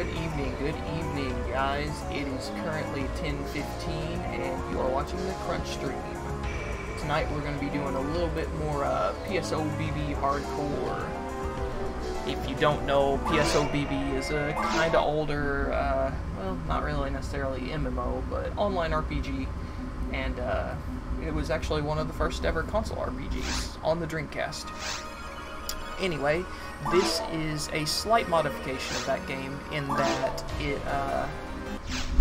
Good evening, guys. It is currently 10:15, and you are watching the CrunchStream. Tonight we're going to be doing a little bit more PSOBB hardcore. If you don't know, PSOBB is a kind of older, well, not really necessarily MMO, but online RPG, and it was actually one of the first ever console RPGs on the Dreamcast. Anyway, this is a slight modification of that game in that it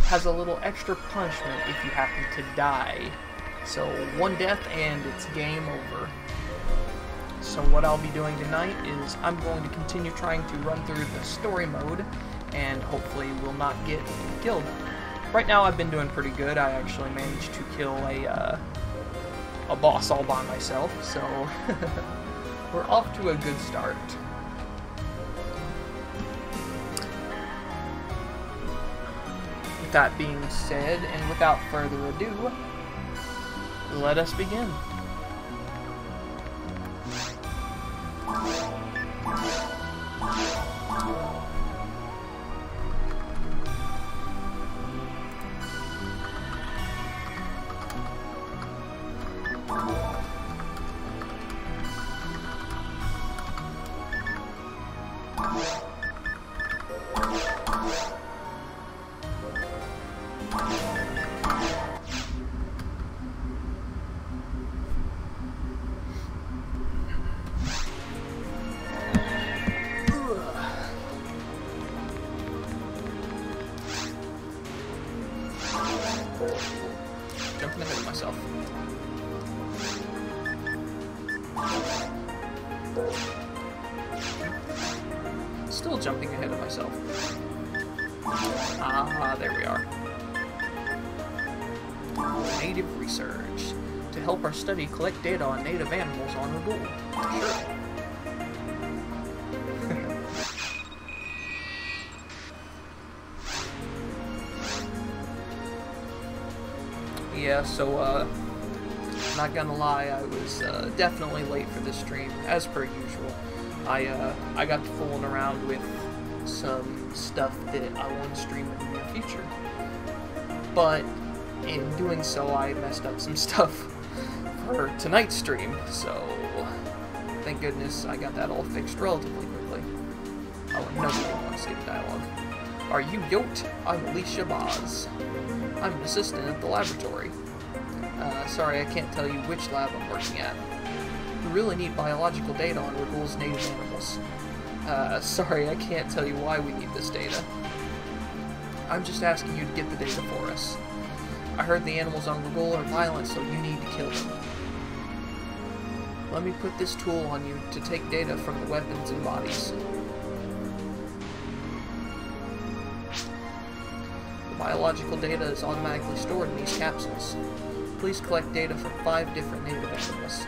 has a little extra punishment if you happen to die. So one death and it's game over. So what I'll be doing tonight is I'm going to continue trying to run through the story mode and hopefully will not get killed. Right now I've been doing pretty good. I actually managed to kill a boss all by myself, so we're off to a good start. With that being said, and without further ado, let us begin. Jumping ahead of myself. Still jumping ahead of myself. Ah, there we are. Native research. To help our study, collect data on native animals on Ragul. Sure. Yeah, so, not gonna lie, I was definitely late for this stream, as per usual. I got to fooling around with some stuff that I want to stream in the near future. But in doing so, I messed up some stuff for tonight's stream, so thank goodness I got that all fixed relatively quickly. Oh, and no, we didn't want to say the dialogue. Are you yoked? I'm Alicia Boz. I'm an assistant at the laboratory. Sorry, I can't tell you which lab I'm working at. We really need biological data on Ragul's native animals. Sorry, I can't tell you why we need this data. I'm just asking you to get the data for us. I heard the animals on Ragul are violent, so you need to kill them. Let me put this tool on you to take data from the weapons and bodies. Biological data is automatically stored in these capsules. Please collect data from 5 different native animals.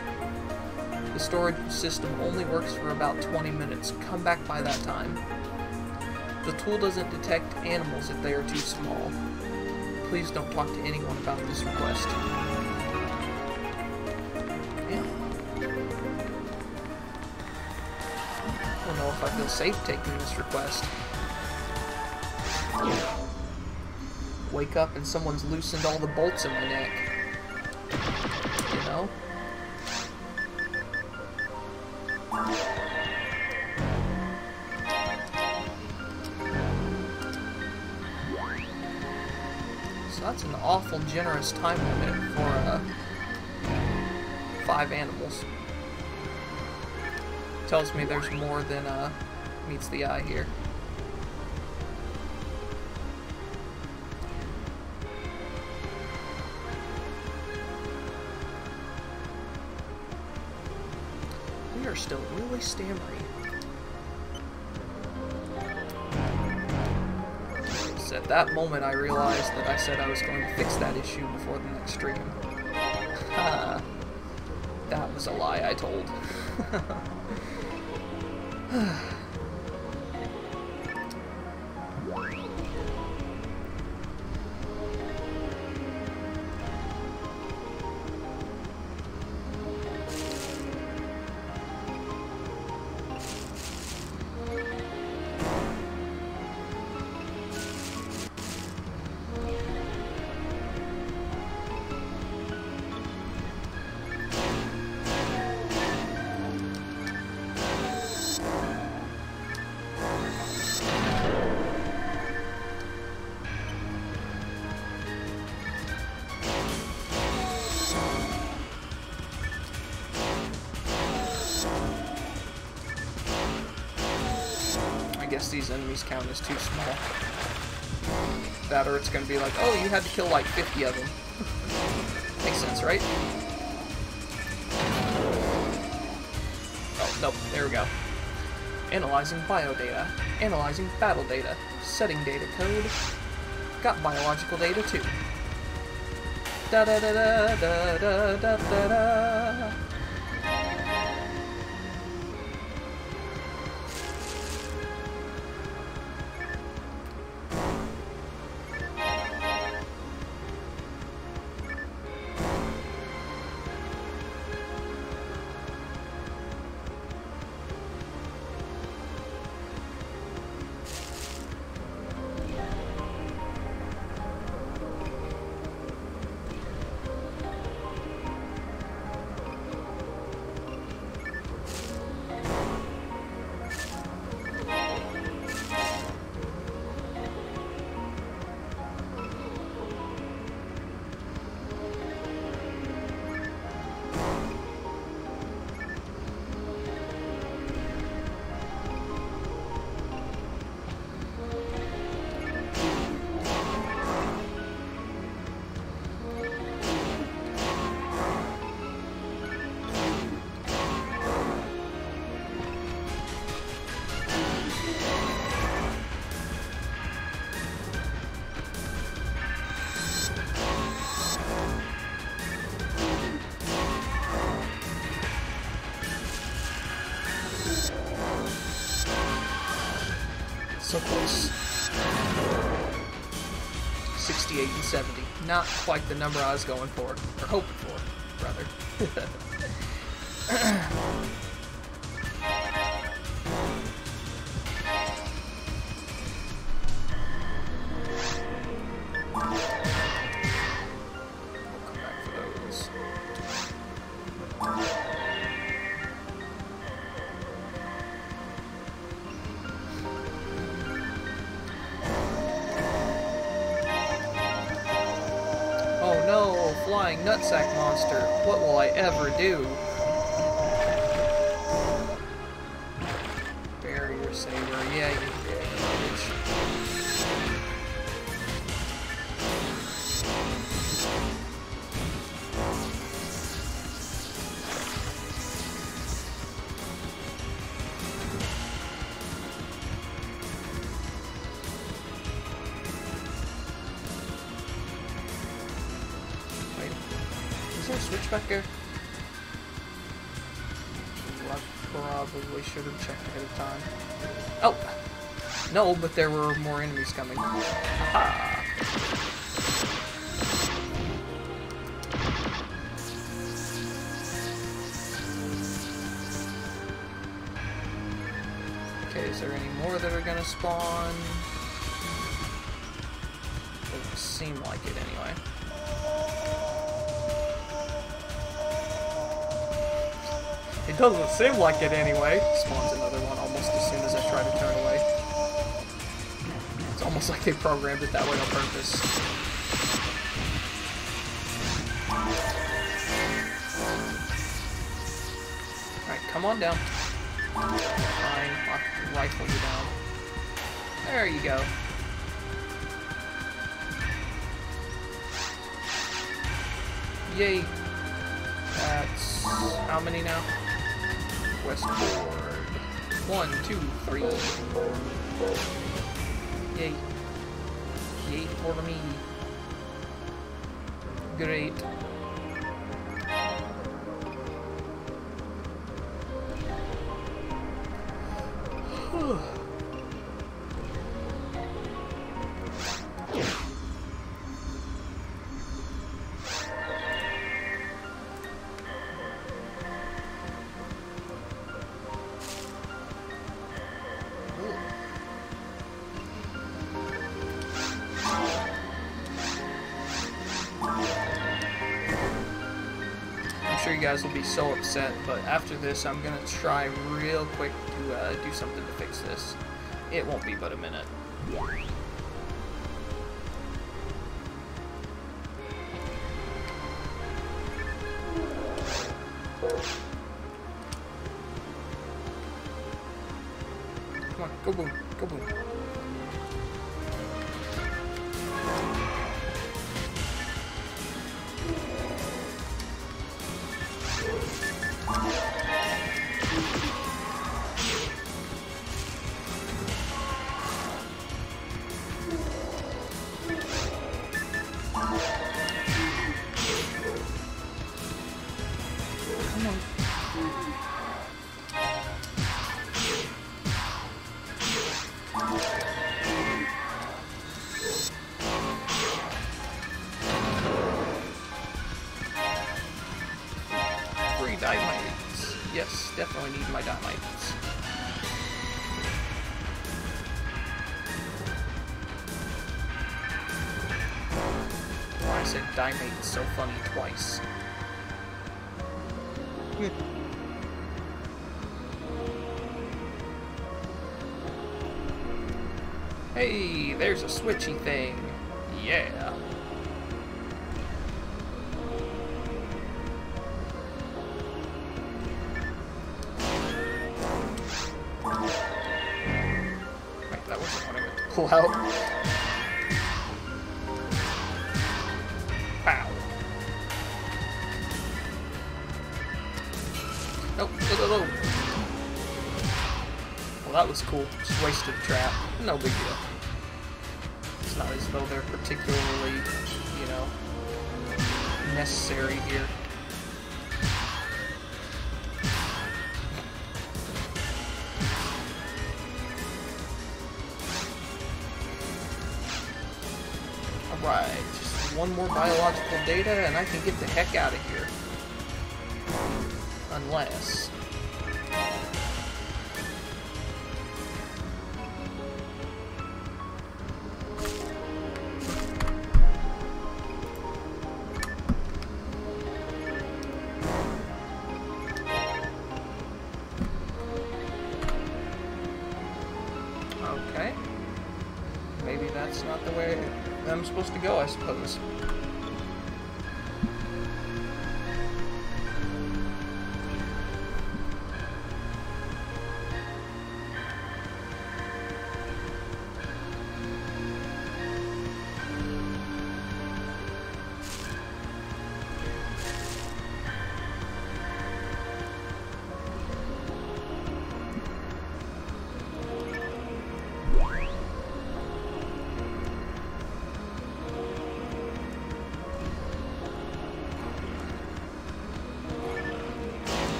The storage system only works for about 20 minutes. Come back by that time. The tool doesn't detect animals if they are too small. Please don't talk to anyone about this request. Yeah. I don't know if I feel safe taking this request. Wake up and someone's loosened all the bolts in my neck. You know? So that's an awful generous time limit for 5 animals. Tells me there's more than meets the eye here. We are still really stammery. So at that moment I realized that I said I was going to fix that issue before the next stream. That was a lie I told. guess these enemies count as too small. That or it's gonna be like, oh, you had to kill like 50 of them. Makes sense, right? Oh, nope, there we go. Analyzing biodata. Analyzing battle data. Setting data code. Got biological data too. Da da da da da da da da da. So close. 68 and 70. Not quite the number I was going for, or hoping for, rather. Flying nutsack monster. What will I ever do? Barrier saber. Yeah, you garbage. Switch back here. I probably should have checked ahead of time. Oh! No, but there were more enemies coming. Aha! Okay, is there any more that are gonna spawn? Doesn't seem like it anyway. It doesn't seem like it anyway. Spawns another one almost as soon as I try to turn away. It's almost like they programmed it that way on purpose. Alright, come on down. Fine, I'll rifle you down. There you go. Yay. That's how many now? Westward. 1, 2, 3. Yay. Yay for me. Great. I'm sure you guys will be so upset, but after this I'm gonna try real quick to do something to fix this. It won't be but a minute. Come Come on, go boom, go boom. Dynamites. Yes, definitely need my dynamites. Why I said dynamite so funny twice. Hey, there's a switchy thing. Yeah. Pull out. Pow. Nope. No. Well, that was cool. Just wasted a trap. No big deal. It's not as though they're particularly, you know, necessary here. Right, just one more biological data and I can get the heck out of here. Unless... Okay. Maybe that's not the way I'm supposed to go, I suppose.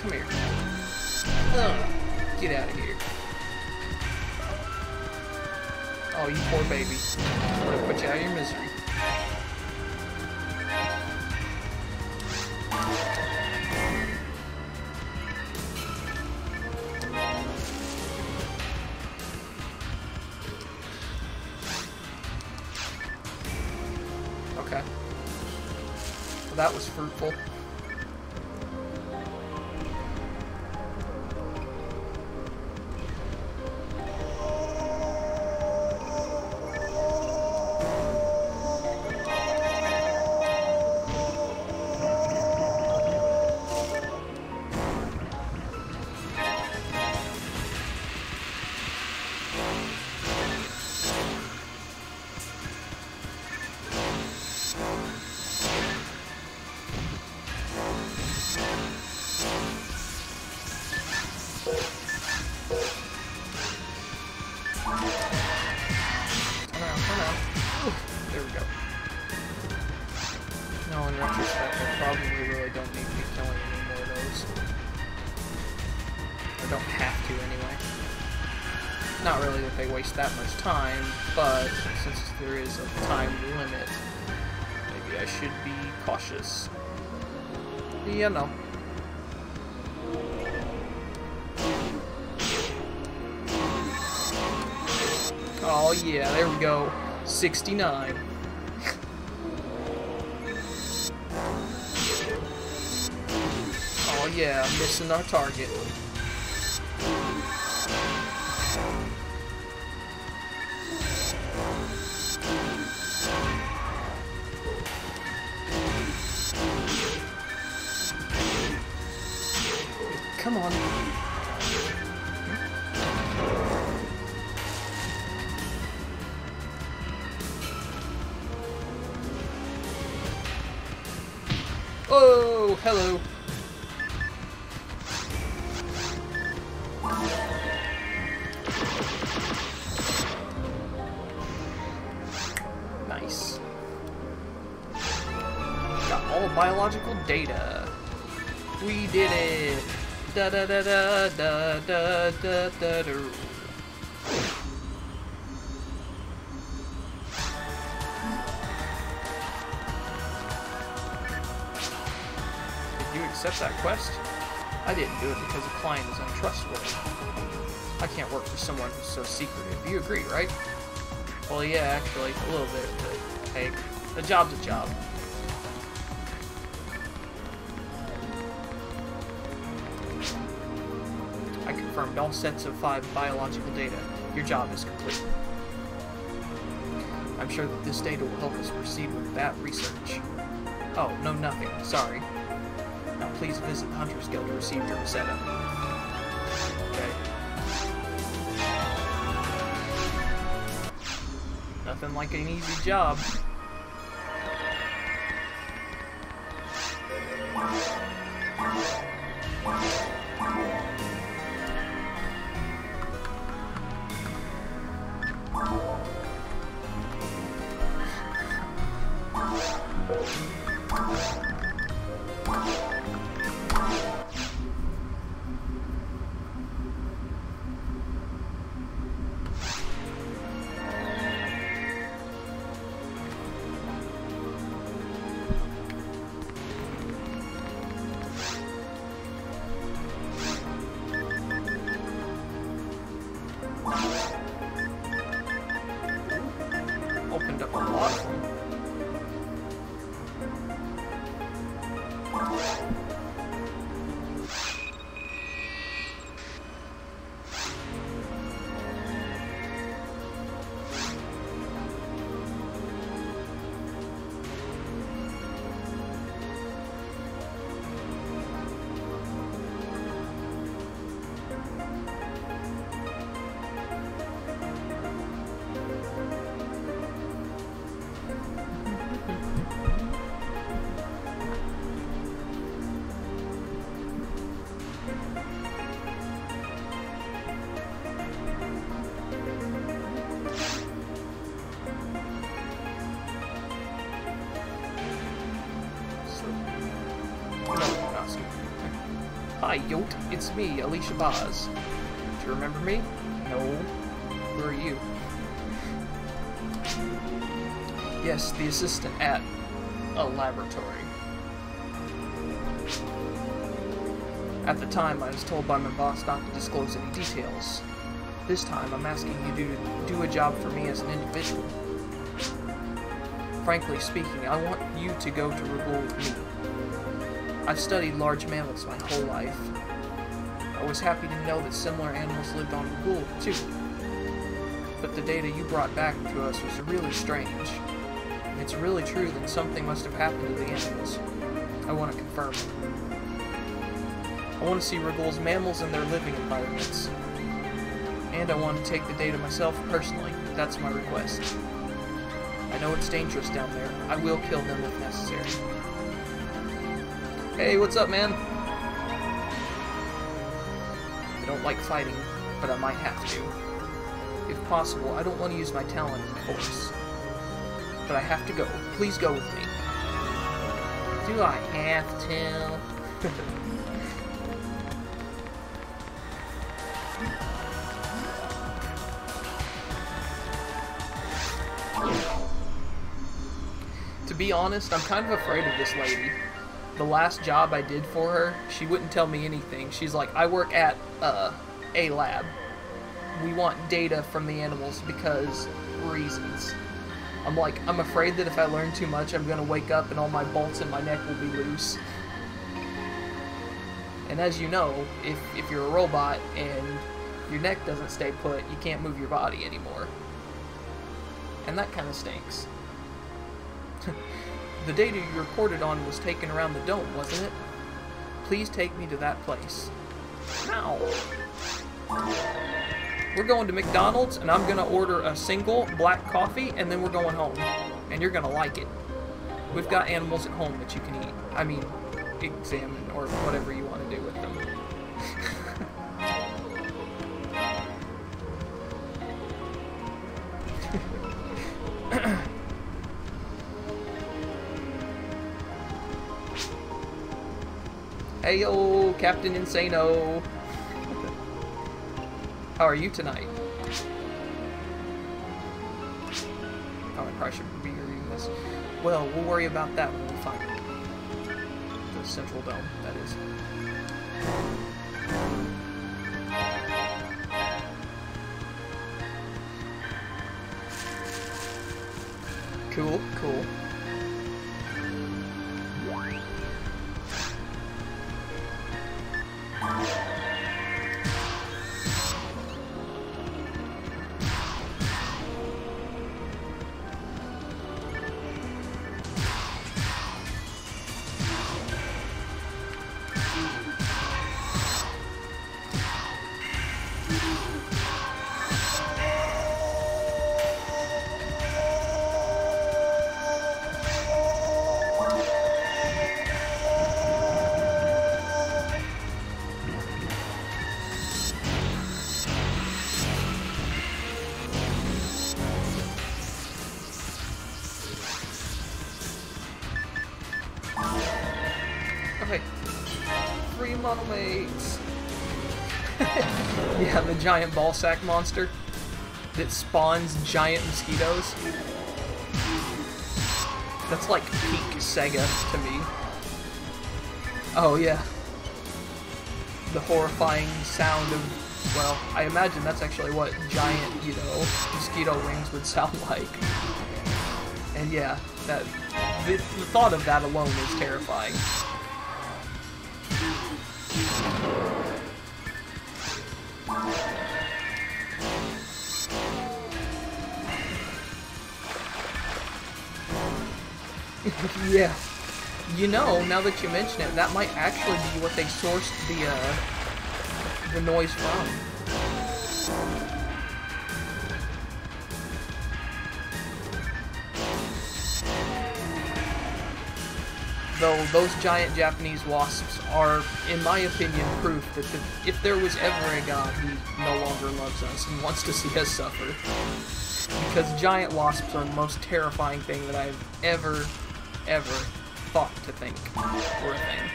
Come here. Get out of here. Oh, you poor baby. I'm gonna put you out of your misery. Okay. Well, that was fruitful. There we go. No, in retrospect, I probably really don't need to be killing any more of those. I don't have to, anyway. Not really that they waste that much time, but since there is a time limit, maybe I should be cautious. Yeah, no. Oh yeah, there we go. 69. Oh yeah, missing our target. Come on. Oh, hello. Nice. Got all biological data. We did it. Da da da da da da da da da. Did you accept that quest? I didn't do it because the client is untrustworthy. I can't work for someone who's so secretive. You agree, right? Well, yeah, actually, a little bit, but hey, a job's a job. I confirmed all sets of 5 biological data. Your job is complete. I'm sure that this data will help us proceed with that research. Oh, no, nothing. Sorry. Now please visit the Hunter's Guild to receive your setup. Okay. Nothing like an easy job. Opened up a lot of them. Hi, Yote. It's me, Alicia Boz. Do you remember me? No. Who are you? Yes, the assistant at a laboratory. At the time, I was told by my boss not to disclose any details. This time, I'm asking you to do a job for me as an individual. Frankly speaking, I want you to go to Regul with me. I've studied large mammals my whole life. I was happy to know that similar animals lived on Regul, too. But the data you brought back to us was really strange. If it's really true, then something must have happened to the animals. I want to confirm it. I want to see Regul's mammals and their living environments. And I want to take the data myself personally. That's my request. I know it's dangerous down there. I will kill them if necessary. Hey, what's up, man? I don't like fighting, but I might have to. If possible, I don't want to use my talent in force. But I have to go. Please go with me. Do I have to? To be honest, I'm kind of afraid of this lady. The last job I did for her, she wouldn't tell me anything. She's like, I work at a lab. We want data from the animals because reasons. I'm like, I'm afraid that if I learn too much, I'm going to wake up and all my bolts in my neck will be loose. And as you know, if you're a robot and your neck doesn't stay put, you can't move your body anymore. And that kind of stinks. The data you reported on was taken around the dome, wasn't it? Please take me to that place. Ow. We're going to McDonald's, and I'm gonna order a single black coffee, and then we're going home. And you're gonna like it. We've got animals at home that you can eat. I mean, examine, or whatever you want to do with them. Heyo, Captain Insano. How are you tonight? Oh, I probably should be reading this. Well, we'll worry about that when we find it. The central dome, that is. Cool, cool. Okay. Free monomates. Yeah, the giant ballsack monster that spawns giant mosquitoes. That's like peak Sega to me. Oh yeah. The horrifying sound of, well, I imagine that's actually what giant, you know, mosquito wings would sound like. And yeah, that the thought of that alone is terrifying. Yeah. You know, now that you mention it, that might actually be what they sourced the noise from. Though those giant Japanese wasps are, in my opinion, proof that if there was ever a god, he no longer loves us and wants to see us suffer. Because giant wasps are the most terrifying thing that I've ever thought to think were a thing.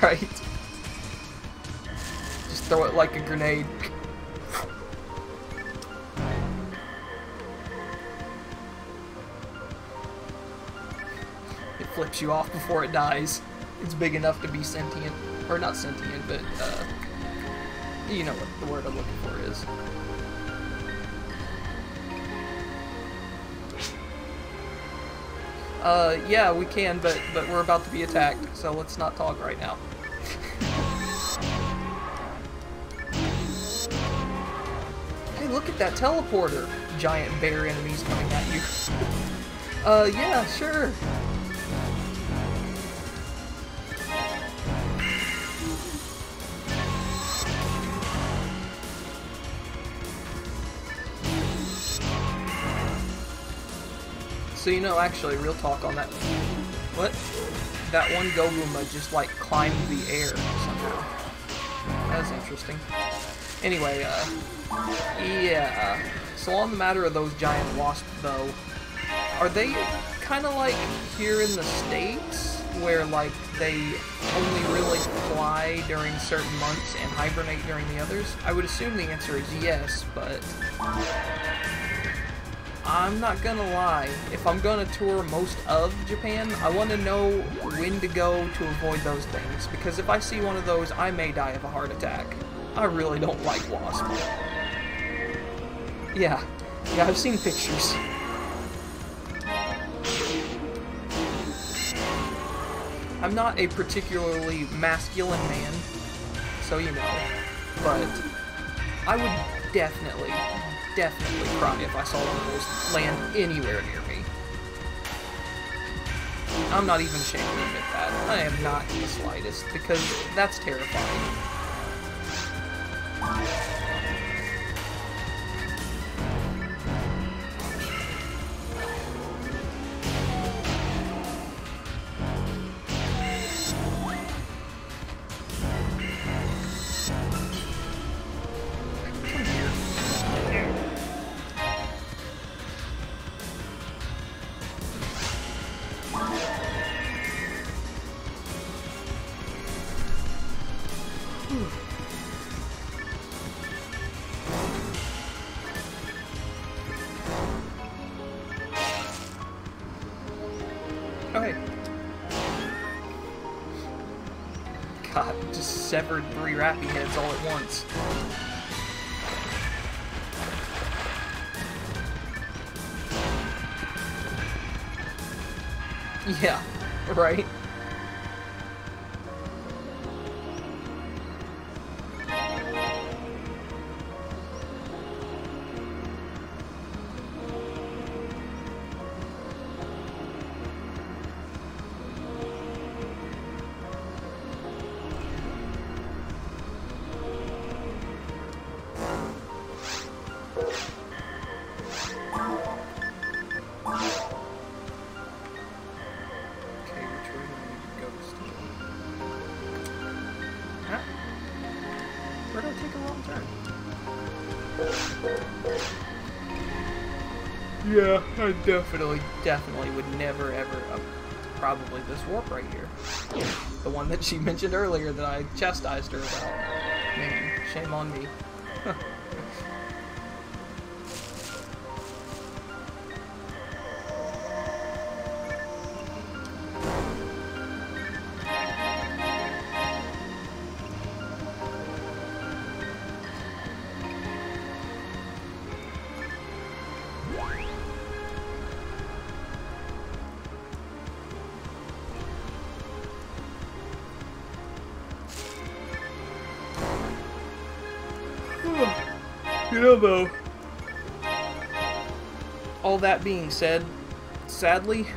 Right. Just throw it like a grenade. It flips you off before it dies. It's big enough to be sentient. Or not sentient, but, you know what the word I'm looking for is. Yeah, we can, but we're about to be attacked, so let's not talk right now. Hey, look at that teleporter! Giant bear enemies coming at you. Yeah, sure. So, you know, actually, real talk on that. What? That one Goguma just, like, climbed the air somehow. That was interesting. Anyway, yeah. So on the matter of those giant wasps, though, are they kind of like here in the States, where, like, they only really fly during certain months and hibernate during the others? I would assume the answer is yes, but I'm not gonna lie, if I'm gonna tour most of Japan, I want to know when to go to avoid those things, because if I see one of those, I may die of a heart attack. I really don't like wasps. Yeah, I've seen pictures. I'm not a particularly masculine man, so you know, but I would definitely cry if I saw one of those land anywhere near me. I'm not even ashamed to admit that. I am not in the slightest, because that's terrifying. Okay. God, just severed 3 rappy heads all at once. Yeah, right? Where did I take a wrong turn? Yeah, I definitely would never ever, probably this warp right here. The one that she mentioned earlier that I chastised her about. Man, shame on me. You know, though, all that being said, sadly,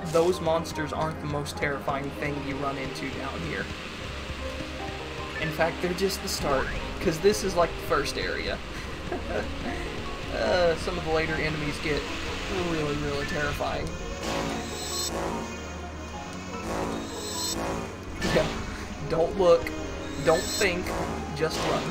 those monsters aren't the most terrifying thing you run into down here. In fact, they're just the start, because this is like the first area. Some of the later enemies get really, really terrifying. Yeah, don't look, don't think, just run.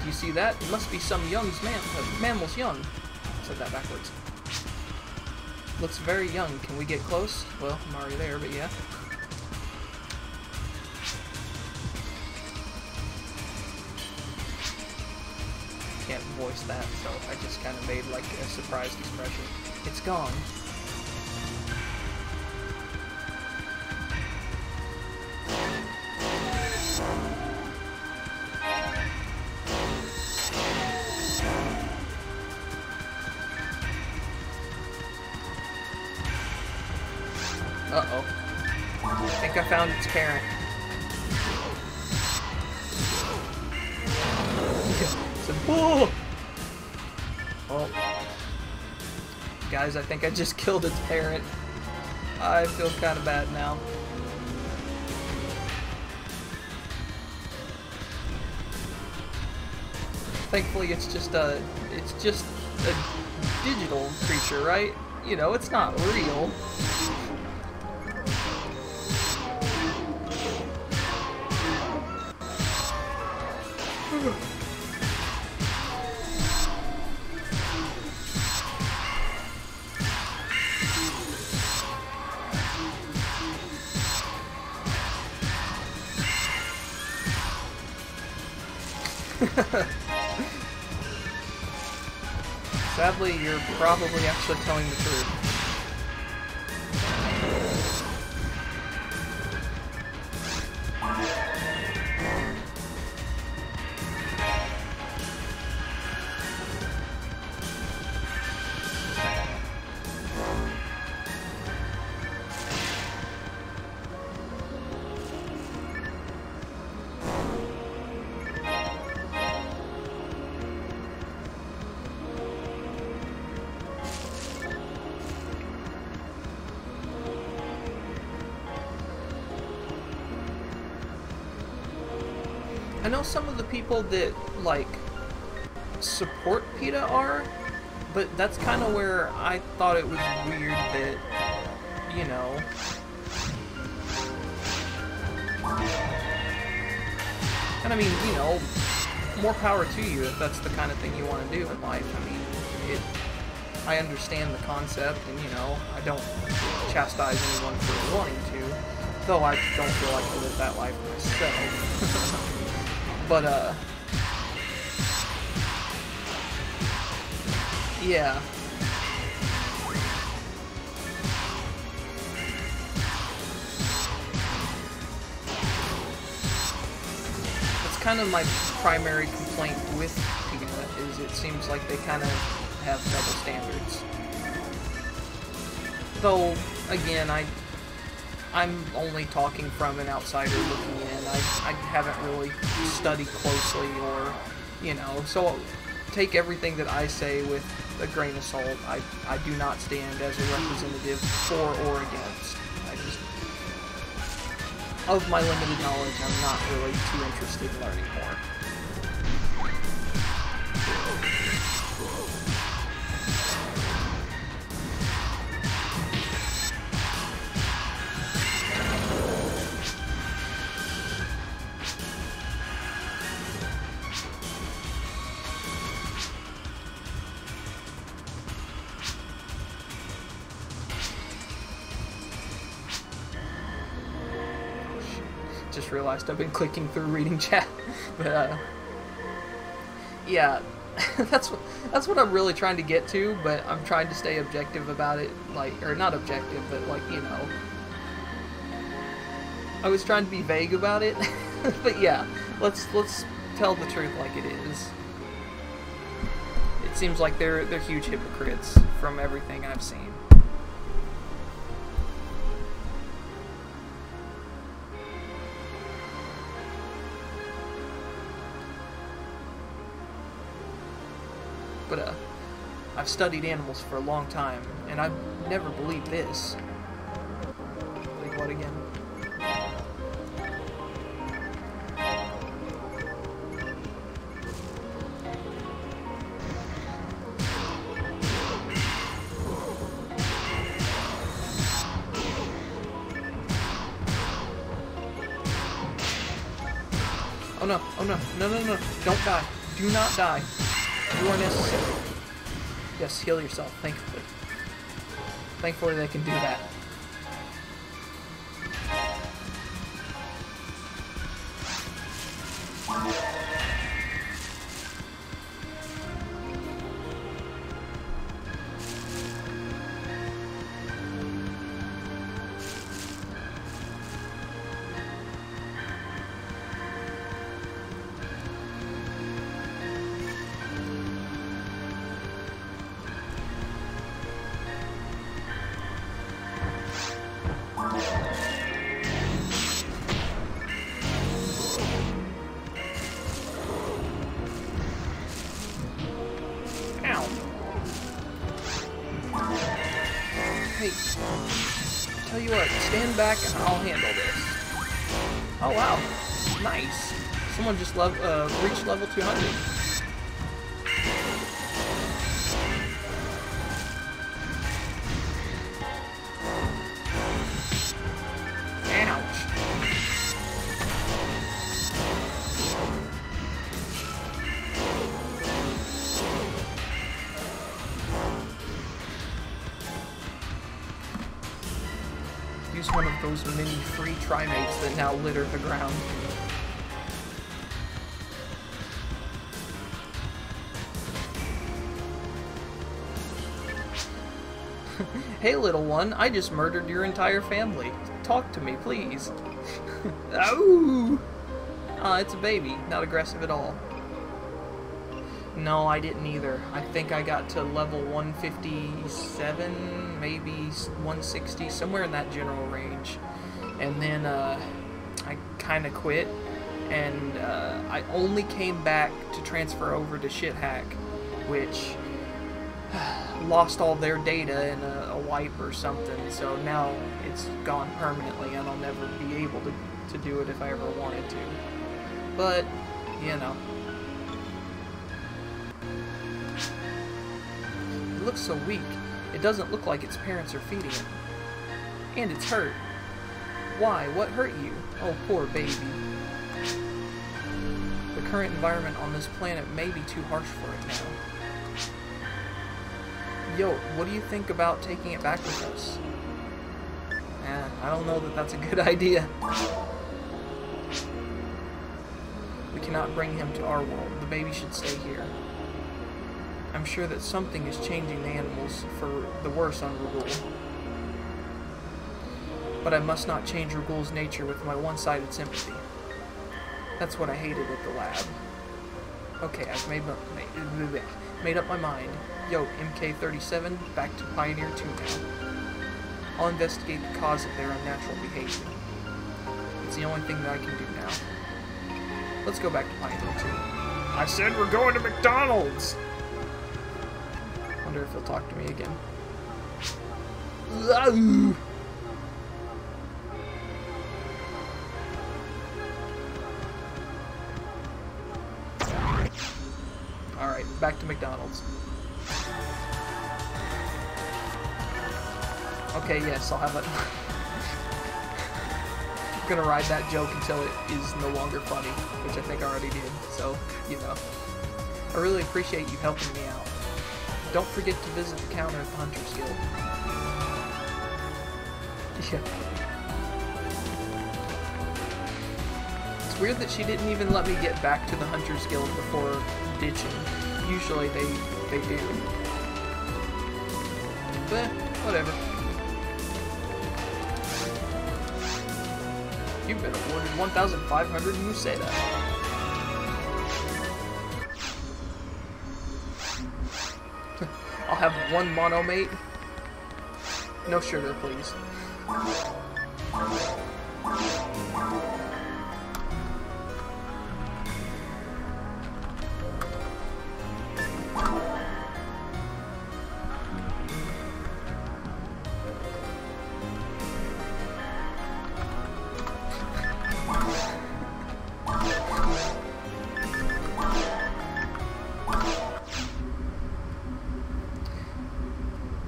Do you see that? It must be some mammal's young. I said that backwards. Looks very young. Can we get close? Well, I'm already there, but yeah. Can't voice that, so I just kind of made like a surprised expression. It's gone. Uh-oh. I think I found its parent. It's a bull! Oh. Guys, I think I just killed its parent. I feel kind of bad now. Thankfully, it's just a digital creature, right? You know, it's not real. Sadly, you're probably actually telling the truth. I know some of the people that, like, support PETA are, but that's kind of where I thought it was weird that, you know... And I mean, you know, more power to you if that's the kind of thing you want to do in life. I mean, I understand the concept, and, you know, I don't chastise anyone for wanting to, though I don't feel like I live that life myself. But, yeah. That's kind of my primary complaint with PETA, is it seems like they kind of have double standards. Though, again, I'm only talking from an outsider looking in. I haven't really studied closely, or, you know, so take everything that I say with a grain of salt. I do not stand as a representative for or against. Of my limited knowledge, I'm not really too interested in learning more. Just realized I've been clicking through reading chat, but yeah, that's what I'm really trying to get to. But I'm trying to stay objective about it, like, or not objective, but like, you know, I was trying to be vague about it, but yeah, let's tell the truth like it is. It seems like they're huge hypocrites from everything I've seen. But, I've studied animals for a long time, and I've never believed this. Like, what again? Oh no, oh no, no, don't die. Do not die. You are necessary. Yes, heal yourself, thankfully. Thankfully they can do that. Hey, tell you what, stand back and I'll handle this. Oh wow, nice. Someone just reached level 200. Use one of those mini free trimates that now litter the ground. Hey little one, I just murdered your entire family. Talk to me, please. Ooh! It's a baby, not aggressive at all. No, I didn't either. I think I got to level 157, maybe 160, somewhere in that general range. And then I kind of quit, and I only came back to transfer over to Shithack, which lost all their data in a wipe or something, so now it's gone permanently, and I'll never be able to do it if I ever wanted to. But you know. It looks so weak. It doesn't look like its parents are feeding it. And it's hurt. Why? What hurt you? Oh, poor baby. The current environment on this planet may be too harsh for it now. Yo, what do you think about taking it back with us? I don't know that that's a good idea. We cannot bring him to our world. The baby should stay here. I'm sure that something is changing the animals for the worse on Rugul. But I must not change Rugul's nature with my one-sided sympathy. That's what I hated at the lab. Okay, I've made up my mind. Yo, MK37, back to Pioneer 2 now. I'll investigate the cause of their unnatural behavior. It's the only thing that I can do now. Let's go back to Pioneer 2. I said we're going to McDonald's! Wonder if he'll talk to me again. Alright, back to McDonald's. Okay, yes, I'll have it. I'm gonna ride that joke until it is no longer funny, which I think I already did, so, you know. I really appreciate you helping me out. Don't forget to visit the counter at the Hunter's Guild. Yeah. It's weird that she didn't even let me get back to the Hunter's Guild before ditching. Usually they do. But, whatever. You've been awarded 1,500 Museda. I'll have one monomate. No sugar, please.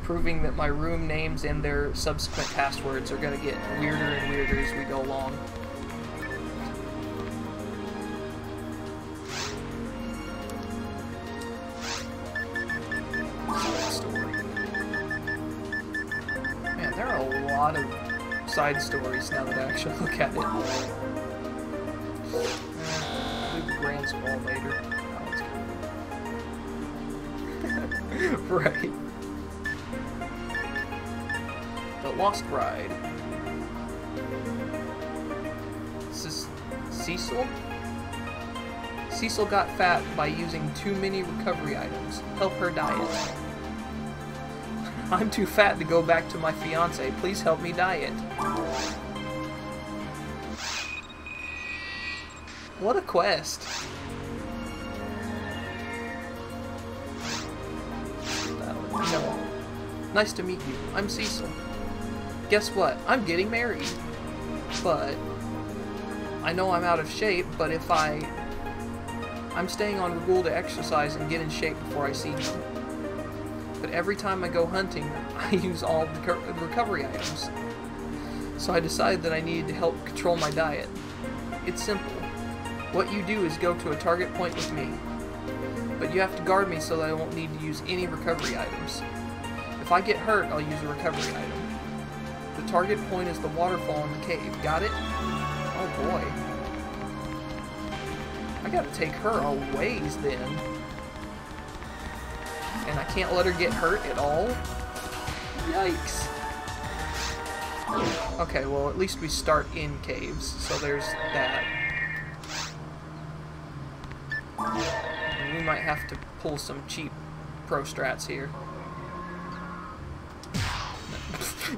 Proving that my room names and their subsequent passwords are going to get weirder and weirder as we go along. Man, there are a lot of side stories now that I actually look at it. Leave the grand squall later. Oh, right. The Lost Ride. This is Cecil? Cecil got fat by using too many recovery items. Help her diet. I'm too fat to go back to my fiance. Please help me diet. What a quest. No. Nice to meet you. I'm Cecil. Guess what? I'm getting married. But I know I'm out of shape, but if I'm staying on Rugul to exercise and get in shape before I see him. But every time I go hunting, I use all the recovery items. So I decided that I needed to help control my diet. It's simple. What you do is go to a target point with me. But you have to guard me so that I won't need to use any recovery items. If I get hurt, I'll use a recovery item. The target point is the waterfall in the cave. Got it? Oh boy. I gotta take her a ways then. And I can't let her get hurt at all? Yikes. Okay, well at least we start in caves, so there's that. We might have to pull some cheap pro strats here.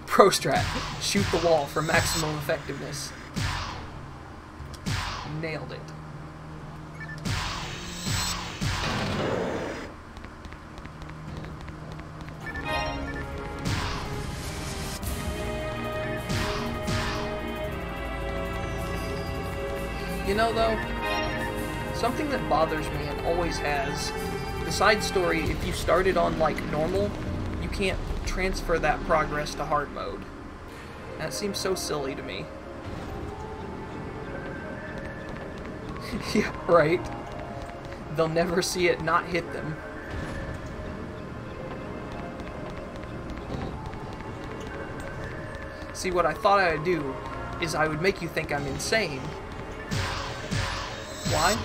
Pro strat. Shoot the wall for maximum effectiveness. Nailed it. You know though, Something that bothers me and always has, the side story, if you started on, like, normal, you can't transfer that progress to hard mode. That seems so silly to me. Yeah, right. They'll never see it not hit them. See, what I thought I would do is I would make you think I'm insane. Why?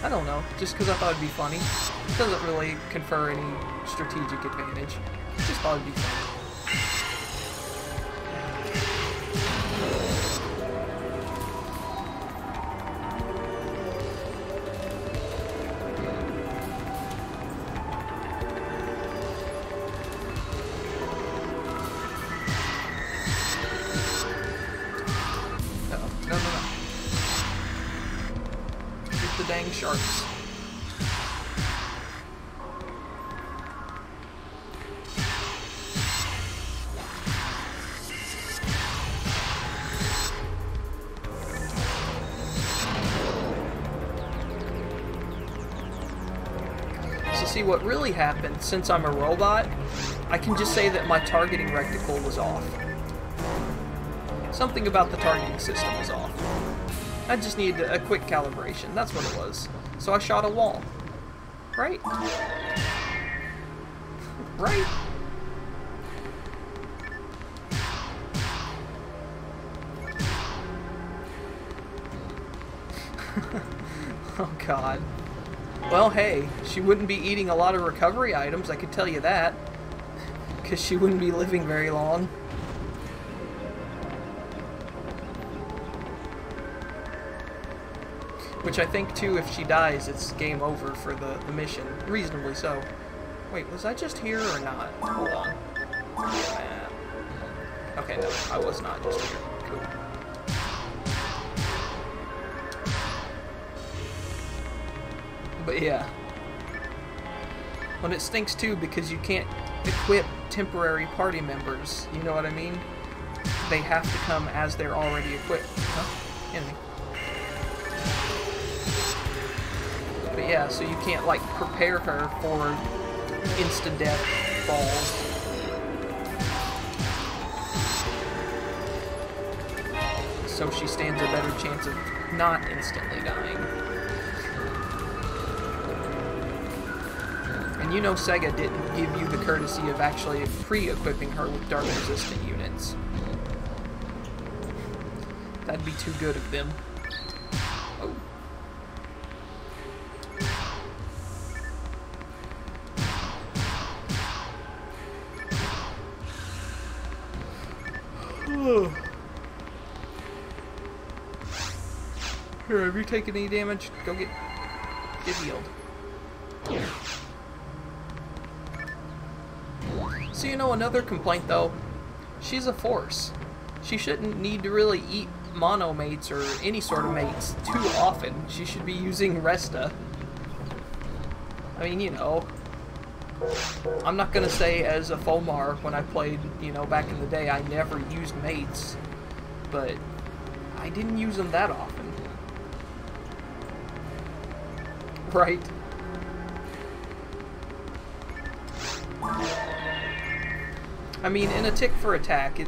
I don't know. Just because I thought it'd be funny. It doesn't really confer any strategic advantage. Just thought it'd be funny. The dang sharks. So see, what really happened, since I'm a robot, I can just say that my targeting reticle was off. Something about the targeting system was off. I just needed a quick calibration. That's what it was. So I shot a wall. Right? Right? Oh god. Well, hey, she wouldn't be eating a lot of recovery items, I could tell you that. Because she wouldn't be living very long. Which I think, too, if she dies, it's game over for the mission. Reasonably so. Wait, was I just here or not? Hold on. Okay, no, I was not just here. Cool. But yeah. When it stinks, too, because you can't equip temporary party members. You know what I mean? They have to come as they're already equipped. Huh? Enemy. But yeah, so you can't, like, prepare her for insta-death falls. So she stands a better chance of not instantly dying. And you know Sega didn't give you the courtesy of actually pre-equipping her with dark-resistant units. That'd be too good of them. Oh. Here, have you taken any damage? Go get healed. So you know, another complaint though, she's a force. She shouldn't need to really eat mono mates or any sort of mates too often. She should be using Resta. I mean, you know, I'm not gonna say as a Fomar when I played, you know, back in the day, I never used mates, but I didn't use them that often. Right? I mean, in a tick for attack,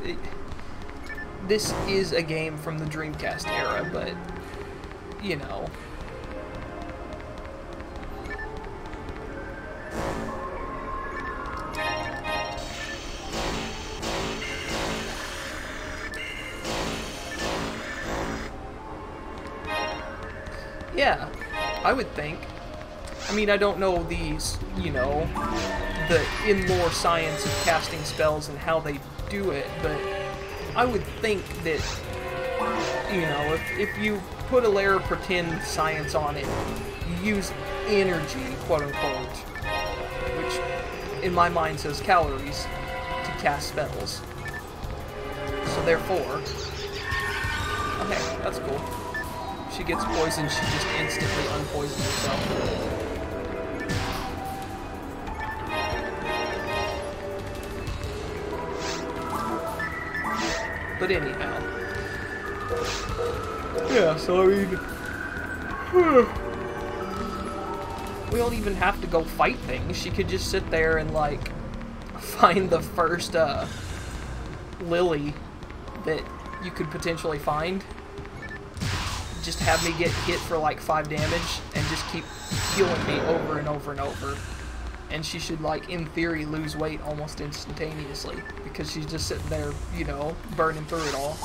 this is a game from the Dreamcast era, but, you know. Yeah, I would think. I mean, I don't know these, you know, the in-lore science of casting spells and how they do it, but I would think that, you know, if you put a layer of pretend science on it, you use energy, quote-unquote, which in my mind says calories, to cast spells. So therefore, okay, that's cool. She gets poisoned, she just instantly unpoisons herself. But anyhow. Yeah, so I mean... we don't even have to go fight things. She could just sit there and, like, find the first, lily that you could potentially find. Just have me get hit for, like, 5 damage and just keep healing me over and over and over. And she should, like, in theory, lose weight almost instantaneously, because she's just sitting there, you know, burning through it all.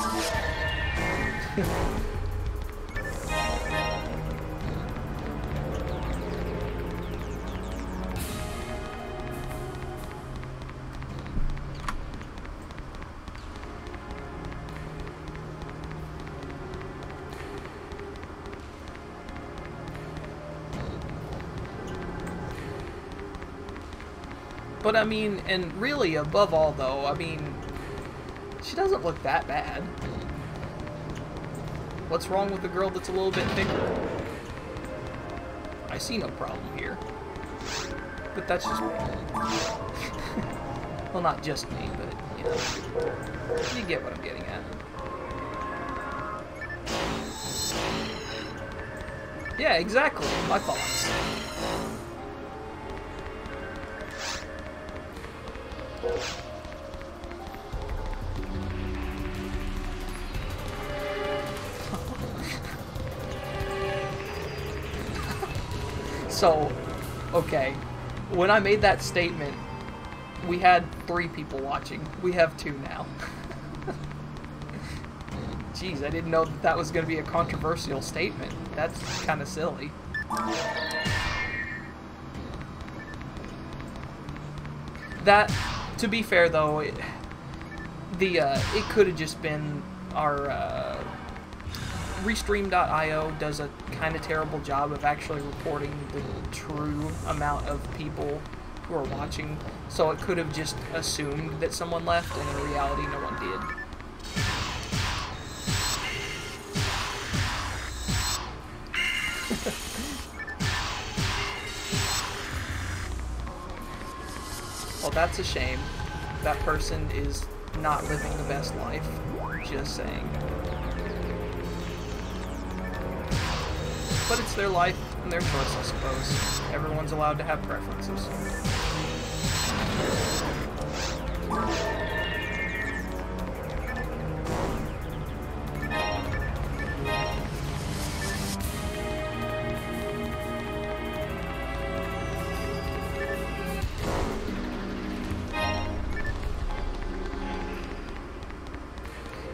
But I mean, and really above all though, I mean, she doesn't look that bad. What's wrong with the girl that's a little bit thicker? I see no problem here. But that's just me. Well, not just me, but, you know, you get what I'm getting at. Yeah, exactly. My thoughts. So, okay, when I made that statement, we had 3 people watching. We have 2 now. Jeez, I didn't know that that was going to be a controversial statement. That's kind of silly. That, to be fair though, it could have just been our, Restream.io does a kind of terrible job of actually reporting the true amount of people who are watching, so it could have just assumed that someone left, and in reality no one did. Well, that's a shame. That person is not living the best life. Just saying. But it's their life and their choice, I suppose. Everyone's allowed to have preferences.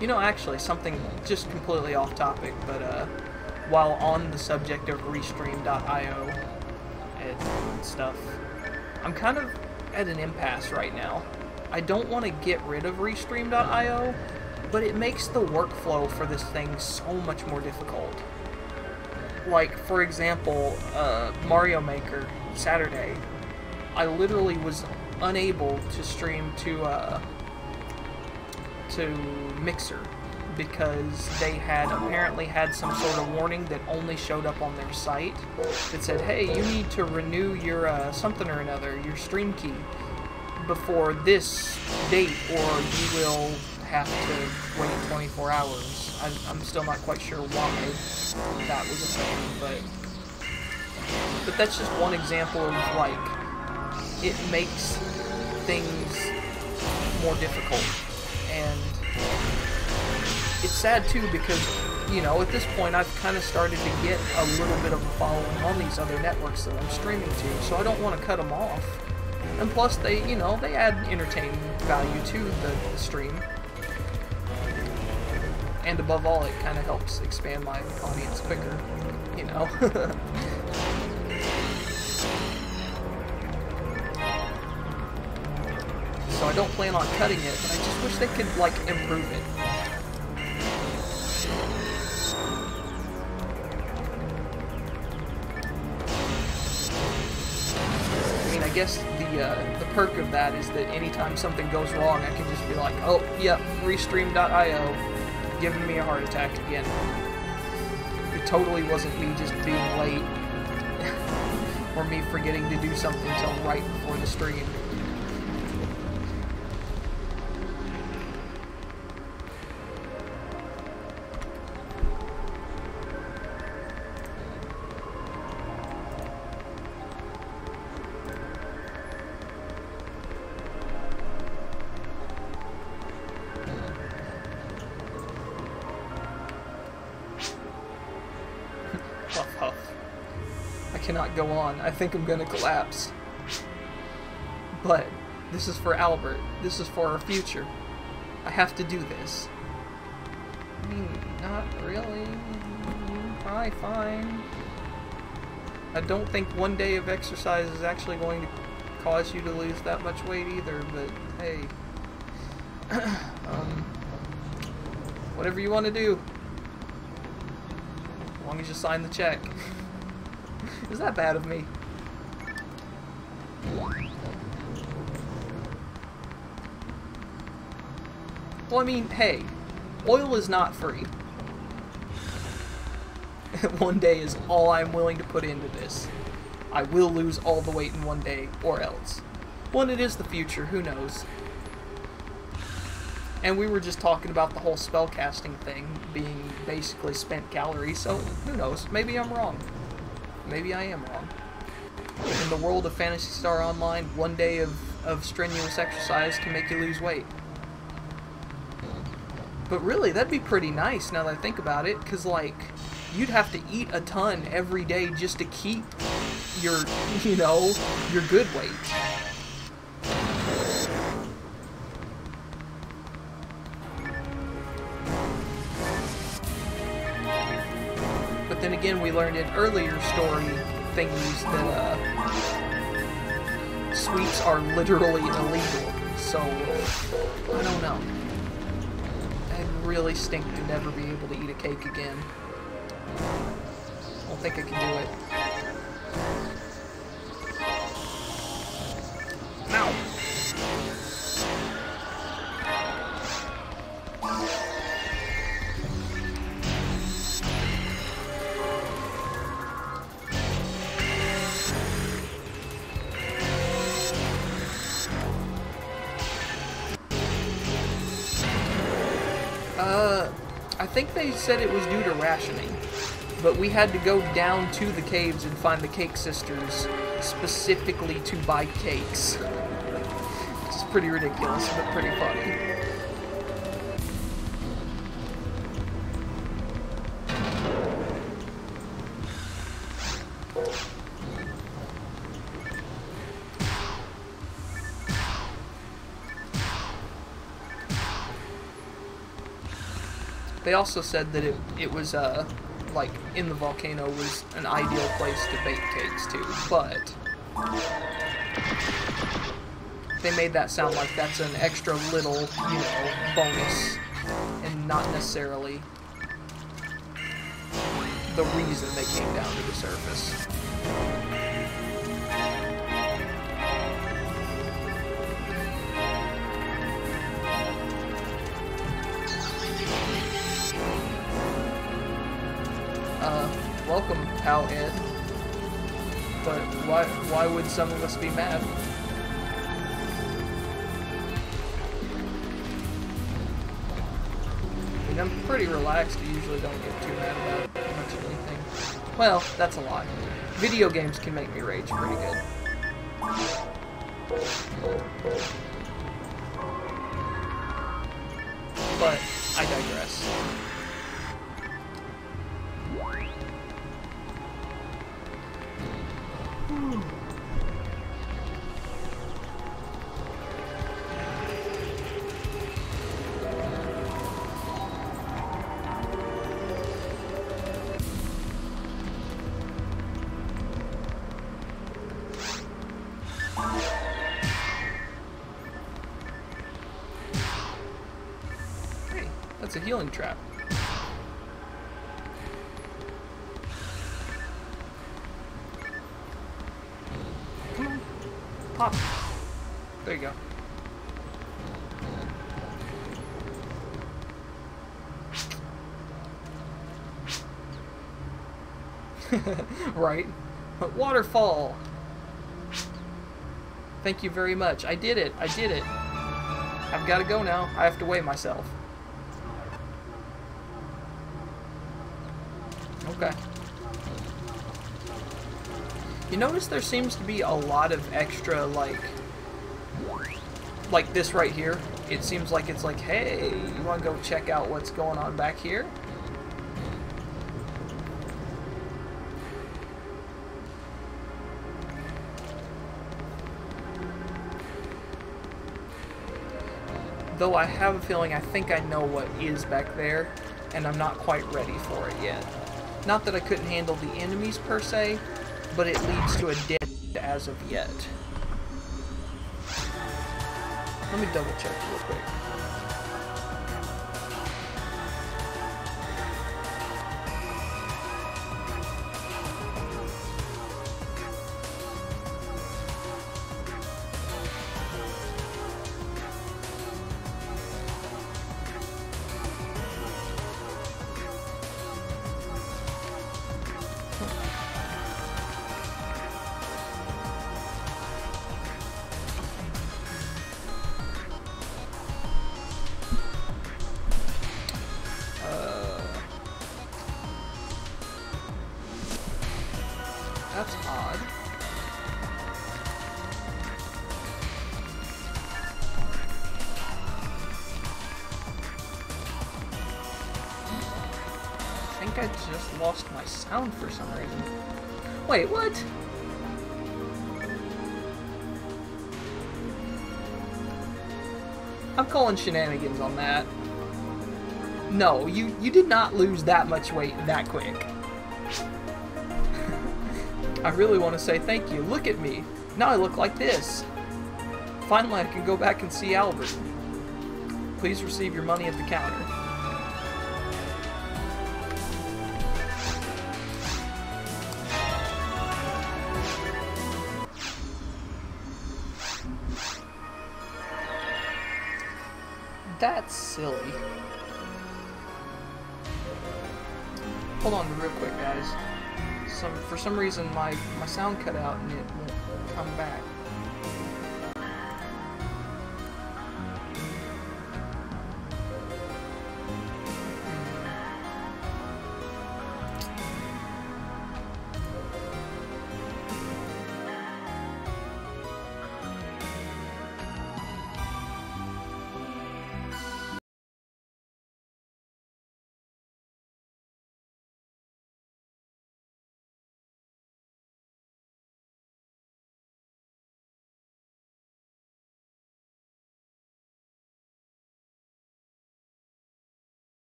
You know, actually, something just completely off topic, but while on the subject of Restream.io and stuff, I'm kind of at an impasse right now. I don't want to get rid of Restream.io, but it makes the workflow for this thing so much more difficult. Like, for example, Mario Maker, Saturday, I literally was unable to stream to Mixer, because they had apparently had some sort of warning that only showed up on their site that said, hey, you need to renew your something or another, your stream key, before this date, or you will have to wait 24 hours. I'm still not quite sure why that was a thing, but that's just one example of, like, it makes things more difficult. And it's sad too, because, you know, at this point I've kind of started to get a little bit of a following on these other networks that I'm streaming to, so I don't want to cut them off. And plus, they, you know, they add entertainment value to the stream. And above all, it kind of helps expand my audience quicker, you know. So I don't plan on cutting it, but I just wish they could, like, improve it. I mean, I guess the perk of that is that anytime something goes wrong, I can just be like, oh, yep, Restream.io giving me a heart attack again. It totally wasn't me just being late, or me forgetting to do something till right before the stream. cannot go on. I think I'm gonna collapse. But this is for Albert. This is for our future. I have to do this. I mean, not really. Fine. I don't think one day of exercise is actually going to cause you to lose that much weight either, but hey. Whatever you want to do. As long as you sign the check. Is that bad of me? Well, I mean, hey, oil is not free. One day is all I'm willing to put into this. I will lose all the weight in one day, or else. When it is the future, who knows? And we were just talking about the whole spellcasting thing being basically spent calories, so who knows? Maybe I'm wrong. Maybe I am wrong. In the world of Phantasy Star Online, one day of strenuous exercise can make you lose weight. But really, that'd be pretty nice now that I think about it, because, like, you'd have to eat a ton every day just to keep your, you know, your good weight. But then again, we learned in earlier story thingies that sweets are literally illegal, so I don't know. I'd really stink to never be able to eat a cake again. I don't think I can do it. Ow! I think they said it was due to rationing, but we had to go down to the caves and find the Cake Sisters specifically to buy cakes. Which is pretty ridiculous, but pretty funny. They also said that it was, like, in the volcano was an ideal place to bake cakes too, but they made that sound like that's an extra little, you know, bonus, and not necessarily the reason they came down to the surface. Welcome, Pal Ed. But why would some of us be mad? I mean, I'm pretty relaxed. I usually don't get too mad about much of anything. Well, that's a lie. Video games can make me rage pretty good. But I digress. Hey, that's a healing trap. Come on. Pop. There you go. Right. Waterfall. Thank you very much. I did it. I did it. I've got to go now. I have to weigh myself. Okay. You notice there seems to be a lot of extra, like this right here. It seems like it's like, hey, you want to go check out what's going on back here? though I have a feeling I think I know what is back there, and I'm not quite ready for it yet. Not that I couldn't handle the enemies per se, but it leads to a dead end as of yet. Let me double check real quick. That's odd. I think I just lost my sound for some reason. Wait, what? I'm calling shenanigans on that. No, you did not lose that much weight that quick. I really want to say thank you. Look at me. Now I look like this. Finally, I can go back and see Albert. Please receive your money at the counter. That's silly. Hold on real quick, guys. For some reason my sound cut out and it won't come back.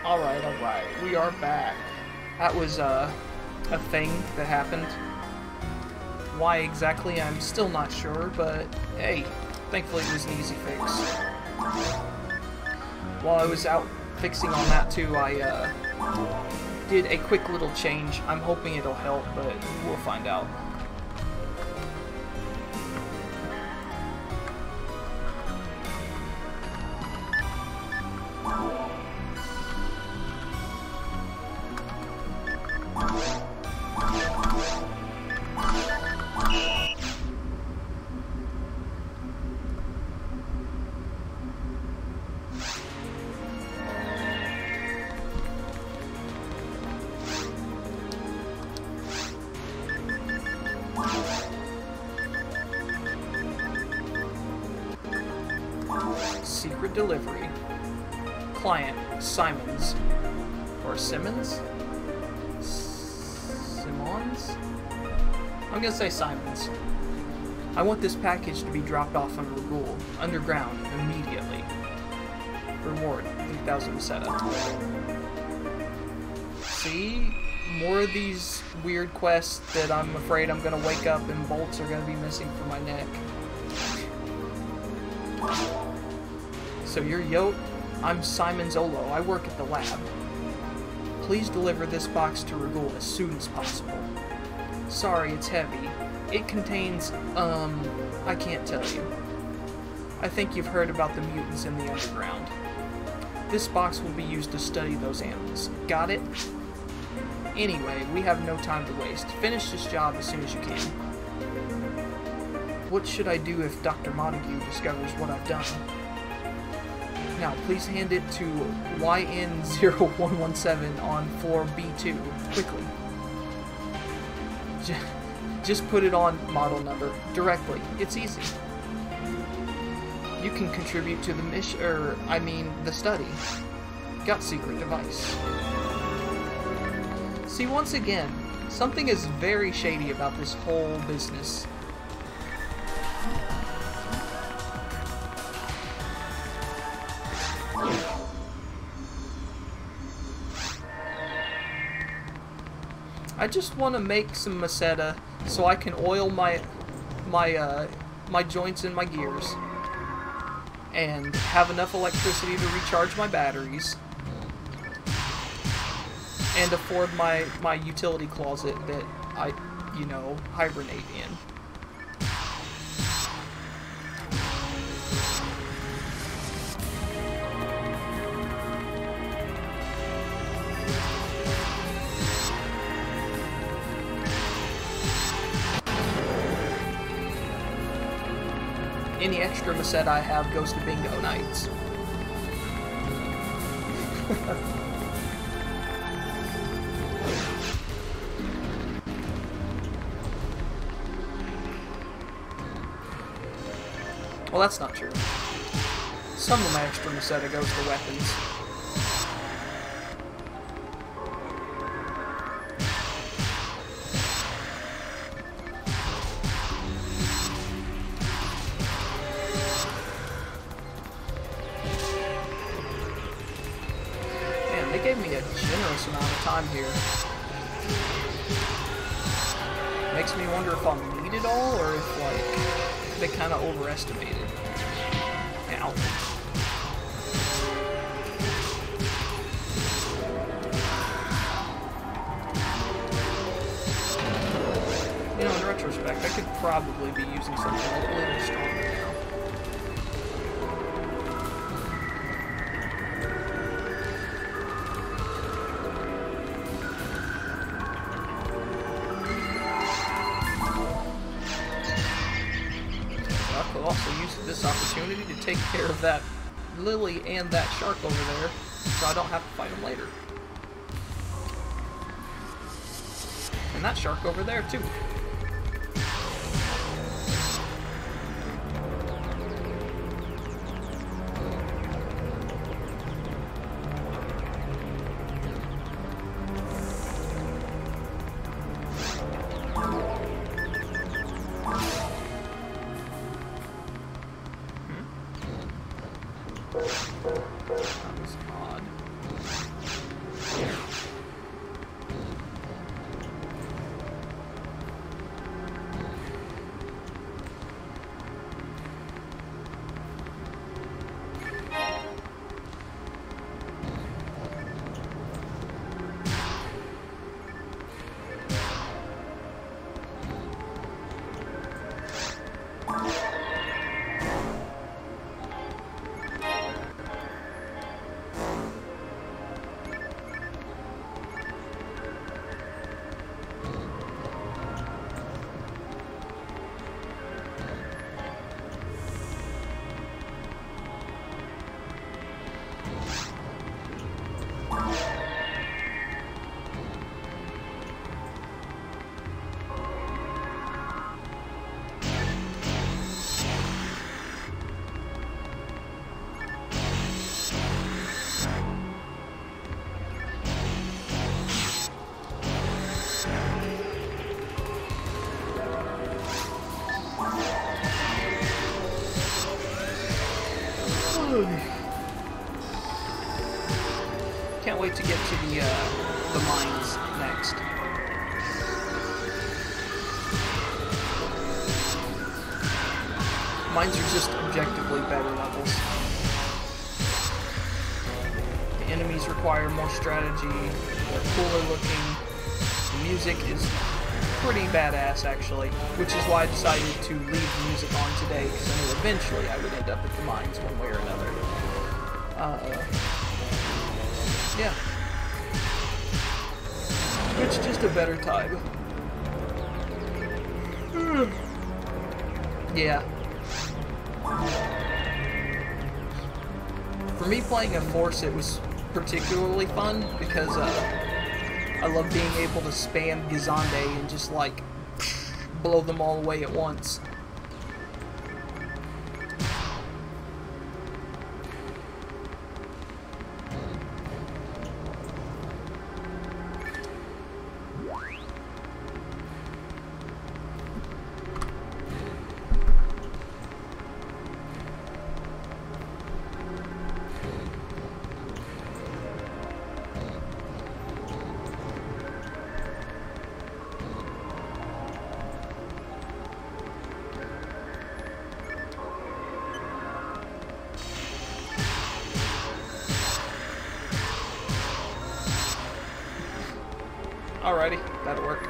Alright, we are back. That was a thing that happened Why exactly, I'm still not sure, but hey, thankfully it was an easy fix. While I was out fixing on that too, I did a quick little change. I'm hoping it'll help, but we'll find out. Secret delivery. Client, Simons. Or Simmons? Simmons? I'm gonna say Simons. I want this package to be dropped off on Ragul, underground, immediately. Reward, 3,000 setup. See? More of these weird quests that I'm afraid I'm gonna wake up and bolts are gonna be missing from my neck. So you're Yote? I'm Simon Zolo. I work at the lab. Please deliver this box to Ragul as soon as possible. Sorry, it's heavy. It contains, I can't tell you. I think you've heard about the mutants in the underground. This box will be used to study those animals. Got it? Anyway, we have no time to waste. Finish this job as soon as you can. What should I do if Dr. Montague discovers what I've done? Now, please hand it to YN0117 on floor B2, quickly. Just put it on model number, directly. It's easy. You can contribute to the mission, the study. Got secret device. See, once again, something is very shady about this whole business. I just want to make some Maceta so I can oil my joints and my gears and have enough electricity to recharge my batteries and afford my utility closet that I, hibernate in. Any extra Maceta I have goes to bingo nights. Well, that's not true. Some of my extra Maceta goes to weapons. Man, they gave me a generous amount of time here. Makes me wonder if I'll need it all, or if, they kind of overestimated. Ow. In retrospect, I could probably be using something a little stronger now. I could also use this opportunity to take care of that lily and that shark over there, so I don't have to fight them later. And that shark over there, too. That was odd. the mines next. Mines are just objectively better levels. The enemies require more strategy, they're cooler looking, the music is pretty badass actually, which is why I decided to leave the music on today, because I knew eventually I would end up at the mines one way or another. Yeah. It's just a better time. Yeah. For me, playing a Force, it was particularly fun because I love being able to spam Gizande and just like blow them all away at once. Alrighty, that'll work.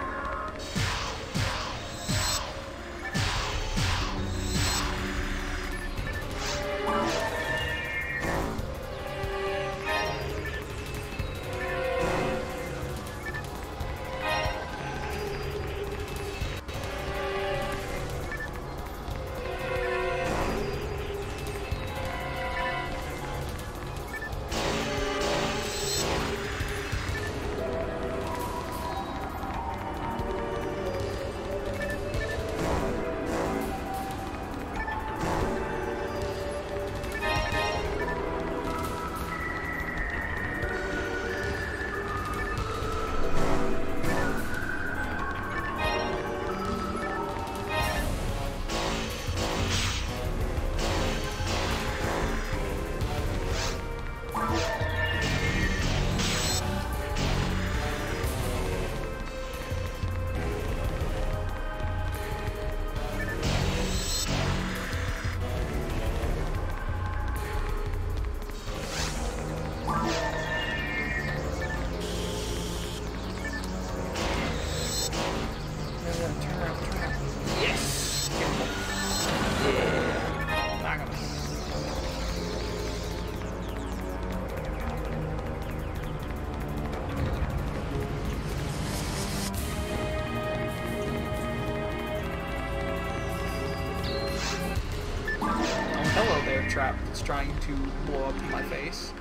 Trap that's trying to blow up in my face.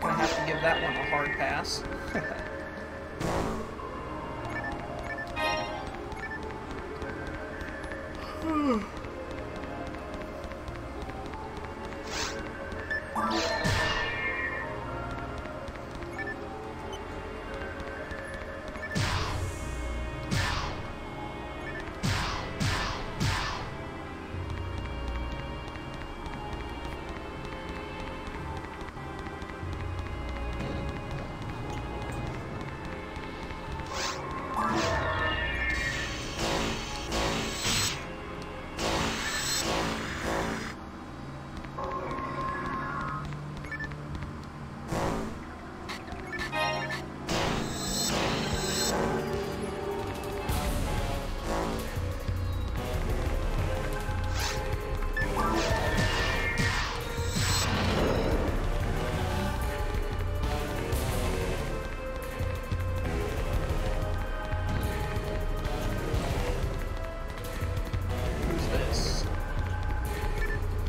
Gonna have to give that one a hard pass.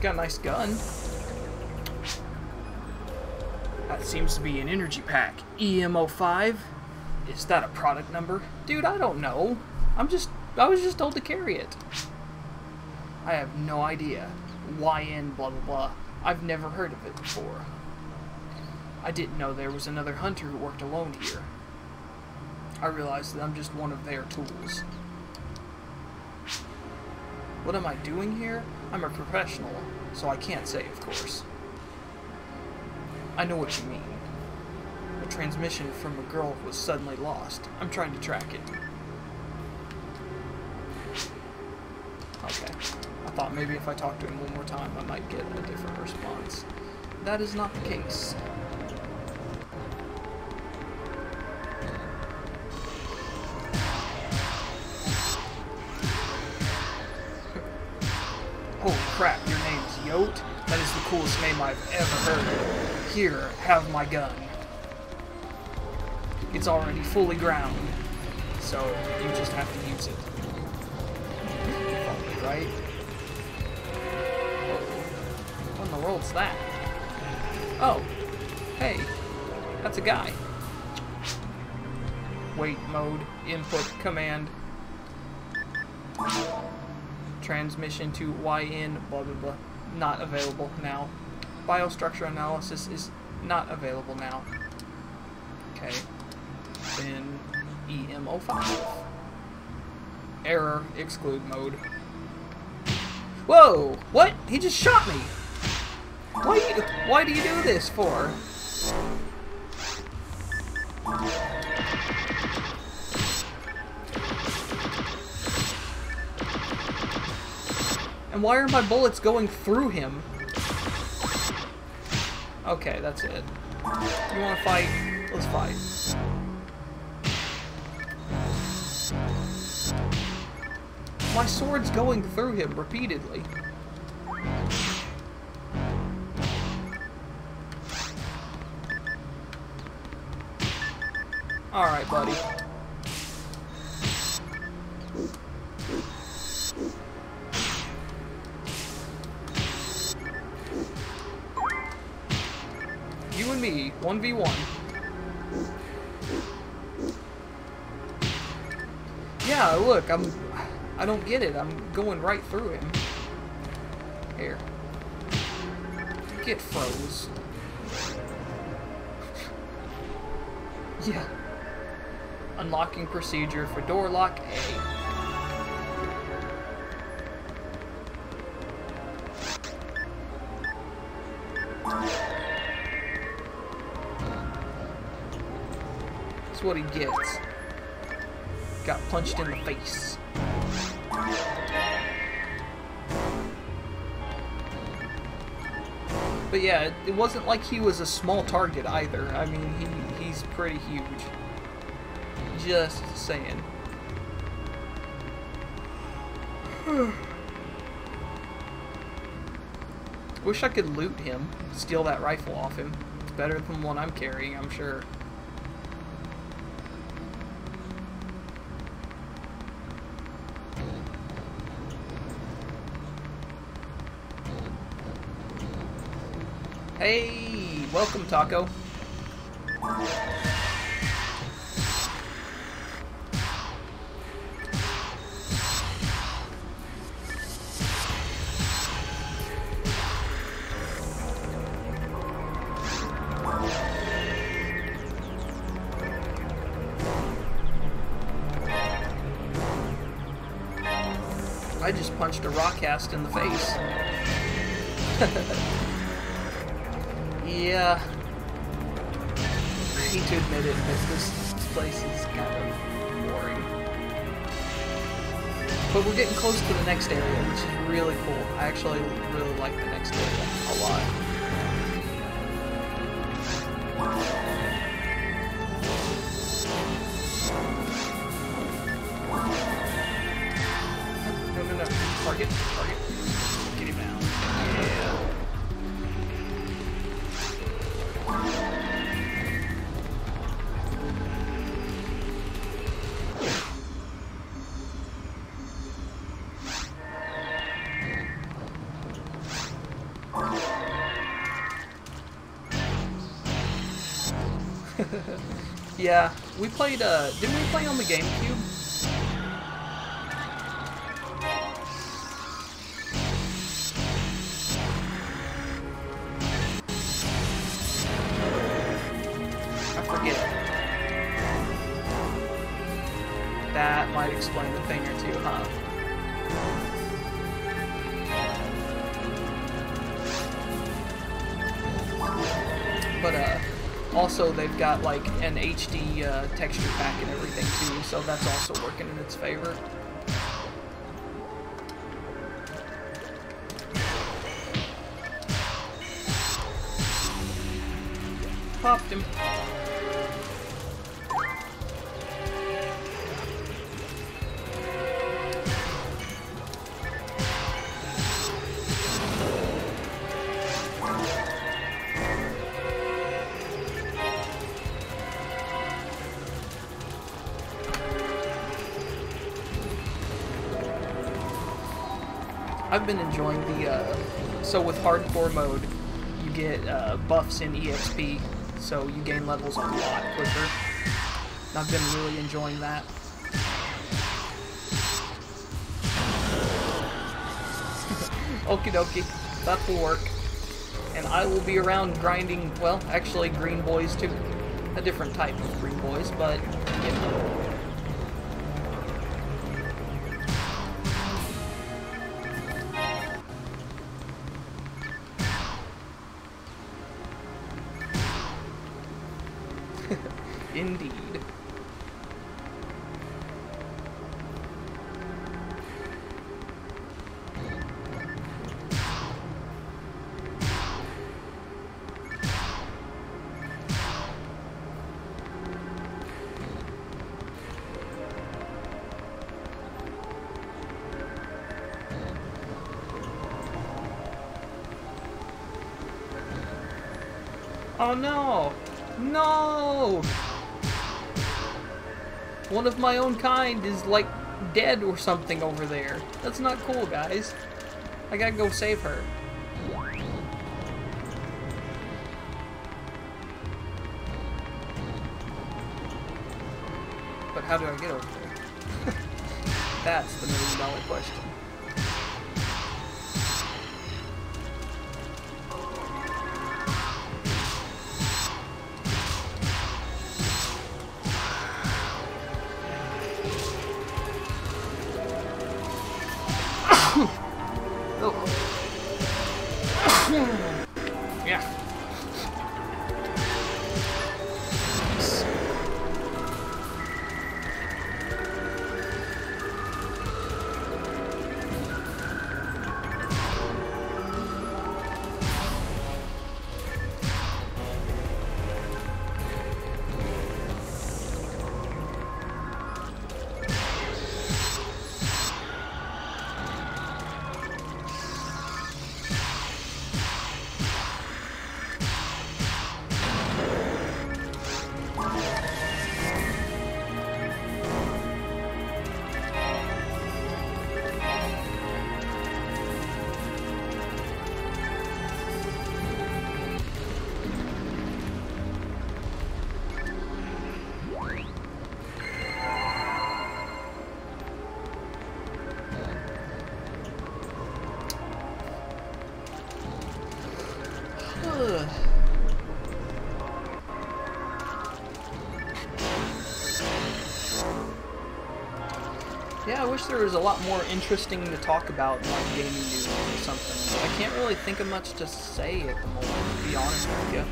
Got a nice gun. That seems to be an energy pack. EMO5? Is that a product number? Dude, I don't know. I was just told to carry it. I have no idea. YN blah blah blah. I've never heard of it before. I didn't know there was another hunter who worked alone here. I realized that I'm just one of their tools. What am I doing here? I'm a professional, so I can't say, of course. I know what you mean. transmission from a girl was suddenly lost. I'm trying to track it. Okay. I thought maybe if I talked to him one more time, I might get a different response. That is not the case. Holy crap, your name's Yote? That is the coolest name I've ever heard. Here, have my gun. It's already fully ground, so you just have to use it. Right? What in the world's that? Oh, hey, that's a guy. Wait mode, input, command. Transmission to YN, blah blah blah. Not available now. Biostructure analysis is not available now. Okay. Then EM05. Error, exclude mode. Whoa! What? He just shot me! Why do you do this for? And why are my bullets going through him? Okay, that's it. You wanna fight? Let's fight. My sword's going through him repeatedly. Alright, buddy. You and me, 1v1. Yeah, look, I don't get it. I'm going right through him. Here. Get froze. Yeah. Unlocking procedure for door lock A. That's what he gets. Got punched in the face. But yeah, it wasn't like he was a small target either. I mean, he's pretty huge. Just saying. Wish I could loot him, steal that rifle off him. It's better than the one I'm carrying, I'm sure. Hey, welcome, Taco. I just punched a rock cast in the face. Yeah. I hate to admit it, but this place is kind of boring. But we're getting close to the next area, which is really cool. I actually really like the next area a lot. No. Target. Get him down. Yeah. Yeah, we played, didn't we play on the GameCube? I forget. That might explain a thing or two, huh? But, Also, they've got like an HD texture pack and everything too, so that's also working in its favor. Popped him. I've been enjoying the, so with hardcore mode, you get buffs in EXP, so you gain levels a lot quicker. And I've been really enjoying that. Okie dokie, that will work. And I will be around grinding, well, actually green boys too. A different type of green boys, but, you know. Indeed. Oh no! No! One of my own kind is, like, dead or something over there. That's not cool, guys. I gotta go save her. But how do I get over there? That's the $1,000,000 question. Yeah. Yeah, I wish there was a lot more interesting to talk about in like gaming news or something. I can't really think of much to say at the moment, to be honest with you.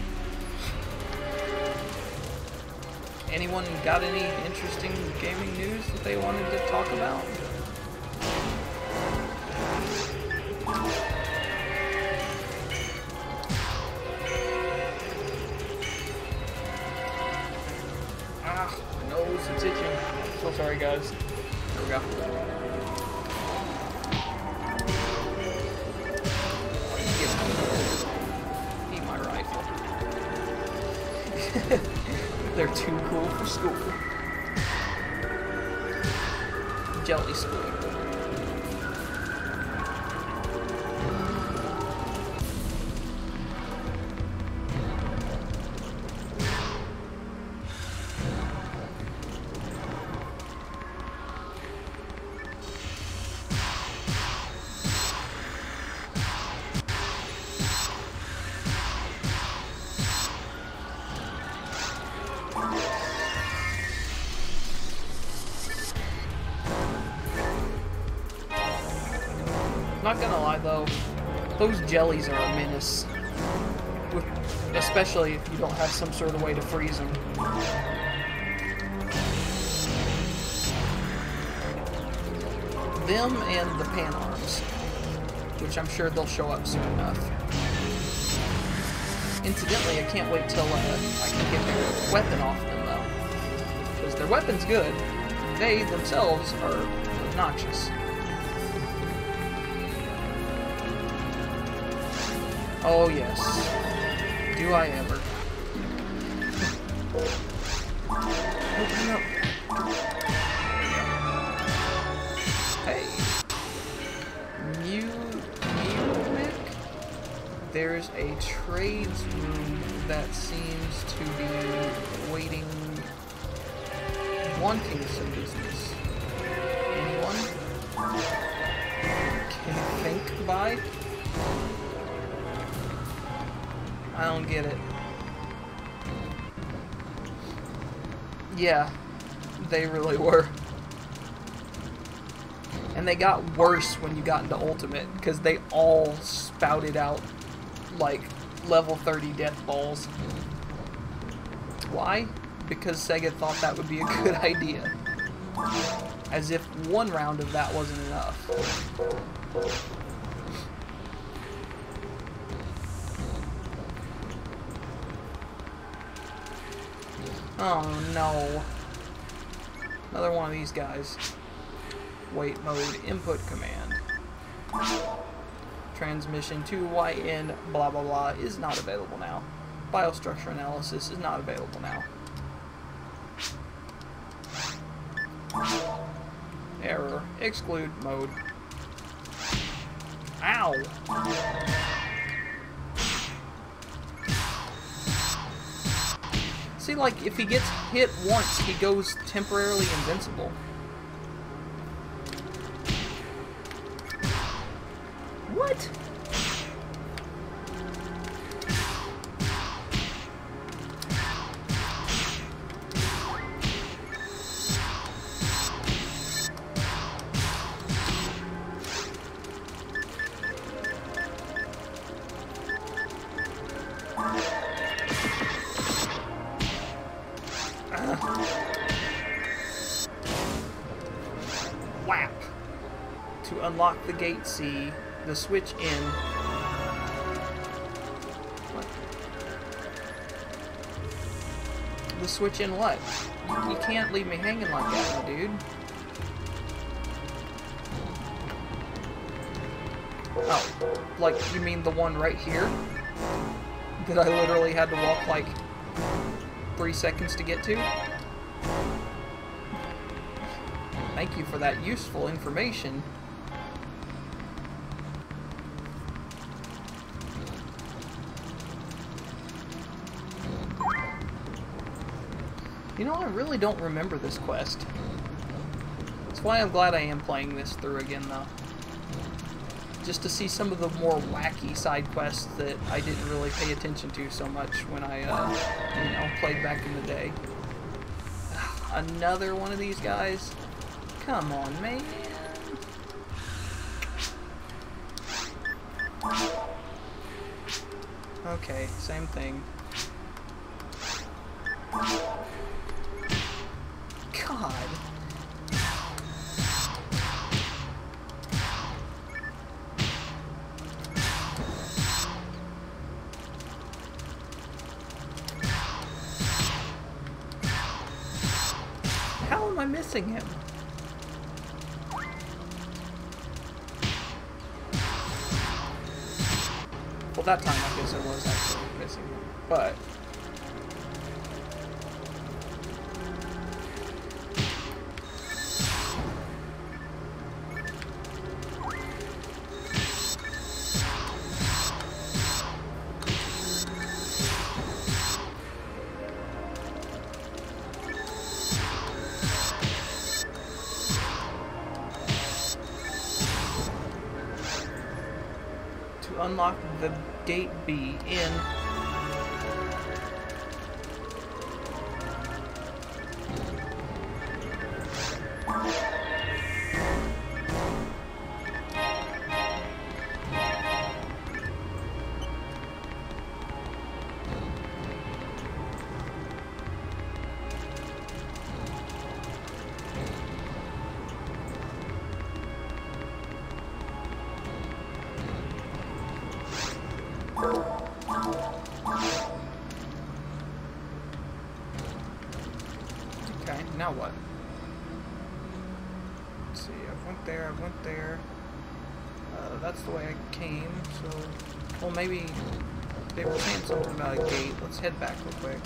Anyone got any interesting gaming news that they wanted to talk about? Ah, my nose, it's itching. So sorry, guys. There we go. Eat my rifle. They're too cool for school. Jelly school. Not gonna lie though, those jellies are a menace. especially if you don't have some sort of way to freeze them. Them and the pan arms, which I'm sure they'll show up soon enough. Incidentally, I can't wait till I can get their weapon off them, though. Because their weapon's good. They themselves are obnoxious. Oh, yes. Do I ever. Open up. Hey. Mimic? There's a trades room that seems to be wanting some business. Anyone? Can think by? I don't get it. Yeah, they really were. And they got worse when you got into Ultimate, because they all spouted out, like, level 30 death balls. Why? Because Sega thought that would be a good idea. As if one round of that wasn't enough. Oh no. Another one of these guys. Wait mode, input command. Transmission to YN blah blah blah is not available now. Biostructure analysis is not available now. Error. Exclude mode. Ow! See, like, if he gets hit once, he goes temporarily invincible. What? Whap! To unlock the gate C, the switch in. What? The switch in what? You can't leave me hanging like that, my dude. Oh, like, you mean the one right here? That I literally had to walk, like, 3 seconds to get to? Thank you for that useful information. You know, I really don't remember this quest. That's why I'm glad I am playing this through again, though. Just to see some of the more wacky side quests that I didn't really pay attention to so much when I, you know, played back in the day. Another one of these guys? Come on, man. Okay, same thing. God. How am I missing him? Well, that time I guess I was actually missing him, but... unlock the gate B in Okay, now what? Let's see, I went there. That's the way I came, so... Well, maybe they were saying something about a gate. Let's head back real quick.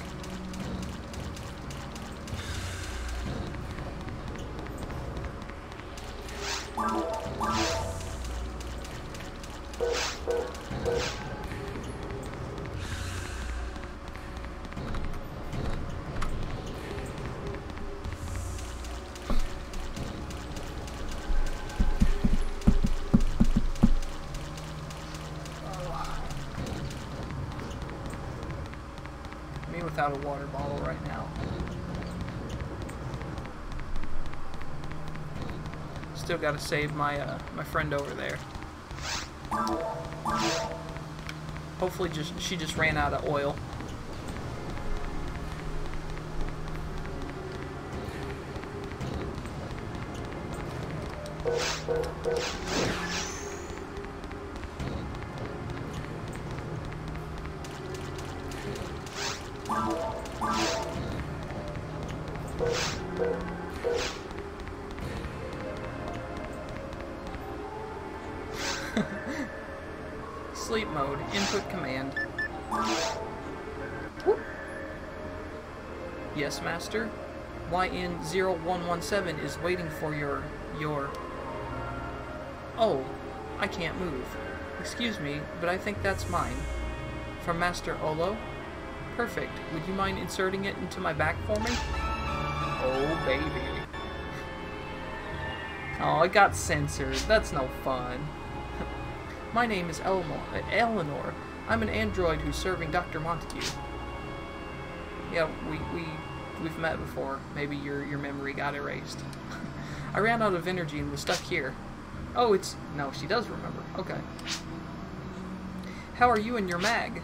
Me without a water bottle right now. Still got to save my my friend over there. Hopefully, she just ran out of oil. Sleep mode, input command. Whoop. Yes, master. YN0117 is waiting for your... Oh, I can't move. Excuse me, but I think that's mine. From Master Olo? Perfect. Would you mind inserting it into my back for me? Oh, baby. Oh, it got censored. That's no fun. My name is Eleanor. I'm an android who's serving Dr. Montague. Yeah, we've met before. Maybe your memory got erased. I ran out of energy and was stuck here. Oh, it's... No, she does remember. Okay. How are you and your mag?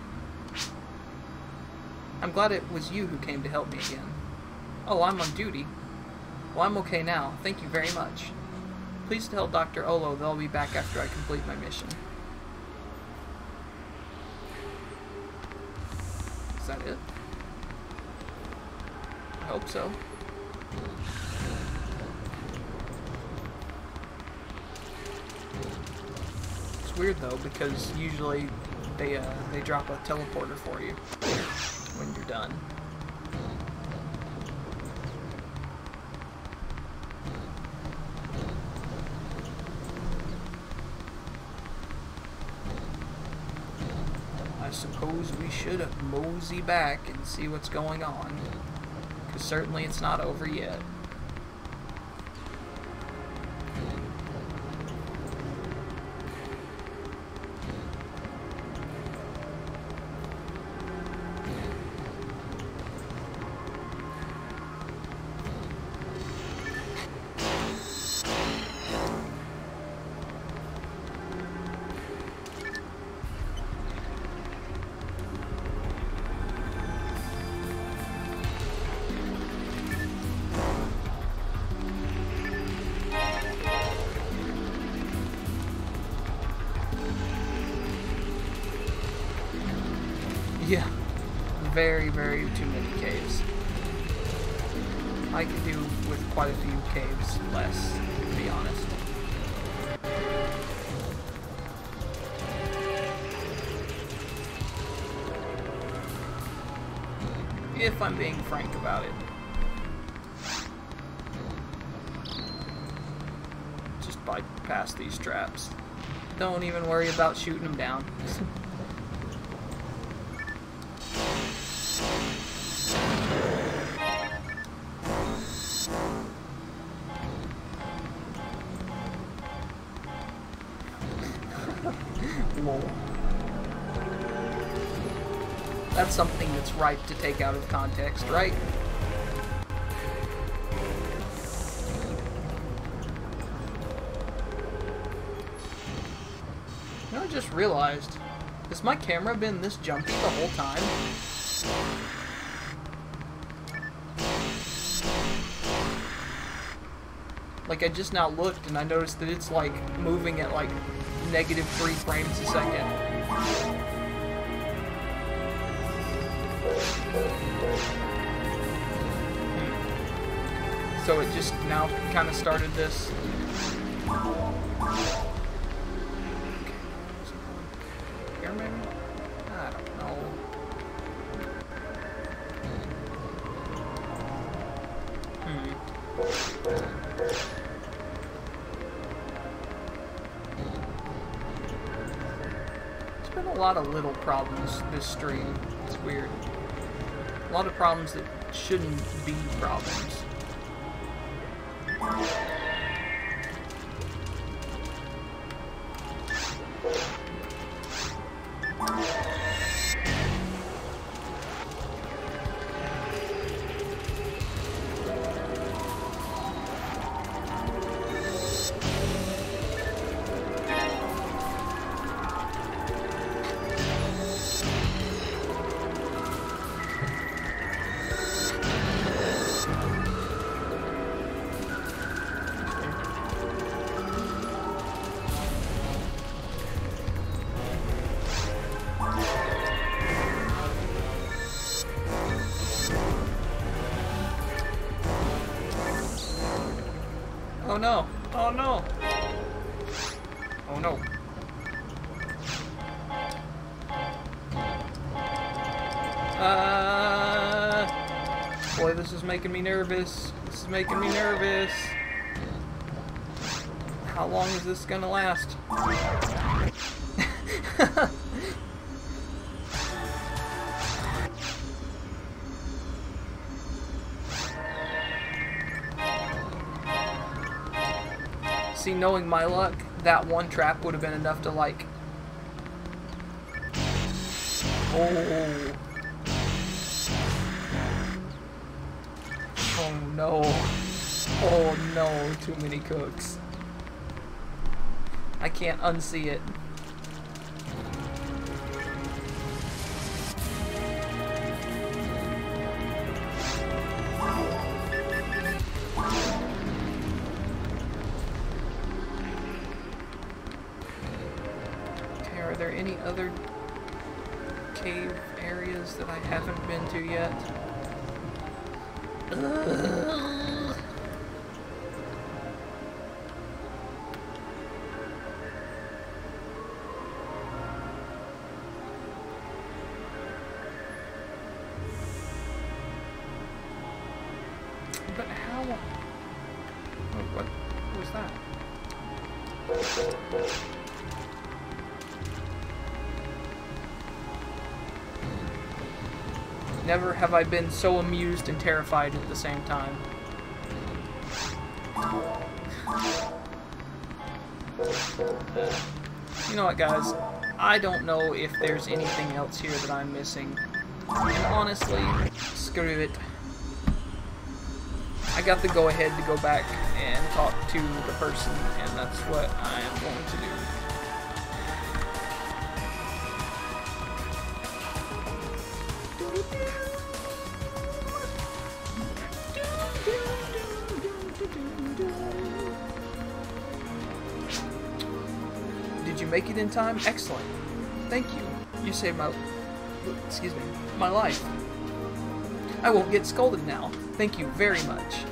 I'm glad it was you who came to help me again. Oh, I'm on duty. Well, I'm okay now. Thank you very much. Please tell Dr. Olo that I'll be back after I complete my mission. Is that it? I hope so. It's weird though, because usually they drop a teleporter for you when you're done. I suppose we should mosey back and see what's going on, because certainly it's not over yet. Yeah, very, very too many caves. I could do with quite a few caves less, to be honest. If I'm being frank about it. Just bypass these traps. Don't even worry about shooting them down. That's something that's ripe to take out of context, right? You know, I just realized, has my camera been this jumpy the whole time? Like, I just now looked and I noticed that it's like moving at like -3 frames a second. So it just now kind of started this. Here maybe? I don't know. There's been a lot of little problems this stream. It's weird. A lot of problems that shouldn't be problems. Oh no! Oh no! Oh no! Boy, this is making me nervous. This is making me nervous. How long is this gonna last? See, knowing my luck, that one trap would have been enough to, like... Oh. Oh no. Oh no, too many cooks. I can't unsee it. Are there any other cave areas that I haven't been to yet? But how? Oh, what was that? Never have I been so amused and terrified at the same time. You know what, guys? I don't know if there's anything else here that I'm missing. And honestly, screw it. I got the go-ahead to go back and talk to the person, and that's what I am going to do. Did you make it in time? Excellent. Thank you. You saved my... excuse me. My life. I won't get scolded now. Thank you very much.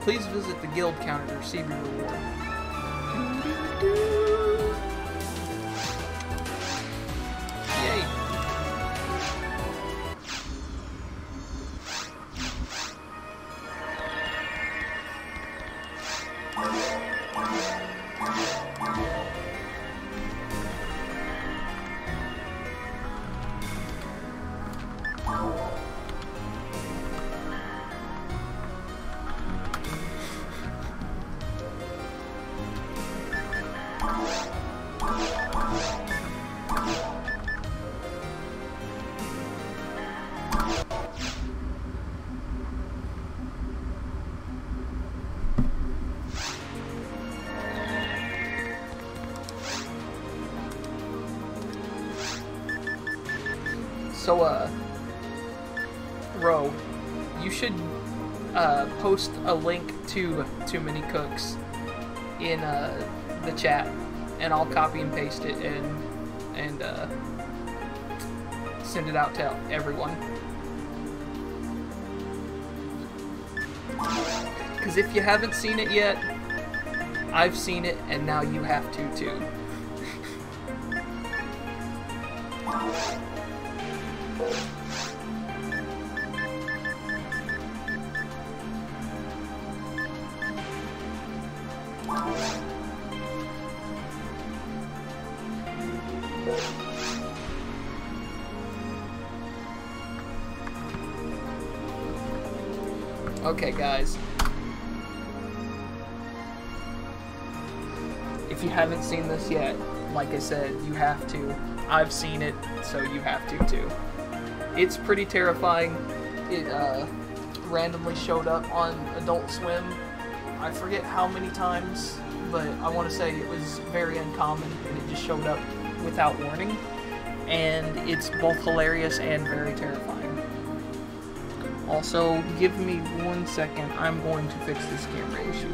Please visit the guild counter to receive your reward. Yay. So, Ro, you should post a link to Too Many Cooks in the chat, and I'll copy and paste it and send it out to everyone. Because if you haven't seen it yet, I've seen it, and now you have to too. Okay, guys. If you haven't seen this yet, like I said, you have to. I've seen it, so you have to too. It's pretty terrifying. It randomly showed up on Adult Swim. I forget how many times, but I want to say it was very uncommon, and it just showed up without warning. And it's both hilarious and very terrifying. Also, give me 1 second. I'm going to fix this camera issue.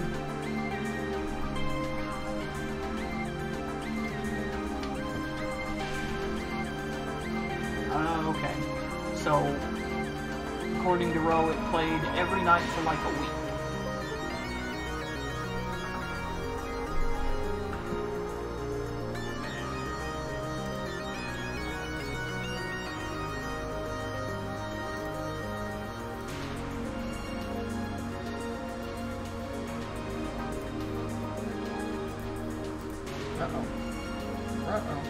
Okay. So, according to Ro, it played every night for like a week. Uh-oh. Uh-oh.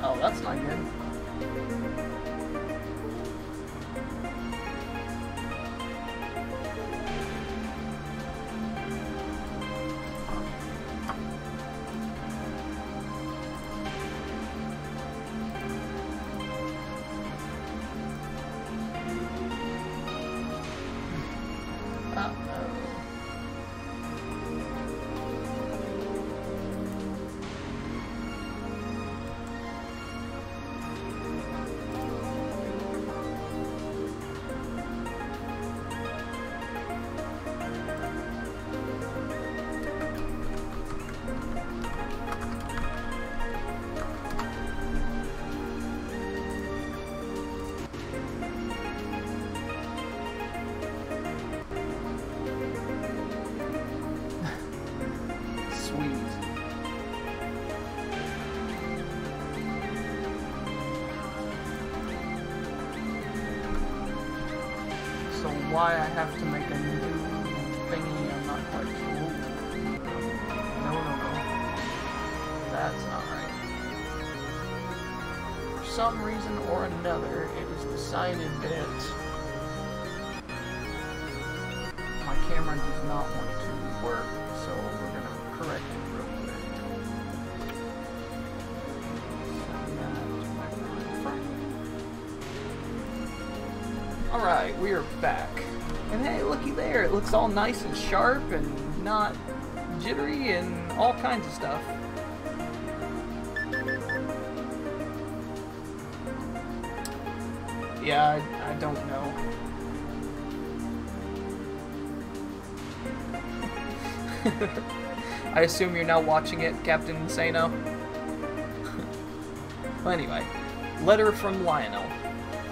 Oh, that's not good. Why I have to make a new thingy, I'm not quite sure. No. That's not right. For some reason or another, it is decided that my camera does not want to work, so we're going to correct it real quick. Send that to my frame. Alright, we are back. And hey, looky there, it looks all nice and sharp and not jittery and all kinds of stuff. Yeah, I don't know. I assume you're now watching it, Captain Insano. Well, anyway, letter from Lionel.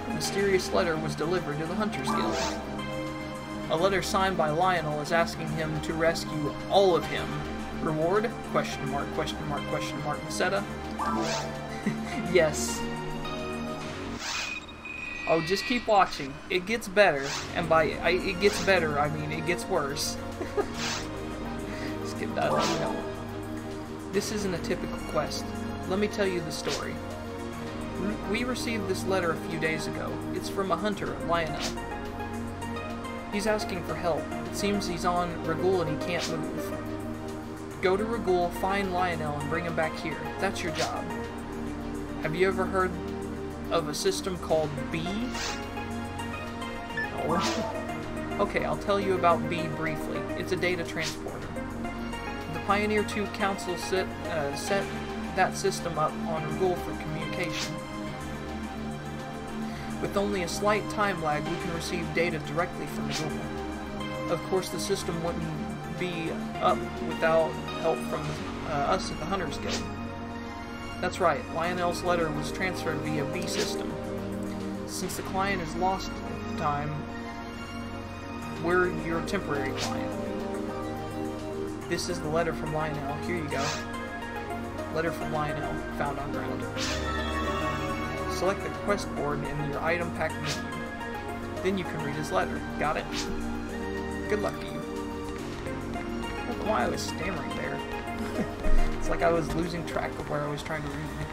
A mysterious letter was delivered to the Hunters Guild. A letter signed by Lionel is asking him to rescue all of him. Reward? Question mark, question mark, question mark, etc. Yes. Oh, just keep watching. It gets better. And by it gets better, I mean it gets worse. Skip dialogue, no. This isn't a typical quest. Let me tell you the story. We received this letter a few days ago. It's from a hunter, Lionel. He's asking for help. It seems he's on Regul and he can't move. Go to Regul, find Lionel, and bring him back here. That's your job. Have you ever heard of a system called B? No. Okay, I'll tell you about B briefly. It's a data transporter. The Pioneer 2 Council set that system up on Regul for communication. With only a slight time lag, we can receive data directly from Google. Of course, the system wouldn't be up without help from us at the Hunters Guild. That's right, Lionel's letter was transferred via B system. Since the client is lost at the time, we're your temporary client. This is the letter from Lionel. Here you go. Letter from Lionel, found on ground. Select the quest board in your item pack menu. Then you can read his letter. Got it? Good luck to you. I don't know why I was stammering there. It's like I was losing track of where I was trying to read.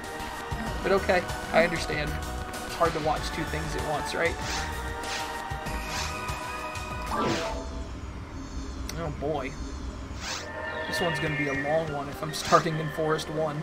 But okay, I understand. It's hard to watch two things at once, right? Oh boy. This one's gonna be a long one if I'm starting in Forest 1.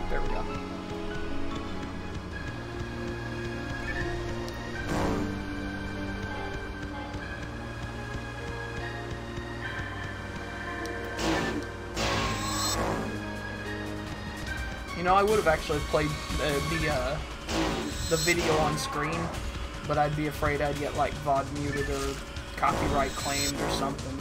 There we go. You know, I would have actually played the video on screen, but I'd be afraid I'd get like VOD muted or copyright claimed or something.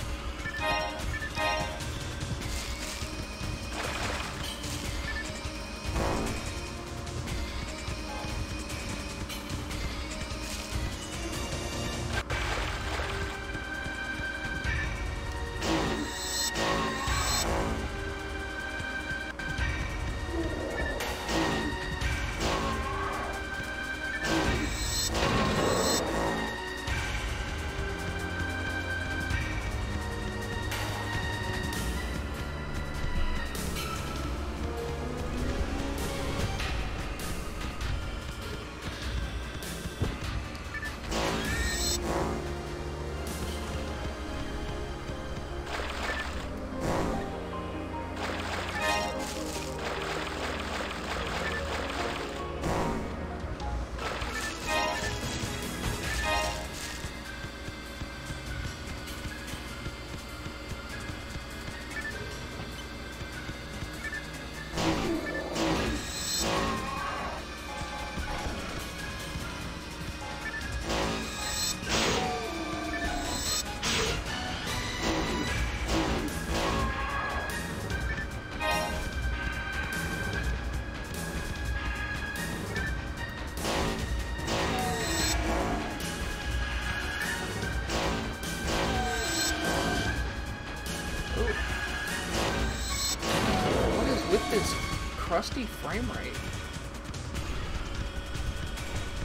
Crusty frame rate.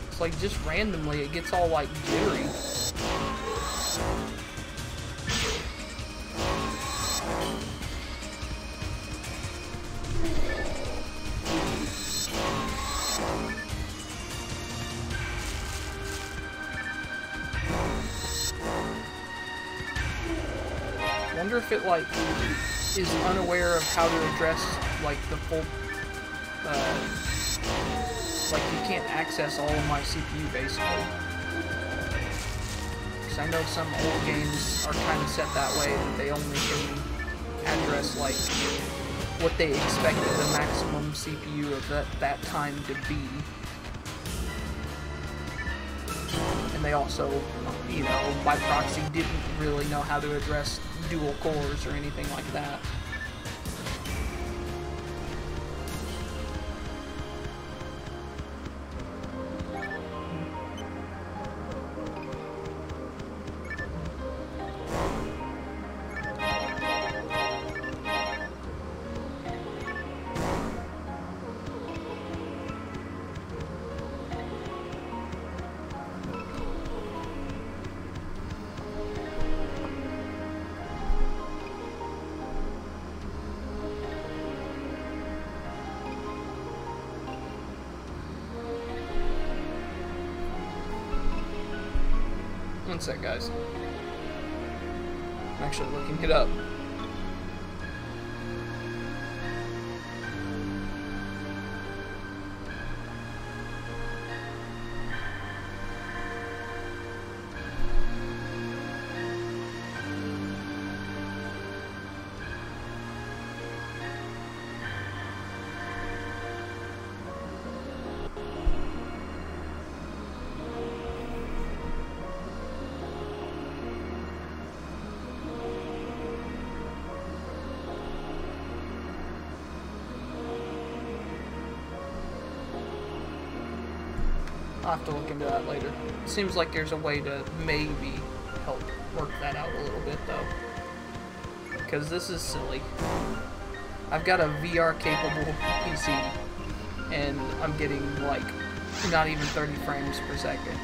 It's like just randomly it gets all like jittery. Wonder if it like is unaware of how to address like the full like you can't access all of my CPU basically. Because I know some old games are kind of set that way that they only can address like what they expected the maximum CPU of that time to be. And they also, you know, by proxy didn't really know how to address dual cores or anything like that. One sec, guys. I'm actually looking it up. I'll have to look into that later. It seems like there's a way to maybe help work that out a little bit, though. Because this is silly. I've got a VR-capable PC, and I'm getting, like, not even 30 frames per second.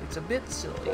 It's a bit silly.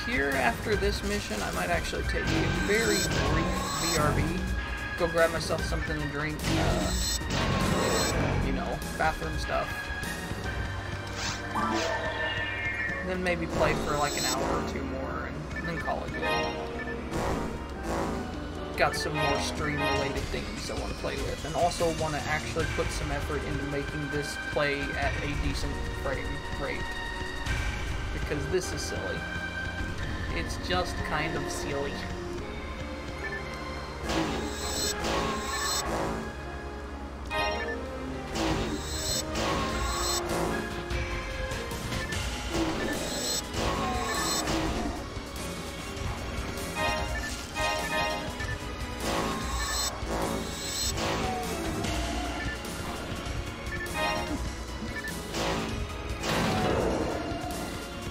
Here, after this mission, I might actually take a very brief BRB, go grab myself something to drink, you know, bathroom stuff, and then maybe play for like an hour or two more, and then call it good. Got some more stream-related things I want to play with, and also want to actually put some effort into making this play at a decent frame rate, because this is silly. It's just kind of silly.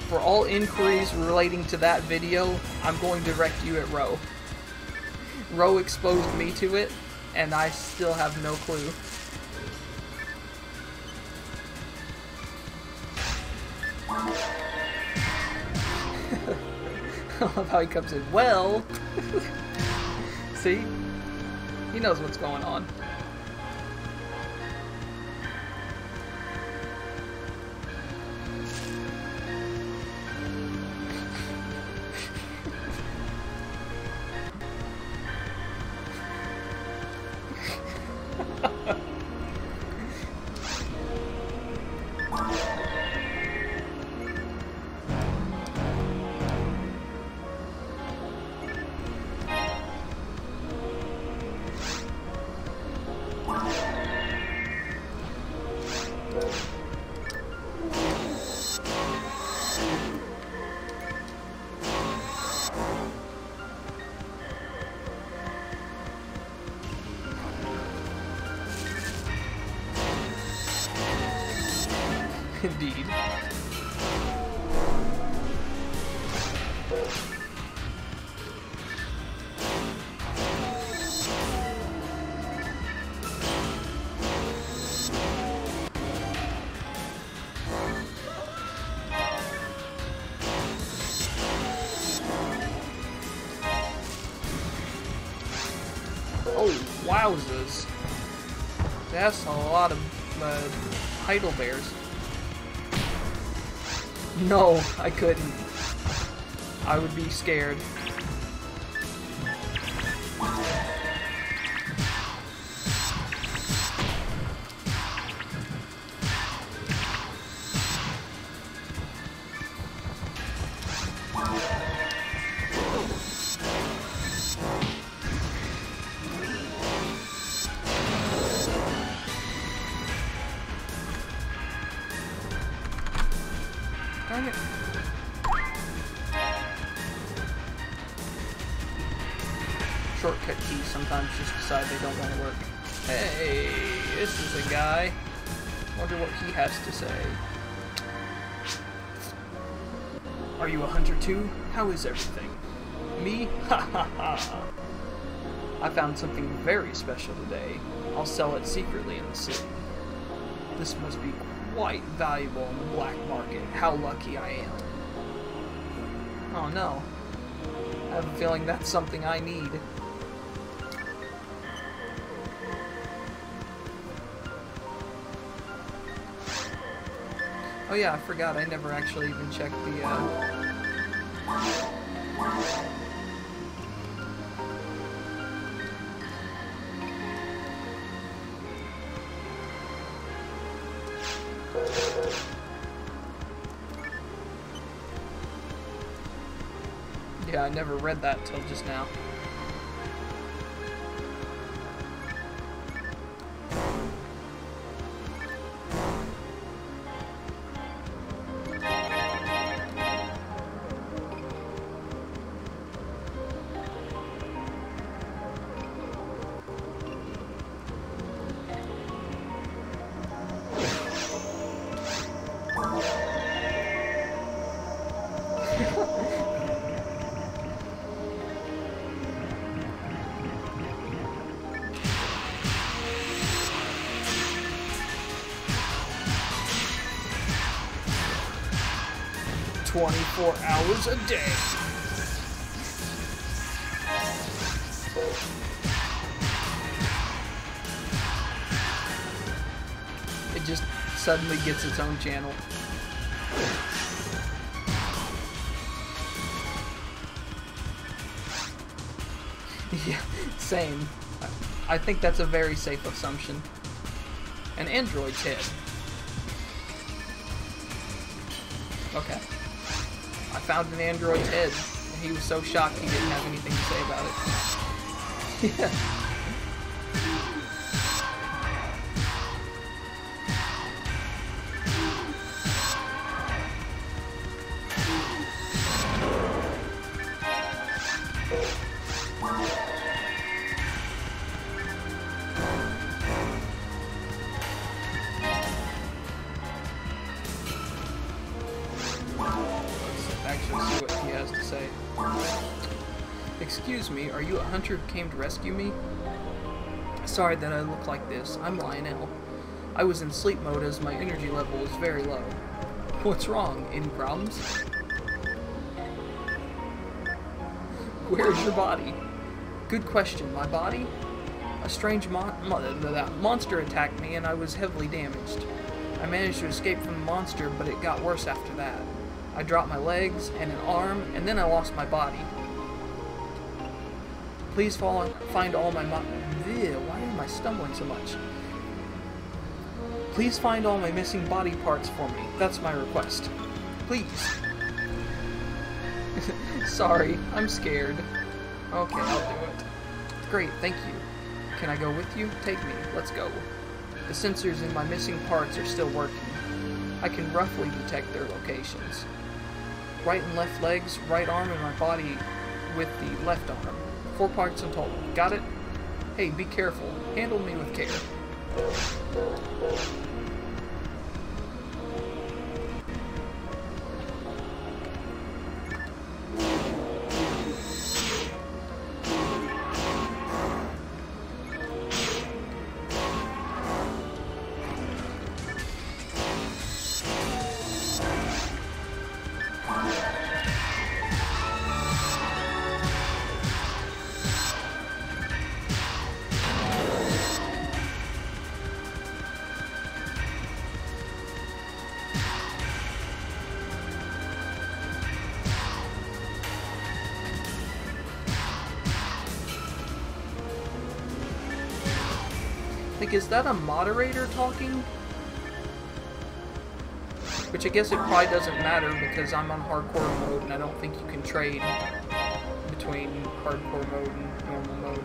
For all inquiries relating to that video, I'm going to direct you at Ro. Ro exposed me to it, and I still have no clue. I love how he comes in. Well, see? He knows what's going on. Indeed. Oh, wowzers. That's a lot of Heidelbears. No, I couldn't. I would be scared. Darn it. Shortcut keys sometimes just decide they don't want to work. Hey, this is a guy. Wonder what he has to say. Are you a hunter too? How is everything? Me? Ha ha ha. I found something very special today. I'll sell it secretly in the city. This must be quite valuable in the black market. How lucky I am. Oh no. I have a feeling that's something I need. Oh yeah, I forgot. I never actually even checked the, Yeah, I never read that till just now. "24 hours a day." It just suddenly gets its own channel. Yeah, same. I think that's a very safe assumption. An android's head. Okay. I found an android's head, and he was so shocked he didn't have anything to say about it. Yeah. See what he has to say. Excuse me, are you a hunter who came to rescue me? Sorry that I look like this. I'm Lionel. I was in sleep mode as my energy level was very low. What's wrong? Any problems? Where's your body? Good question. My body? A strange monster attacked me and I was heavily damaged. I managed to escape from the monster, but it got worse after that. I dropped my legs and an arm, and then I lost my body. Please find all my why am I stumbling so much? Please find all my missing body parts for me. That's my request. Please. Sorry, I'm scared. Okay, I'll do it. Great, thank you. Can I go with you? Take me. Let's go. The sensors in my missing parts are still working. I can roughly detect their locations. Right and left legs, right arm, and my body with the left arm. 4 parts in total. Got it? Hey, be careful. Handle me with care. Is that a moderator talking? Which I guess it probably doesn't matter because I'm on hardcore mode and I don't think you can trade between hardcore mode and normal mode.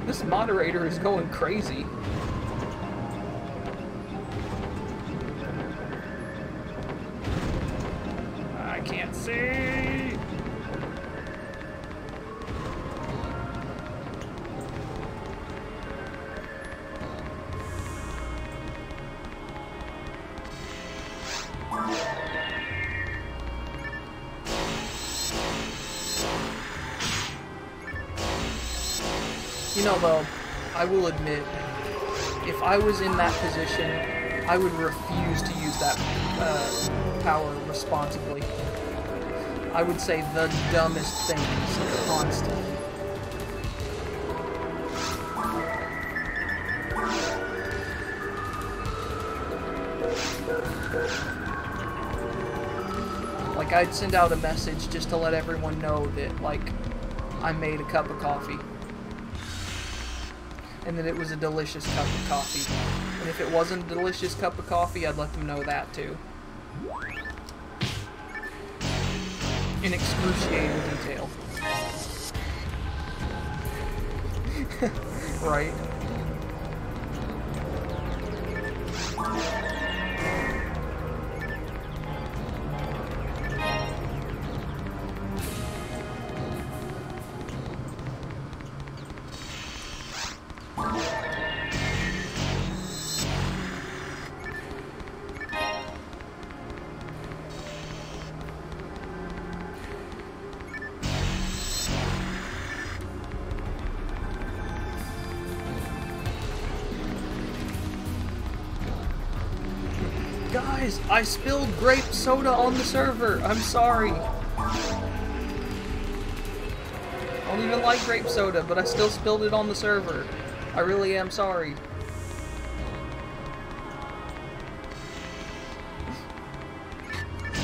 This moderator is going crazy. I can't see. You know, though, I will admit, if I was in that position, I would refuse to use that power responsibly. I would say the dumbest things constantly. Like, I'd send out a message just to let everyone know that, like, I made a cup of coffee. And that it was a delicious cup of coffee. And if it wasn't a delicious cup of coffee, I'd let them know that too. In excruciating detail. Right? Guys, I spilled grape soda on the server. I'm sorry. I don't even like grape soda, but I still spilled it on the server. I really am sorry.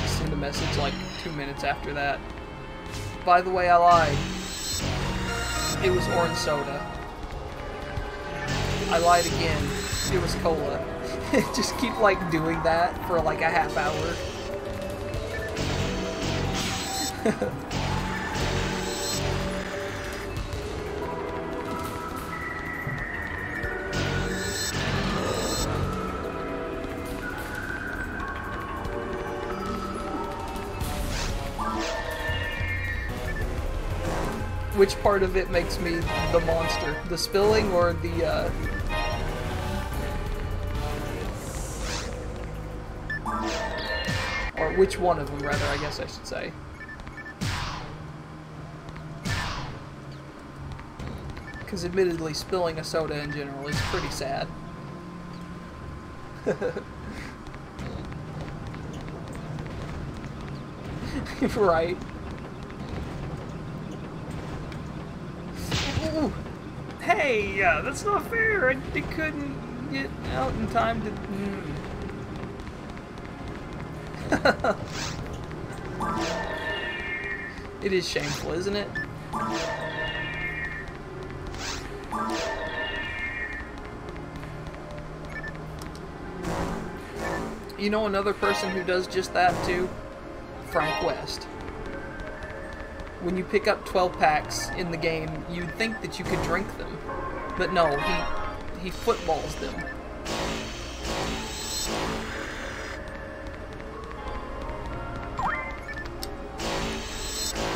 Send a message like 2 minutes after that. By the way, I lied. It was orange soda. I lied again. It was cola. Just keep like doing that for like a half hour. Which part of it makes me the monster? The spilling or the, or which one of them, rather, I guess I should say. Because admittedly, spilling a soda in general is pretty sad. Right. Ooh. Hey, that's not fair. I couldn't get out in time to... It is shameful, isn't it? You know another person who does just that too? Frank West. When you pick up 12 packs in the game, you'd think that you could drink them. But no, he footballs them.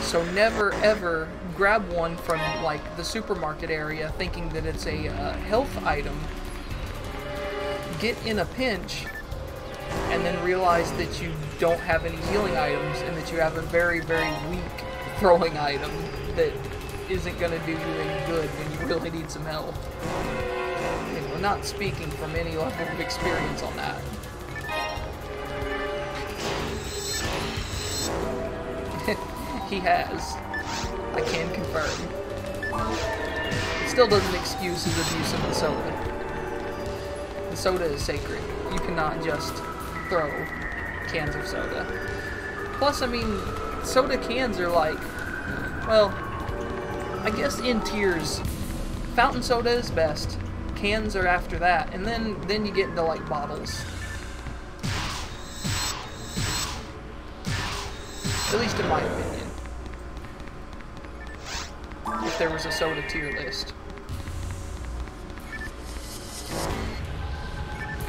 So never ever grab one from like the supermarket area thinking that it's a health item. Get in a pinch and then realize that you don't have any healing items and that you have a very, very weak throwing item that isn't going to do you any good when you really need some help. And we're not speaking from any level of experience on that. He has. I can confirm. It still doesn't excuse his abuse of the soda. The soda is sacred. You cannot just throw cans of soda. Plus, I mean, soda cans are like, well, I guess in tiers. Fountain soda is best. Cans are after that, and then you get into like bottles. At least in my opinion. If there was a soda tier list.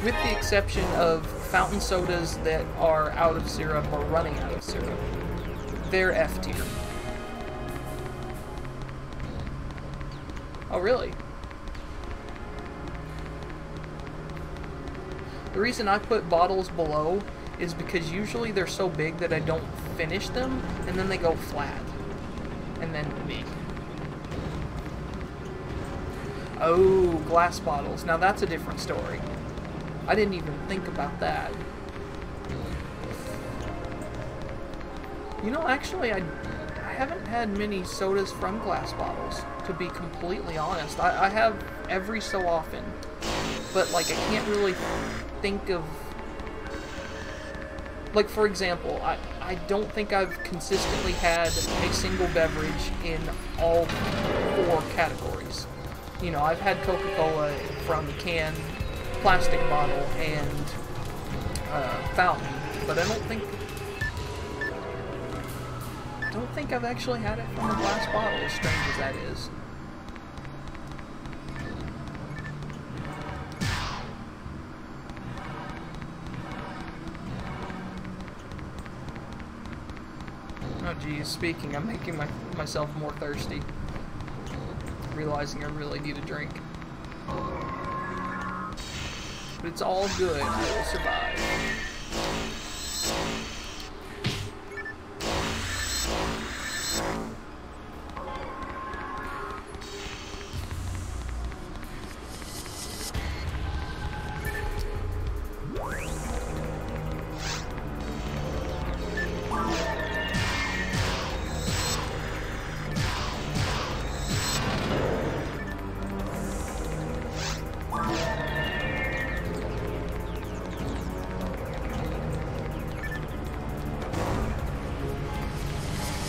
With the exception of fountain sodas that are out of syrup or running out of syrup. They're F tier. Oh, really? The reason I put bottles below is because usually they're so big that I don't finish them, and then they go flat. And then me. Oh, glass bottles. Now that's a different story. I didn't even think about that. You know, actually, I haven't had many sodas from glass bottles, to be completely honest. I have every so often. But, like, I can't really think of... Like, for example, I don't think I've consistently had a single beverage in all 4 categories. You know, I've had Coca-Cola from can, plastic bottle, and fountain, but I don't think I've actually had it from a glass bottle, as strange as that is. Oh geez, speaking, I'm making myself more thirsty. Realizing I really need a drink. But it's all good, I will survive.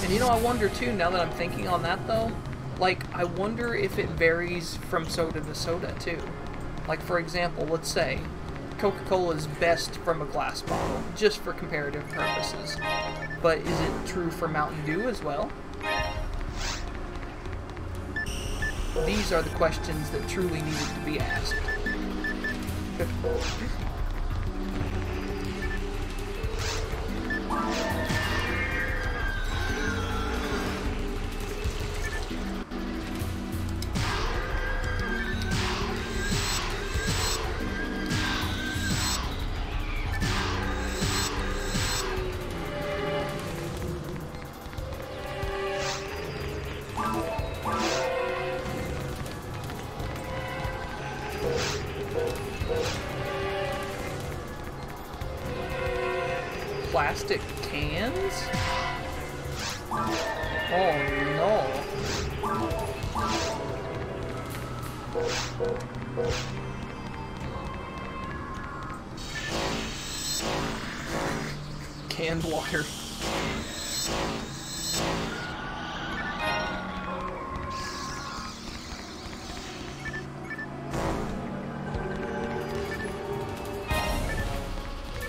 And you know, I wonder too, now that I'm thinking on that though, like, I wonder if it varies from soda to soda too. Like, for example, let's say Coca-Cola is best from a glass bottle, just for comparative purposes. But is it true for Mountain Dew as well? These are the questions that truly needed to be asked. plastic cans? Oh no. Canned water.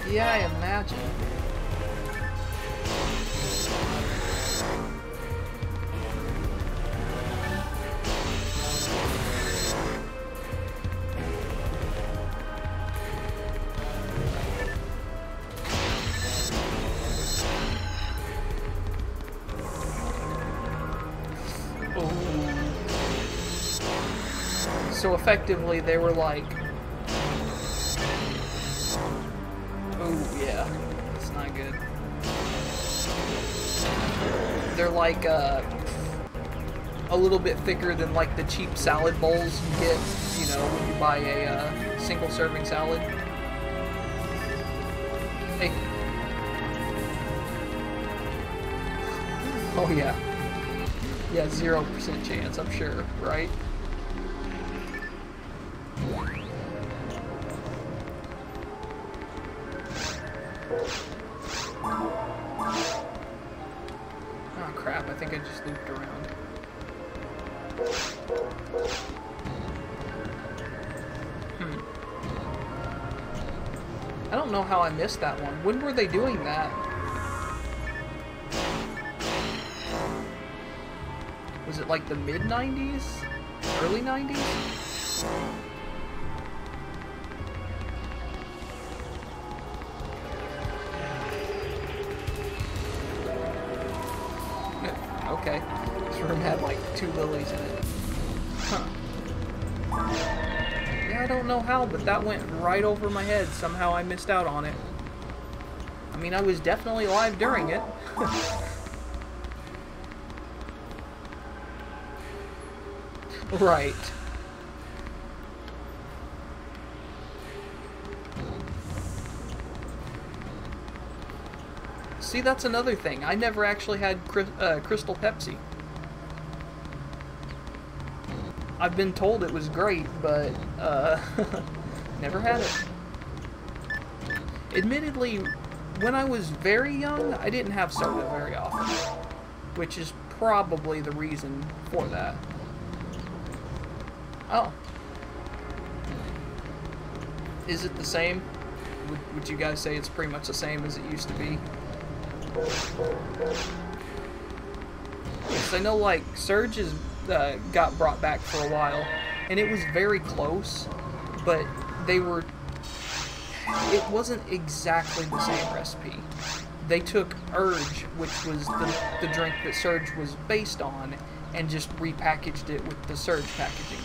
Yeah, I imagine. So effectively they were like, oh yeah, it's not good. They're like a little bit thicker than like the cheap salad bowls you get, you know, when you buy a single serving salad. Hey. Oh yeah. Yeah, 0% chance, I'm sure, right? Oh crap, I think I just looped around. I don't know how I missed that one. When were they doing that? Was it like the mid-90s? Early 90s? Okay. This room had like 2 lilies in it. Huh. Yeah, I don't know how, but that went right over my head. Somehow I missed out on it. I mean, I was definitely live during it. Right. See, that's another thing. I never actually had Crystal Pepsi. I've been told it was great, but never had it. Admittedly, when I was very young, I didn't have soda very often, which is probably the reason for that. Oh. Is it the same? Would you guys say it's pretty much the same as it used to be? Yes, I know, like, Surge is, got brought back for a while, and it was very close, but they were... It wasn't exactly the same recipe. They took Urge, which was the drink that Surge was based on, and just repackaged it with the Surge packaging.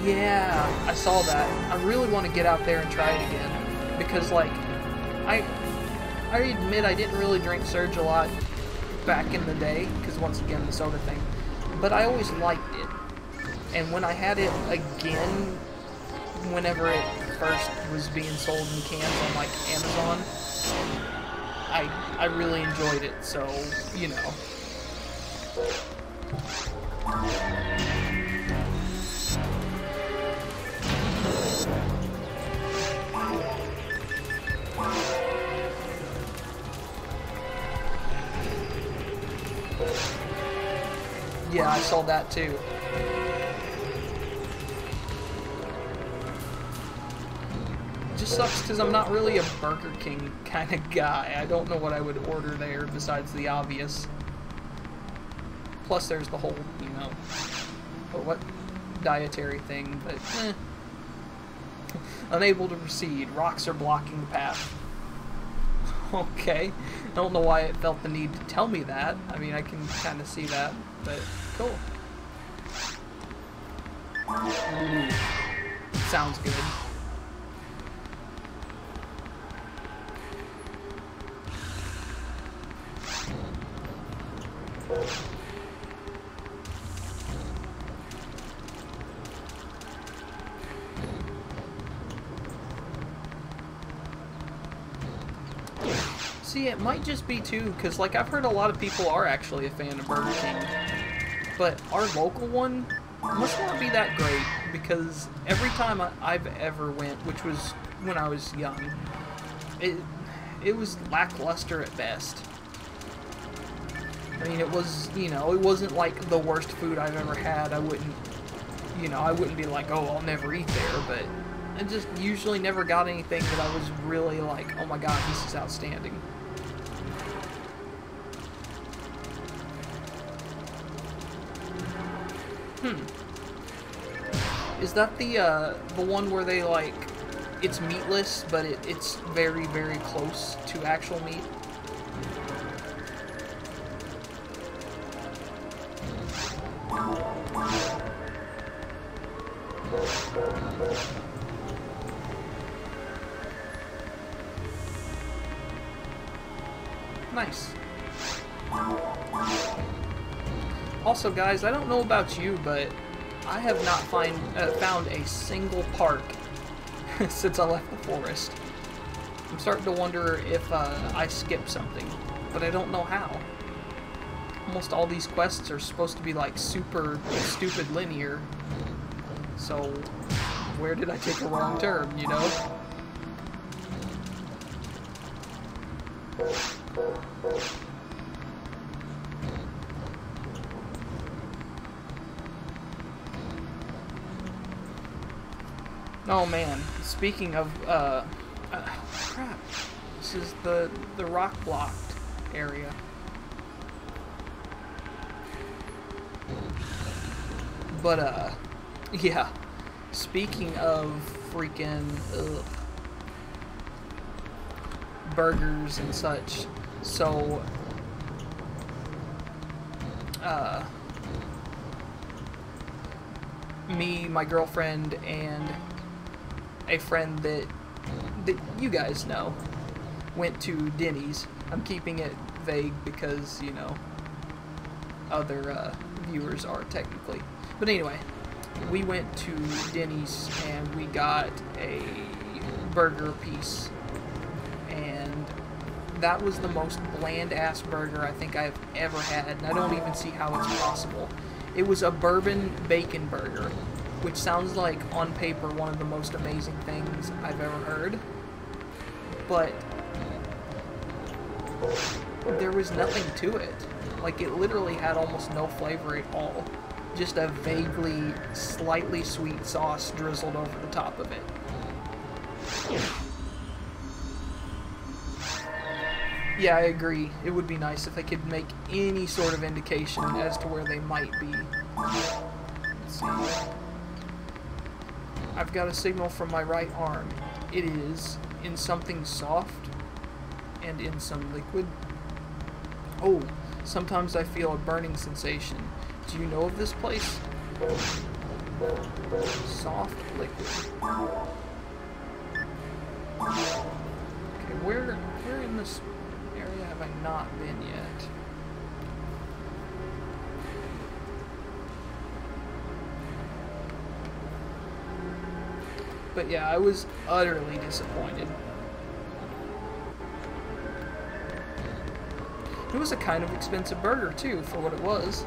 Yeah, I saw that. I really want to get out there and try it again, because, like, I admit I didn't really drink Surge a lot back in the day, because once again, the soda thing, but I always liked it. And when I had it again, whenever it first was being sold in cans on, like, Amazon, I really enjoyed it, so, you know. Yeah, I saw that too. It just sucks because I'm not really a Burger King kind of guy. I don't know what I would order there besides the obvious. Plus there's the whole, you know, dietary thing, but Unable to proceed. Rocks are blocking the path. Okay. I don't know why it felt the need to tell me that. I mean, I can kind of see that, but cool. Ooh. Sounds good. See, it might just be too, because like I've heard a lot of people are actually a fan of Burger King, but our local one must not be that great, because every time I've ever went, which was when I was young, it was lackluster at best. I mean, it was, you know, it wasn't like the worst food I've ever had. I wouldn't, you know, I wouldn't be like, oh, I'll never eat there, but I just usually never got anything that I was really like, oh my god, this is outstanding. Is that the one where they, like, it's meatless, but it's very, very close to actual meat? Nice. Also, guys, I don't know about you, but I have not found a single park since I left the forest. I'm starting to wonder if I skipped something, but I don't know how. Almost all these quests are supposed to be like super stupid linear, so where did I take a wrong turn, you know? Oh man, speaking of, crap, this is the rock blocked area. But, yeah, speaking of freaking, burgers and such, so, me, my girlfriend, and a friend that you guys know went to Denny's. I'm keeping it vague because, you know, other viewers are technically. But anyway, we went to Denny's and we got a burger piece, and that was the most bland-ass burger I think I've ever had, and I don't even see how it's possible. It was a bourbon bacon burger, which sounds like, on paper, one of the most amazing things I've ever heard. But there was nothing to it. Like, it literally had almost no flavor at all. Just a vaguely, slightly sweet sauce drizzled over the top of it. Yeah, I agree. It would be nice if they could make any sort of indication as to where they might be. Let's see. I've got a signal from my right arm. It is in something soft and in some liquid. Oh, sometimes I feel a burning sensation. Do you know of this place? Soft liquid. Okay, where in this area have I not been yet? But yeah, I was utterly disappointed. It was a kind of expensive burger, too, for what it was.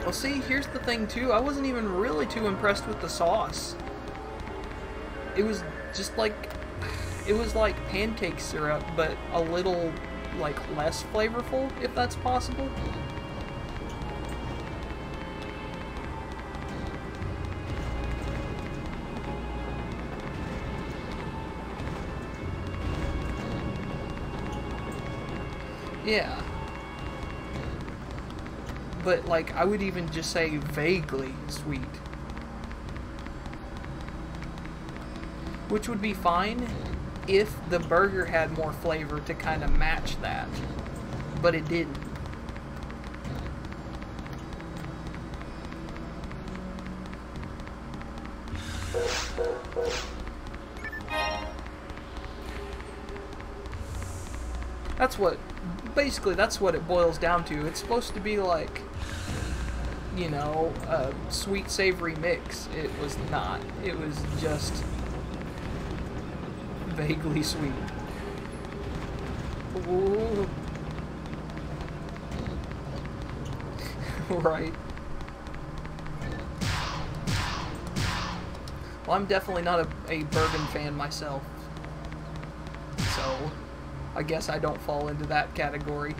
Well, see, here's the thing, too. I wasn't even really too impressed with the sauce. It was just like... It was like pancake syrup, but a little, like, less flavorful, if that's possible. Yeah. But, like, I would even just say vaguely sweet. Which would be fine if the burger had more flavor to kind of match that. But it didn't. basically that's what it boils down to. It's supposed to be like, you know, a sweet savory mix. It was not. It was just vaguely sweet. Ooh. Right. Well, I'm definitely not a bourbon fan myself, so I guess I don't fall into that category.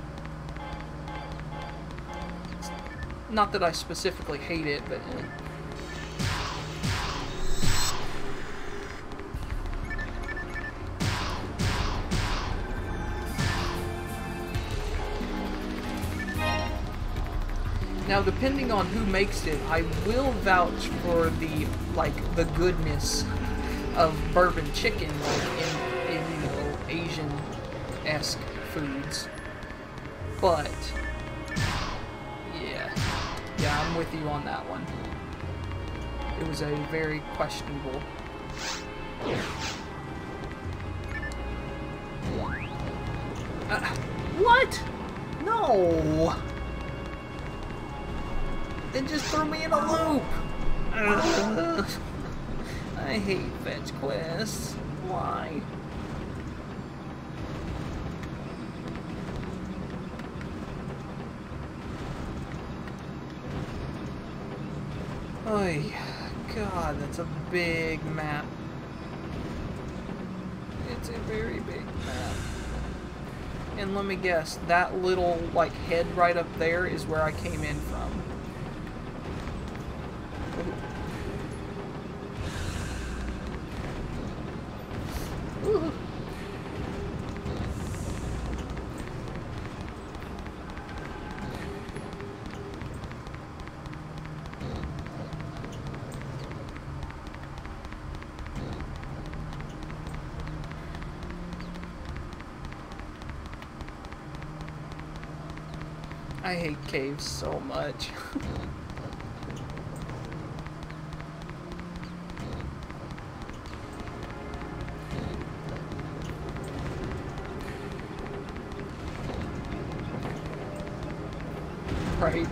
Not that I specifically hate it, but... Now, depending on who makes it, I will vouch for the goodness of bourbon chicken, like in you know, Asian-esque foods. But yeah, I'm with you on that one. It was a very questionable. What? No! It just threw me in a loop! I hate fetch quests. Why? Oh, God, that's a big map. It's a very big map. And let me guess, that little, like, head right up there is where I came in from. Ooh. I hate caves so much. Right.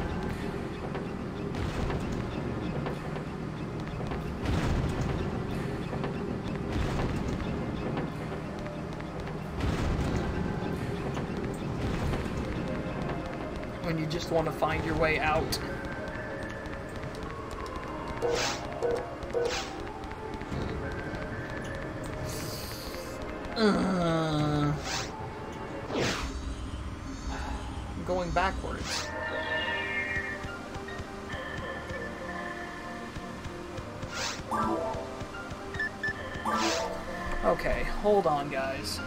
When you just want to find your way out. I'm going backwards. Okay, hold on, guys.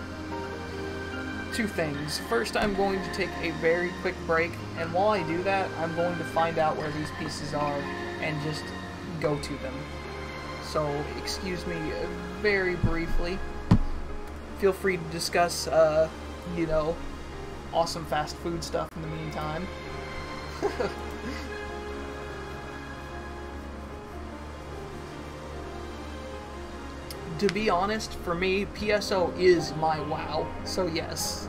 Two things. First, I'm going to take a very quick break, and while I do that, I'm going to find out where these pieces are and just go to them. So, excuse me very briefly. Feel free to discuss, you know, awesome fast food stuff in the meantime. To be honest, for me, PSO is my WoW, so yes.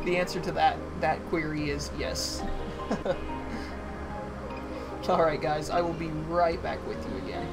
The answer to that query is yes. Alright guys, I will be right back with you again.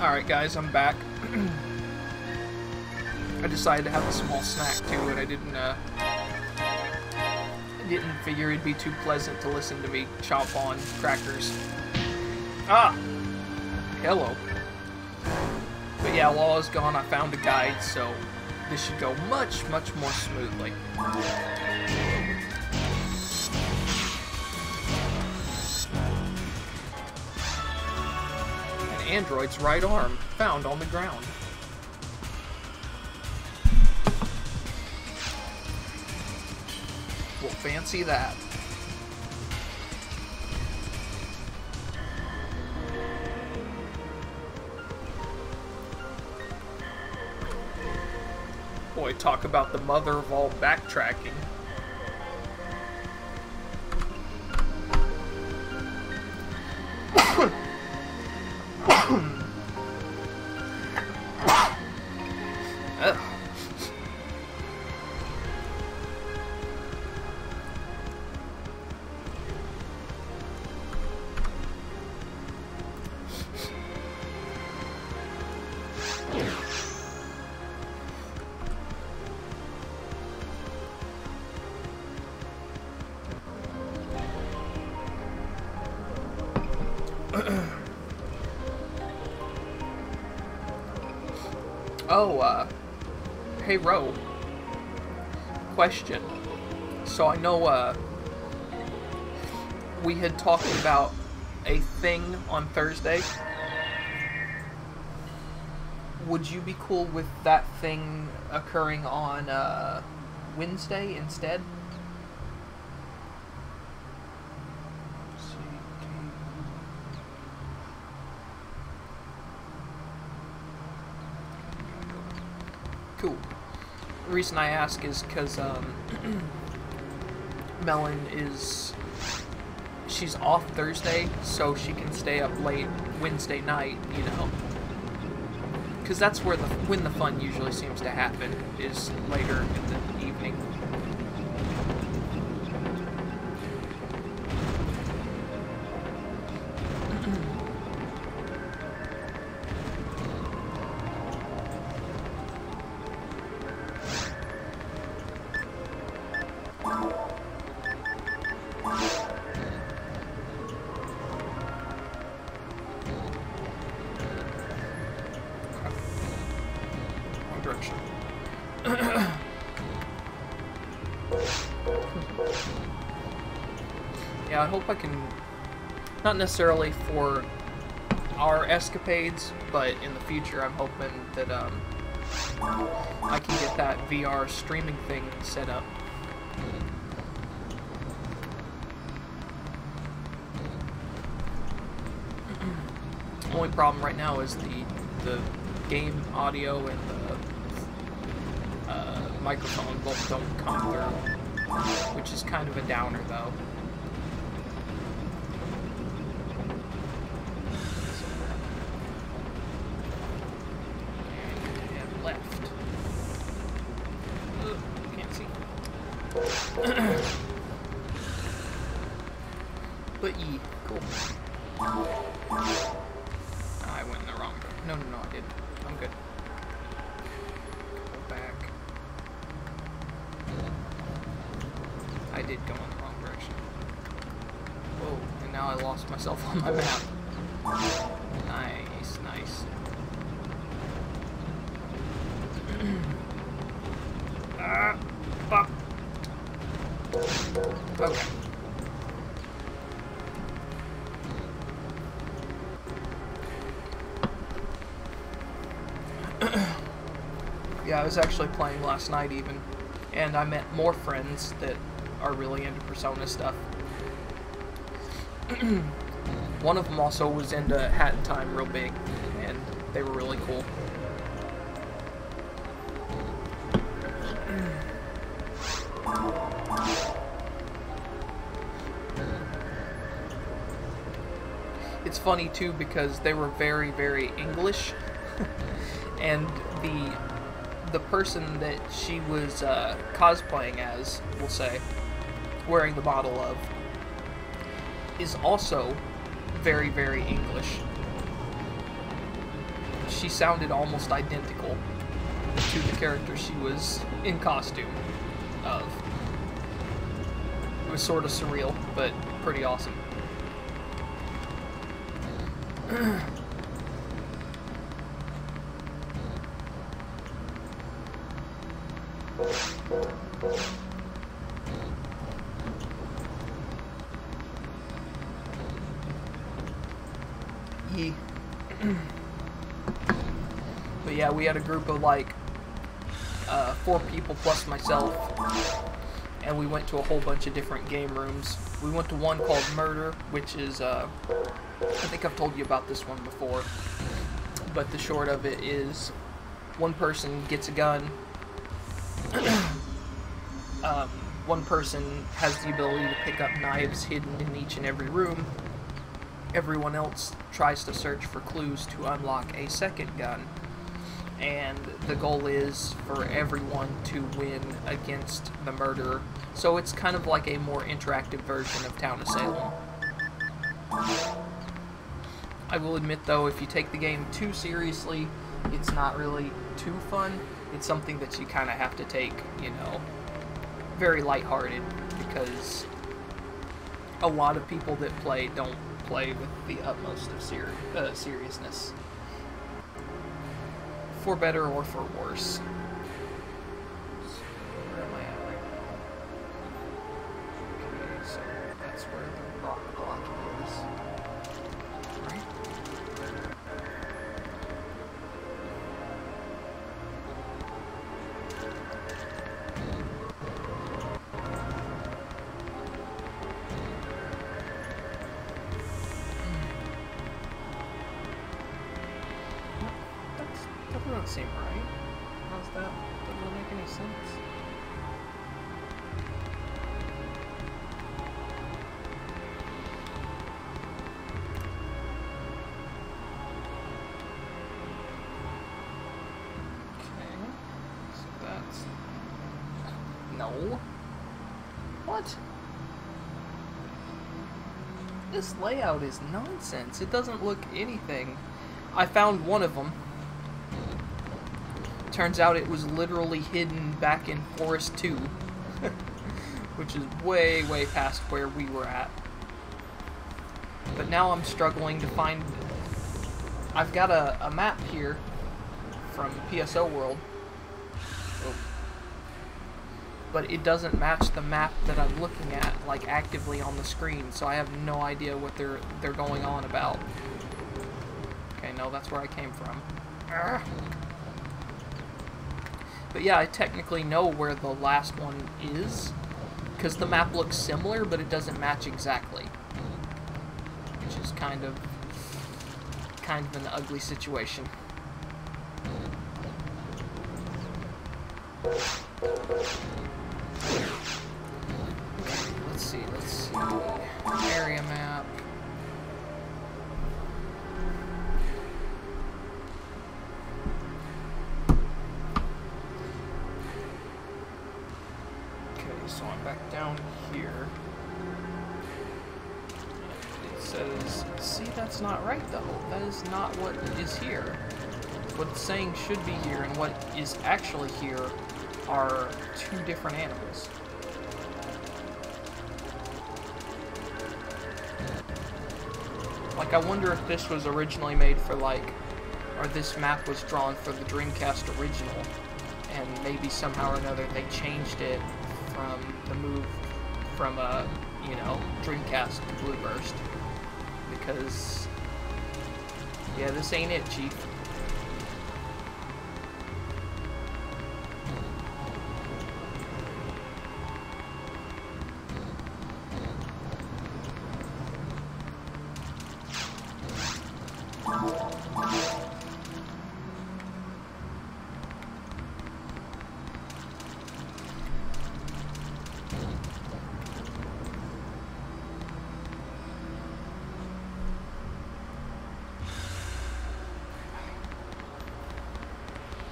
Alright guys, I'm back. I decided to have a small snack too, and I didn't figure it'd be too pleasant to listen to me chop on crackers. Ah! Hello. But yeah, while I was gone, I found a guide, so this should go much, much more smoothly. Android's right arm, found on the ground. Well, fancy that. Boy, talk about the mother of all backtracking. Hey Ro, question. So I know we had talked about a thing on Thursday. Would you be cool with that thing occurring on Wednesday instead? Cool. The reason I ask is because Melon she's off Thursday, so she can stay up late Wednesday night, you know. Because that's where when the fun usually seems to happen, is later in the evening. yeah, I hope I can, not necessarily for our escapades, but in the future I'm hoping that I can get that VR streaming thing set up. The only problem right now is the game audio and the microphone both don't come through, which is kind of a downer though. And left. Can't see. But E, cool. I went in the wrong direction. No, I didn't. I'm good. Go back. I did go in the wrong direction. Whoa, and now I lost myself on my map. Nice, nice. Fuck. Okay. Yeah, I was actually playing last night even, and I met more friends that are really into Persona stuff. One of them also was into Hat in Time real big, and they were really cool. It's funny too because they were very, very English, and the person that she was cosplaying as, we'll say, wearing the model of, is also very, very English. She sounded almost identical to the character she was in costume of. It was sort of surreal, but pretty awesome. But yeah, we had a group of like 4 people plus myself, and we went to a whole bunch of different game rooms. We went to one called Murder, which is I think I've told you about this one before, but the short of it is one person gets a gun. One person has the ability to pick up knives hidden in each and every room. Everyone else tries to search for clues to unlock a second gun. And the goal is for everyone to win against the murderer. So it's kind of like a more interactive version of Town of Salem. I will admit though, if you take the game too seriously, it's not really too fun. It's something that you kind of have to take, you know, very lighthearted, because a lot of people that play don't play with the utmost of seriousness. For better or for worse. Where am I at right now? Okay, so that's where the rock block is. Right? That doesn't seem right. How's that? Doesn't make any sense. Okay. So that's... No. What? This layout is nonsense. It doesn't look anything. I found one of them. Turns out it was literally hidden back in Forest 2, which is way, way past where we were at. But now I'm struggling to find... I've got a map here from PSO World. Oh. but it doesn't match the map that I'm looking at, like, actively on the screen, so I have no idea what they're going on about. Okay, no, that's where I came from. Arrgh. But yeah, I technically know where the last one is, because the map looks similar, but it doesn't match exactly. Which is kind of an ugly situation. Let's see. Area map. Okay, so I'm back down here. It says, see, that's not right though. That is not what is here. What it's saying should be here, and what is actually here are two different animals. Like, I wonder if this was originally made for, like, or this map was drawn for the Dreamcast original, and maybe somehow or another they changed it from the move from, you know, Dreamcast to Blue Burst. Because, yeah, this ain't it, Chief.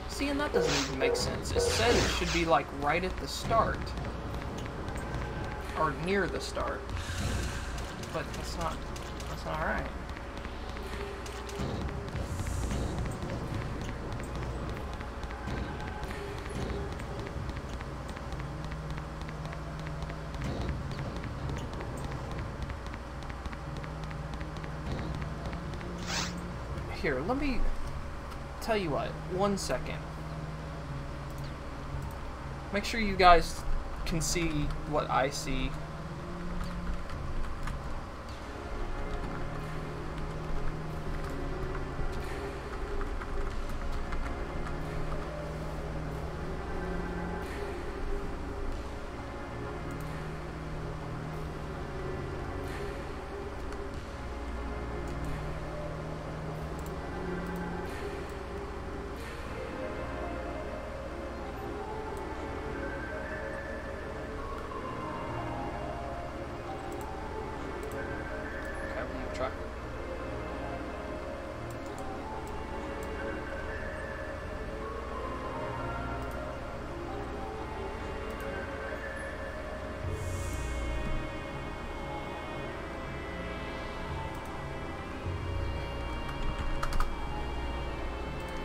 See, and that doesn't even make sense. It said it should be, like, right at the start. Or near the start. But that's not right. Here, let me tell you what, 1 second. Make sure you guys can see what I see. Try.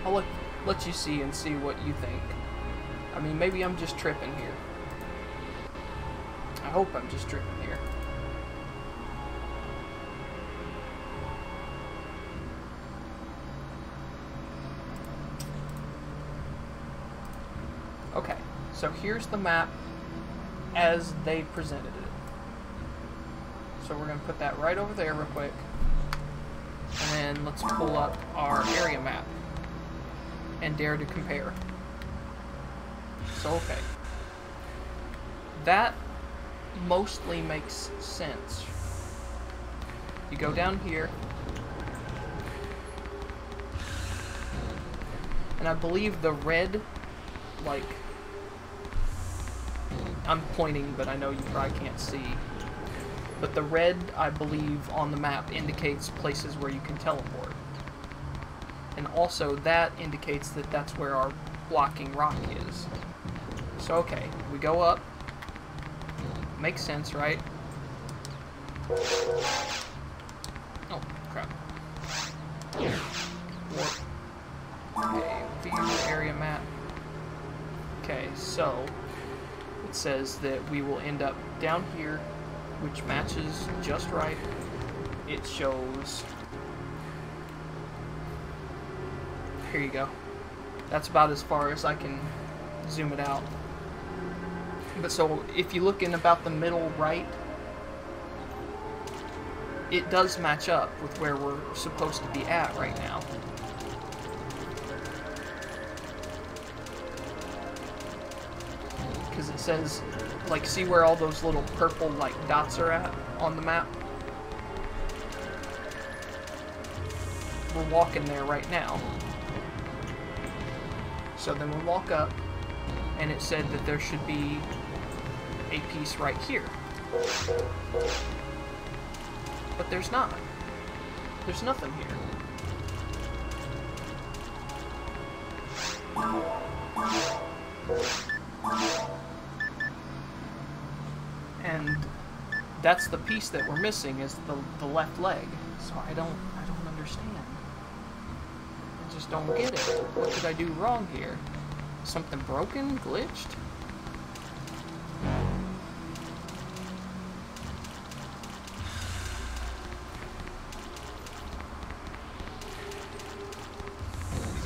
I'll let you see and see what you think. I mean, maybe I'm just tripping here. I hope I'm just tripping here. Okay, so here's the map as they presented it. So we're going to put that right over there real quick. And then let's pull up our area map and dare to compare. So, okay. That mostly makes sense. You go down here, and I believe the red, like, I'm pointing, but I know you probably can't see. But the red, I believe, on the map indicates places where you can teleport. And also, that indicates that that's where our blocking rock is. So, okay, we go up. Makes sense, right? Oh, crap. Warp. Okay, view area map. Okay, so it says that we will end up down here, which matches just right. It shows... Here you go. That's about as far as I can zoom it out. But so, if you look in about the middle right, it does match up with where we're supposed to be at right now. Because it says, like, see where all those little purple, like, dots are at on the map? We're walking there right now. So then we walk up, and it said that there should be a piece right here. But there's not. There's nothing here. And that's the piece that we're missing, is the left leg. So I don't understand. I just don't get it. What did I do wrong here? Something broken? Glitched?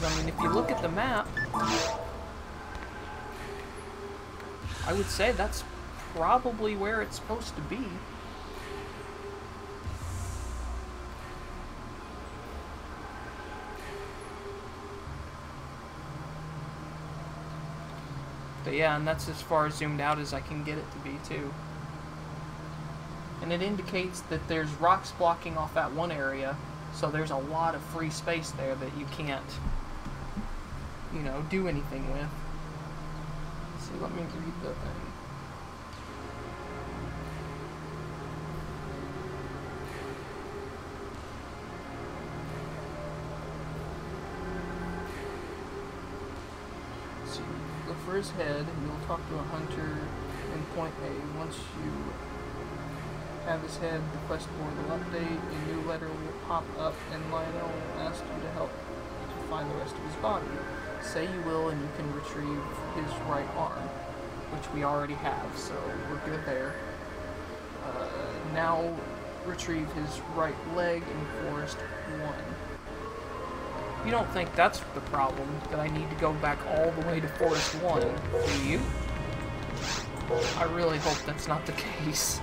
I mean, if you look at the map, I would say that's probably where it's supposed to be. But yeah, and that's as far zoomed out as I can get it to be, too. And it indicates that there's rocks blocking off that one area, so there's a lot of free space there that you can't, you know, do anything with. Let's see, let me read the thing. So you look for his head, and you'll talk to a hunter in point A. Once you have his head, the quest board will update, a new letter will pop up, and Lionel will ask you to help to find the rest of his body. Say you will, and you can retrieve his right arm, which we already have, so we're good there. Now retrieve his right leg in Forest 1. You don't think that's the problem, that I need to go back all the way to Forest 1, do you? I really hope that's not the case.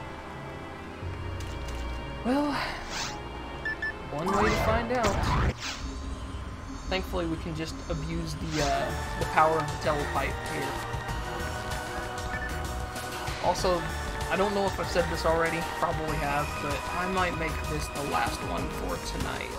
Well, one way to find out. Thankfully, we can just abuse the power of the telepipe here. Also, I don't know if I've said this already, probably have, but I might make this the last one for tonight.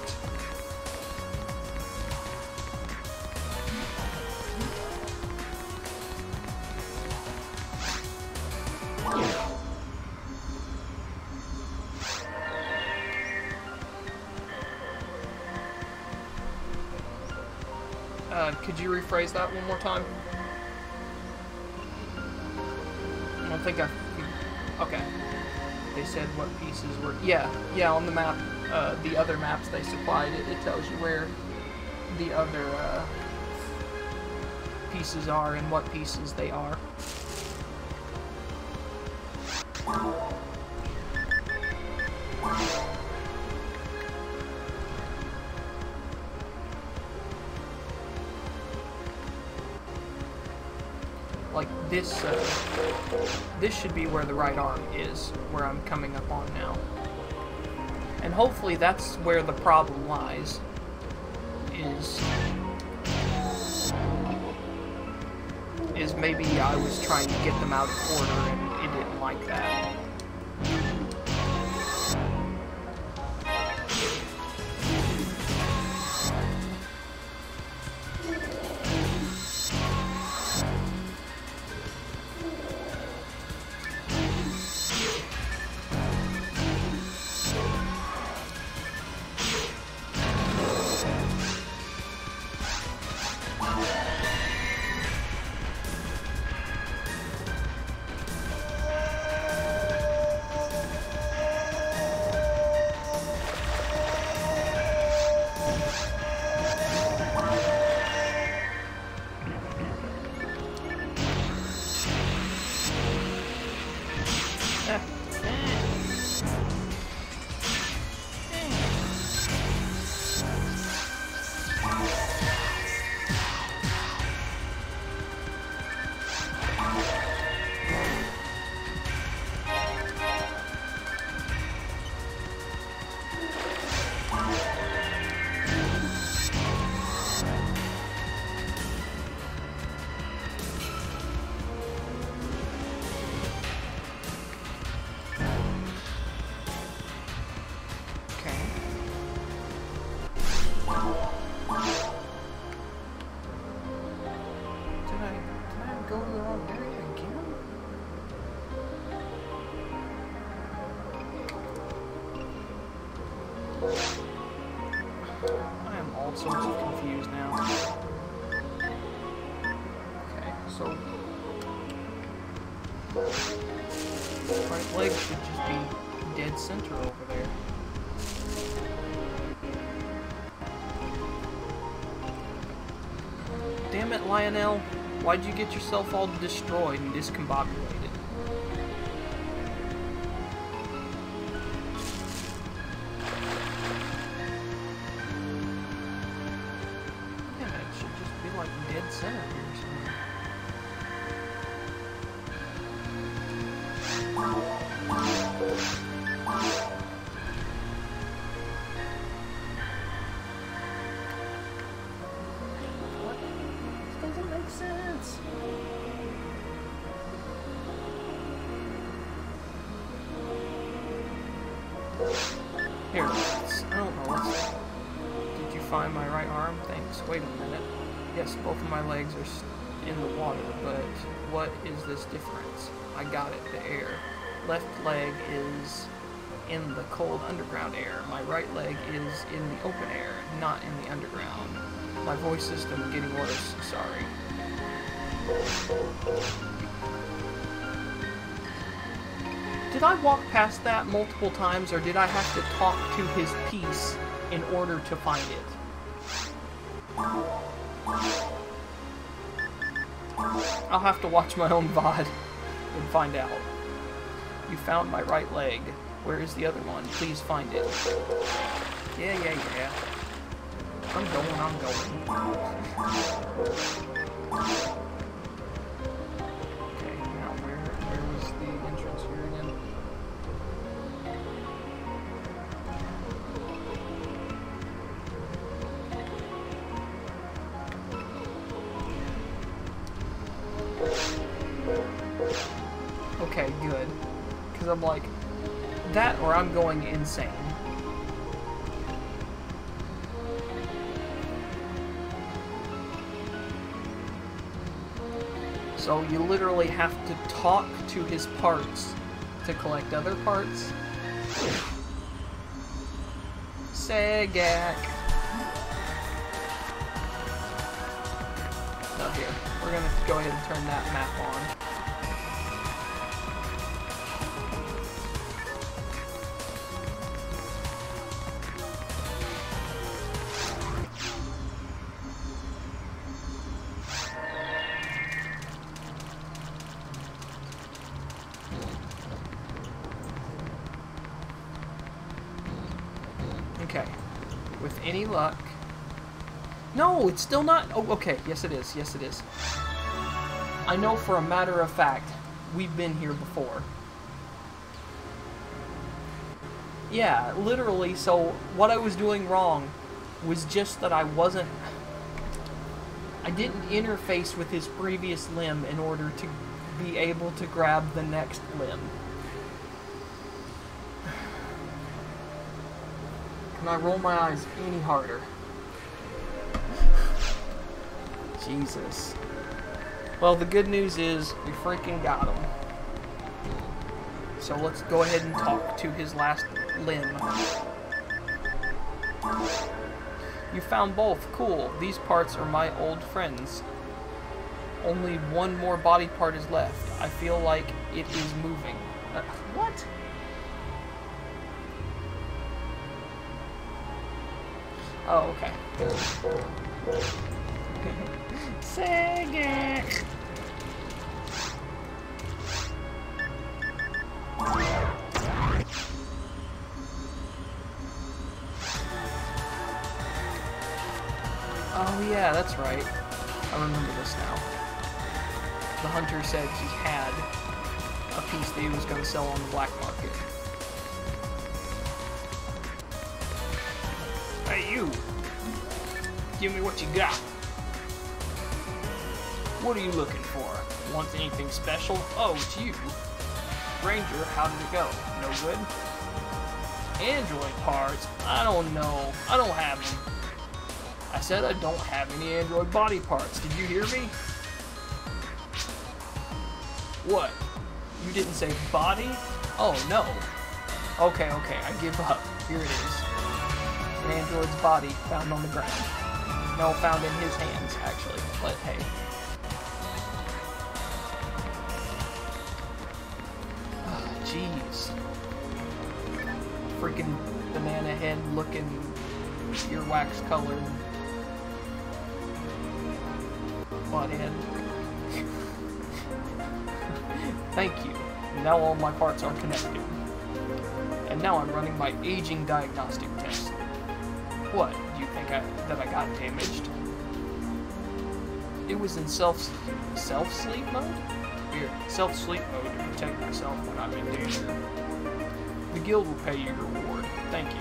Could you rephrase that one more time? I don't think okay. They said what pieces were... Yeah, on the map, the other maps they supplied, it tells you where the other pieces are and what pieces they are. Like this should be where the right arm is, where I'm coming up on now. And hopefully that's where the problem lies, is maybe I was trying to get them out of order and it didn't like that. I am all sorts of confused now. Okay, so right leg should just be dead center over there. Damn it, Lionel. Why'd you get yourself all destroyed and discombobulated? Yeah, it should just be like dead center here or something. What? This doesn't make sense. Here, I don't know, did you find my right arm? Thanks. Wait a minute. Yes, both of my legs are in the water, but what is this difference? I got it, the air. Left leg is in the cold underground air. My right leg is in the open air, not in the underground. My voice system getting worse, sorry. Did I walk past that multiple times, or did I have to talk to his piece in order to find it? I'll have to watch my own VOD and find out. You found my right leg. Where is the other one? Please find it. Yeah. I'm going. Okay, now where was the entrance here again? Okay, good. Because I'm like, that or I'm going insane. So you literally have to talk to his parts to collect other parts. Sagak. Now here, we're gonna go ahead and turn that map on. Okay, with any luck... No, it's still not... Oh, okay, yes it is, yes it is. I know for a matter of fact, we've been here before. Yeah, literally, so what I was doing wrong was just that I didn't interface with his previous limb in order to be able to grab the next limb. Can I roll my eyes any harder? Jesus. Well, the good news is we freaking got him. So let's go ahead and talk to his last limb. You found both. Cool. These parts are my old friends. Only one more body part is left. I feel like it is moving. What? Oh, okay. Sagak. Oh yeah, that's right. I remember this now. The hunter said he had a piece that he was going to sell on the black market. Hey you! Give me what you got. What are you looking for? Want anything special? Oh, it's you. Ranger, how did it go? No good? Android parts? I don't know. I don't have them. I said I don't have any Android body parts. Did you hear me? What? You didn't say body? Oh, no. Okay, I give up. Here it is. an android's body found on the ground. No, found in his hands, actually. But hey. Oh, jeez. Freaking banana head looking earwax colored butthead. Thank you. Now all my parts are connected. And now I'm running my aging diagnostic test. What? Do you think that I got damaged? It was in self-sleep mode? Here, self-sleep mode to protect myself when I'm in danger. The guild will pay you your reward. Thank you.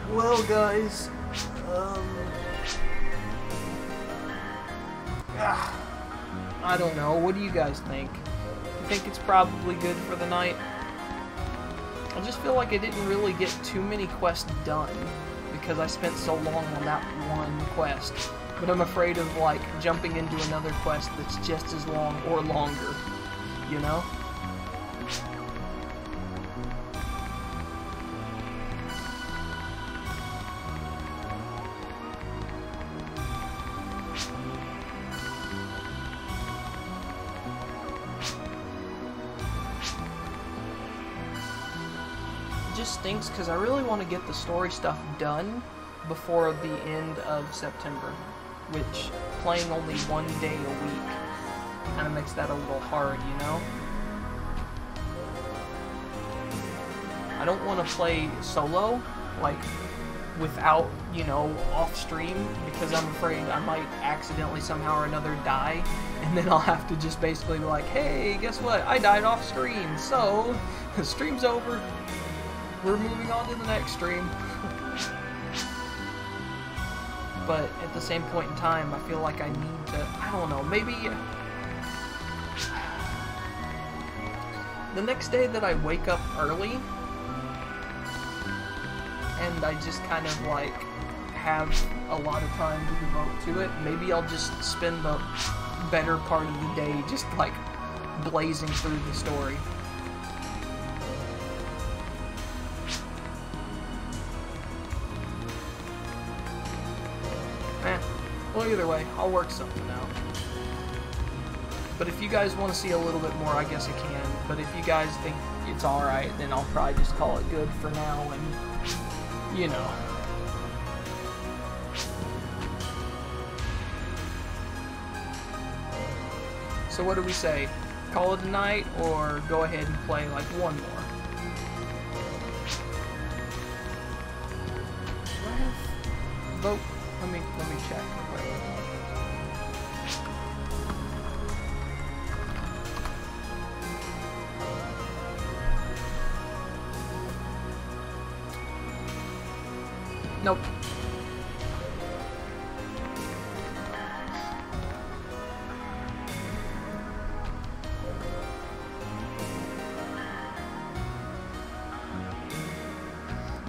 Well, guys, I don't know. What do you guys think? You think it's probably good for the night? I just feel like I didn't really get too many quests done because I spent so long on that one quest. But I'm afraid of, like, jumping into another quest that's just as long or longer, you know? Just stinks because I really want to get the story stuff done before the end of September, which playing only one day a week kind of makes that a little hard, you know? I don't want to play solo, like, without, you know, off stream, because I'm afraid I might accidentally somehow or another die, and then I'll have to just basically be like, hey, guess what? I died off screen, so the stream's over. We're moving on to the next stream. But at the same point in time, I feel like I need to, I don't know, maybe the next day that I wake up early and I just kind of like have a lot of time to devote to it, maybe I'll just spend the better part of the day just like blazing through the story. Well, either way, I'll work something out. But if you guys want to see a little bit more, I guess I can. But if you guys think it's alright, then I'll probably just call it good for now and, you know. So what do we say? Call it a night, or go ahead and play like one more? Do I have vote? Let me check. Nope.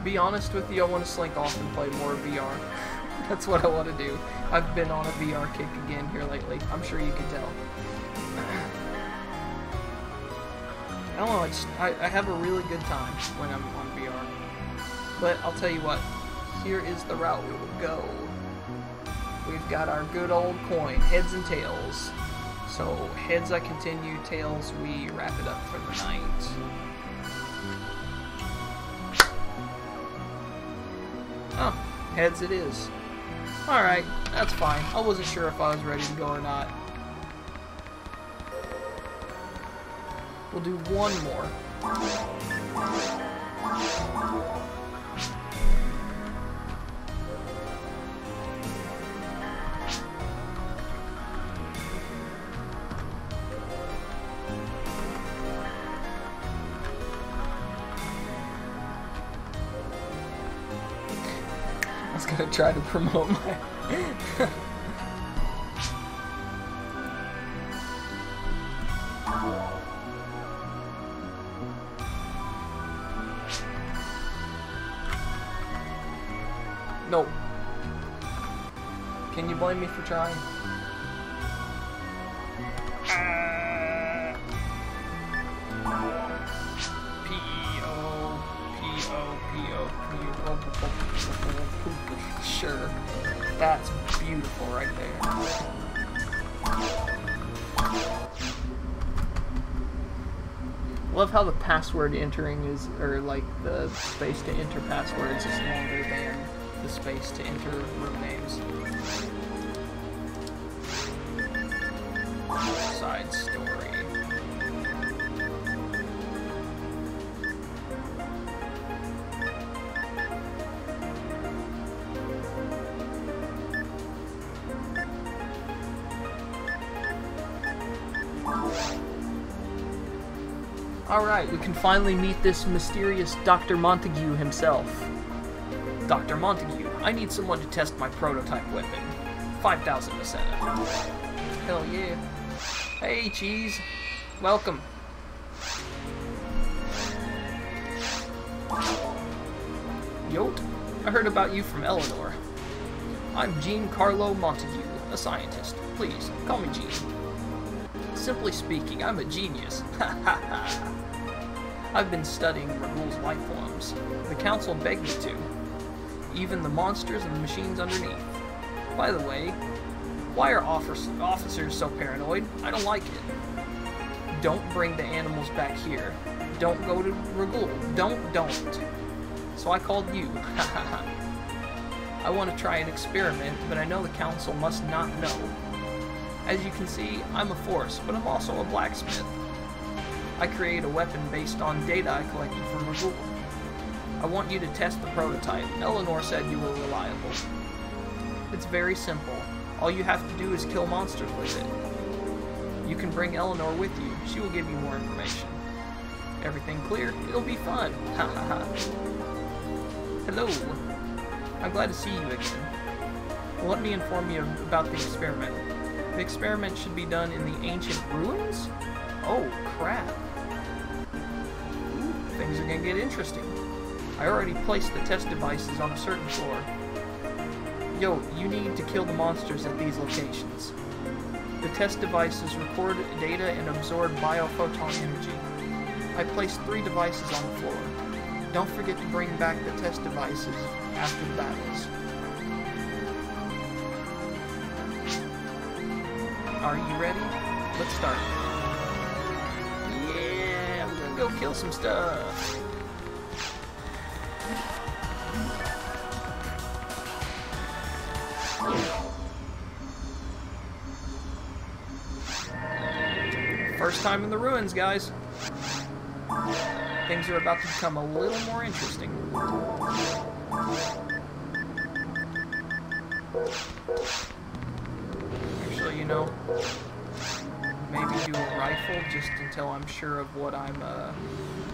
Be honest with you, I want to slink off and play more VR. That's what I want to do. I've been on a VR kick again here lately. I'm sure you can tell. I don't know, I have a really good time when I'm on VR. But I'll tell you what, here is the route we will go. We've got our good old coin, heads and tails. So heads I continue, tails we wrap it up for the night. Oh, heads it is. Alright, that's fine. I wasn't sure if I was ready to go or not. We'll do one more. I was gonna try to promote my... Nope. Can you blame me for trying? Sure. That's beautiful right there. Love how the password entering is, or like the space to enter passwords is longer than the space to enter room names. Side story. Alright, we can finally meet this mysterious Dr. Montague himself. Dr. Montague, I need someone to test my prototype weapon. 5,000 Meseta. Hell yeah. Hey, Cheese. Welcome. Yote, I heard about you from Eleanor. I'm Giancarlo Montague, a scientist. Please, call me Gene. Simply speaking, I'm a genius. Ha ha ha. I've been studying Ragul's life forms. The council begged me to. Even the monsters and the machines underneath. By the way, why are officers so paranoid? I don't like it. Don't bring the animals back here. Don't go to Ragul. Don't. So I called you. Ha ha ha. I want to try an experiment, but I know the council must not know. As you can see, I'm a force, but I'm also a blacksmith. I create a weapon based on data I collected from Ragul. I want you to test the prototype. Eleanor said you were reliable. It's very simple. All you have to do is kill monsters with it. You can bring Eleanor with you. She will give you more information. Everything clear? It'll be fun. Ha ha ha. Hello. I'm glad to see you again. Well, let me inform you about the experiment. The experiment should be done in the ancient ruins? Oh, crap. Ooh, things are gonna get interesting. I already placed the test devices on a certain floor. Yo, you need to kill the monsters at these locations. The test devices record data and absorb biophoton energy. I placed 3 devices on the floor. Don't forget to bring back the test devices after the battles. Are you ready? Let's start. Yeah, I'm gonna go kill some stuff. First time in the ruins, guys. Things are about to become a little more interesting. Actually, you know, maybe do a rifle just until I'm sure of what I'm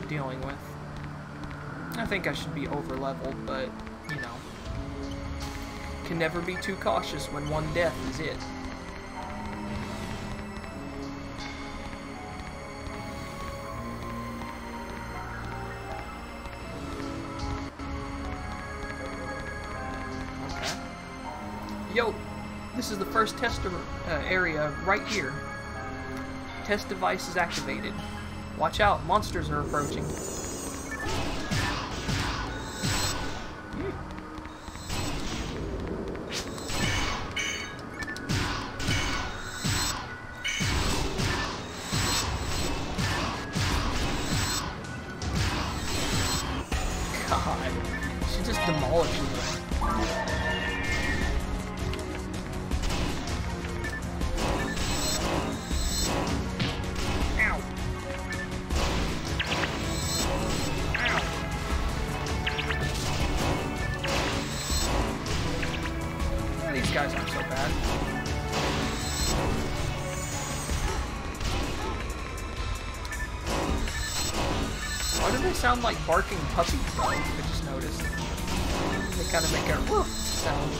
dealing with. I think I should be over-leveled, but, you know, can never be too cautious when one death is it. Yo, this is the first test area right here. Test device is activated. Watch out, monsters are approaching. God, she just demolishes them. Guys aren't so bad. Why do they sound like barking puppies though? I just noticed. They kind of make a woof sound.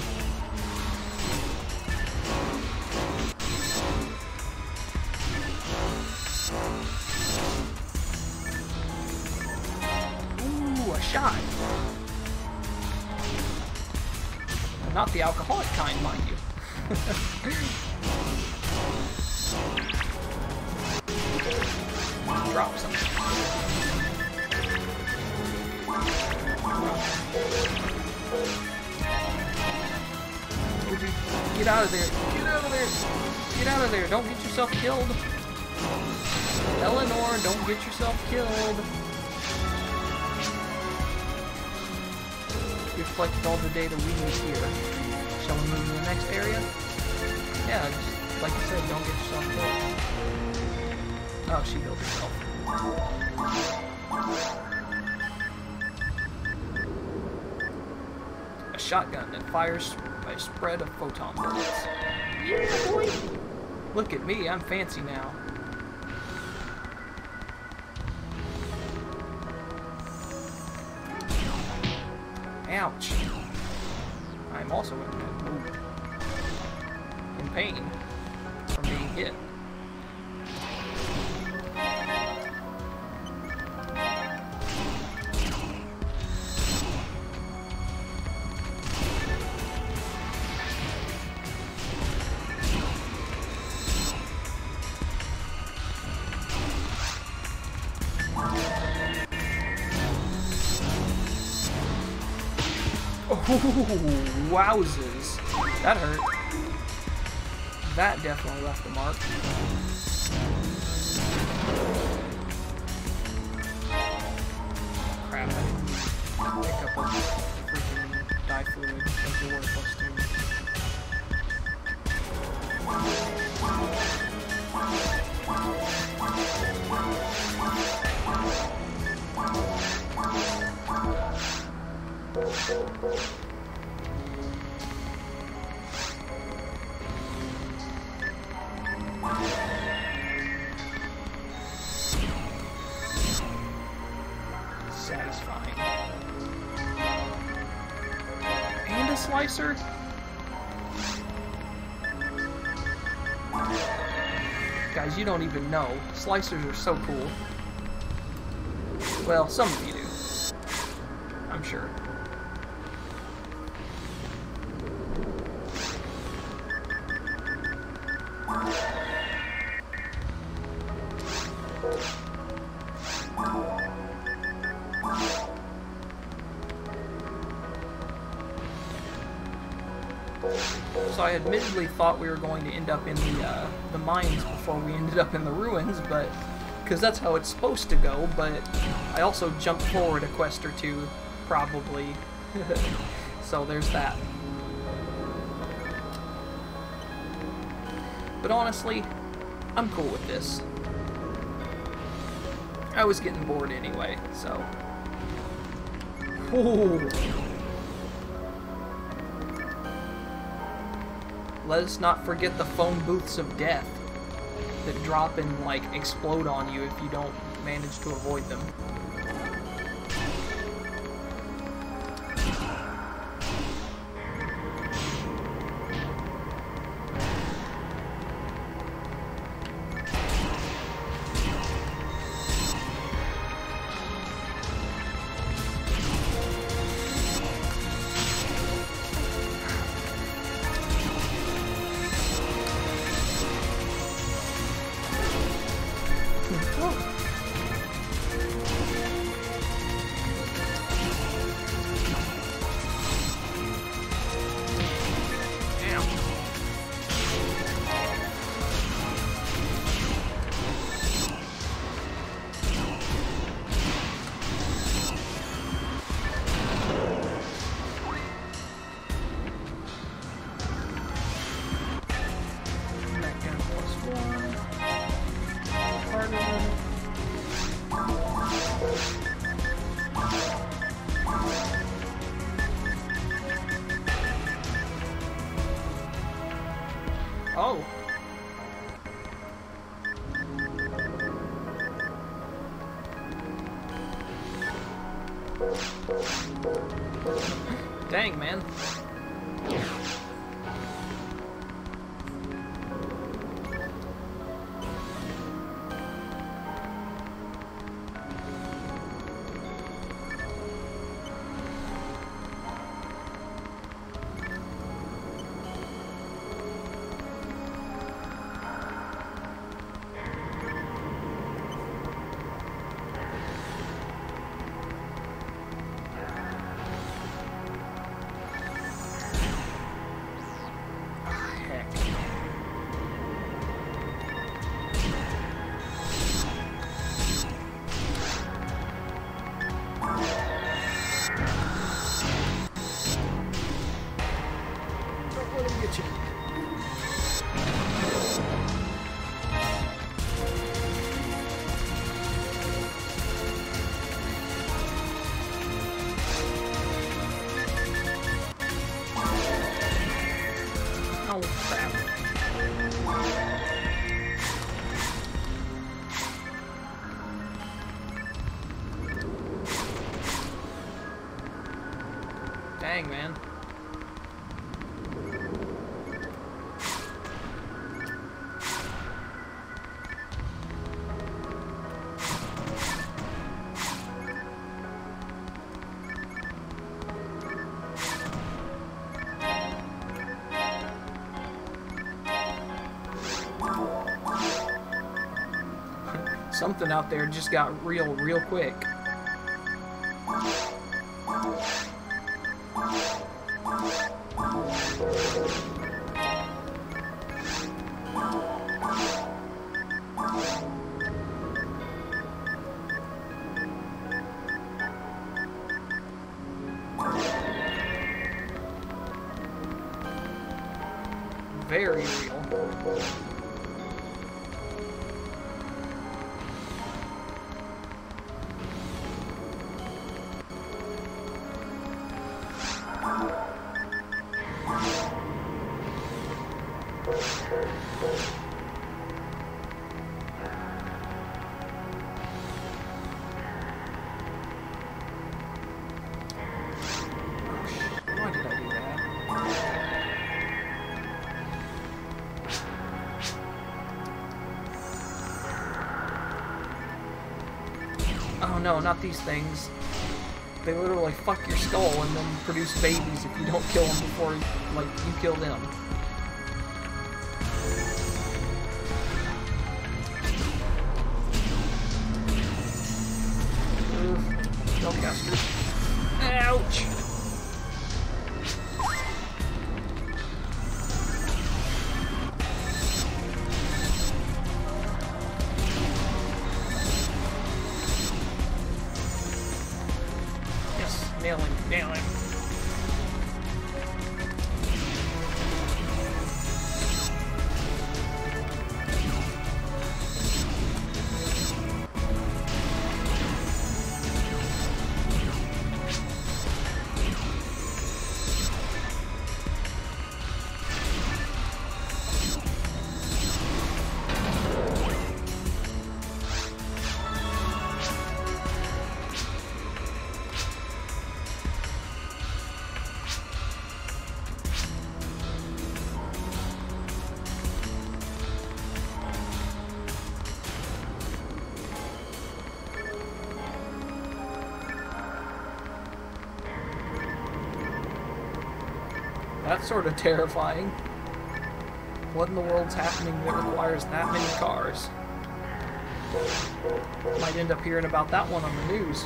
Ooh, a shot. Not the alcoholic kind, mind you. Drop something. Would you get out of there? Get out of there! Get out of there! Don't get yourself killed! Eleanor, don't get yourself killed! We've collected all the data we need here. Shall we move to the next area? Yeah, just like I said, don't get yourself killed. Oh, she killed herself. A shotgun that fires a spread of photon bullets. Yeah, boy! Look at me, I'm fancy now. Ouch. I'm also in pain from being hit. Oh, wowzers. That hurt. That definitely left a mark. Crap, I didn't pick up a freaking dye fluid. Those are worthless to me. Satisfying. And a slicer? Guys, you don't even know. Slicers are so cool. Well, some of you do. I'm sure. So I admittedly thought we were going to end up in the mines before we ended up in the ruins, but because that's how it's supposed to go. But I also jumped forward a quest or two, probably. So there's that. But honestly, I'm cool with this. I was getting bored anyway, so. Ooh. Let us not forget the phone booths of death that drop and, like, explode on you if you don't manage to avoid them. Oh. Dang, man. Dang, man. Something out there just got real quick. Very real. Why did I do that? Oh no, not these things. They literally fuck your skull and then produce babies if you don't kill them before, like, you kill them. Spellcasters. Ouch! Yes, nail him, nail him. That's sort of terrifying. What in the world's happening that requires that many cars? Might end up hearing about that one on the news.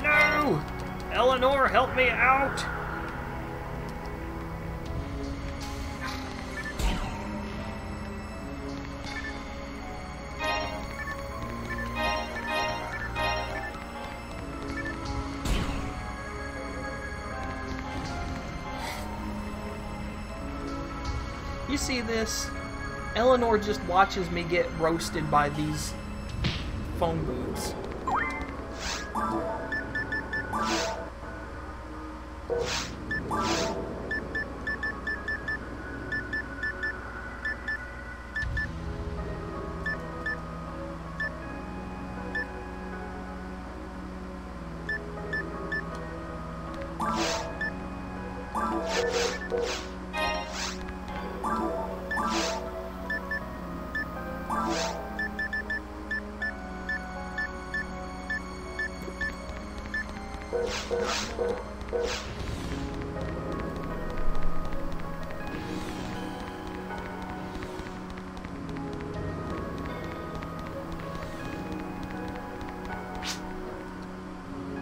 No! Eleanor, help me out! You see this? Eleanor just watches me get roasted by these phone booths.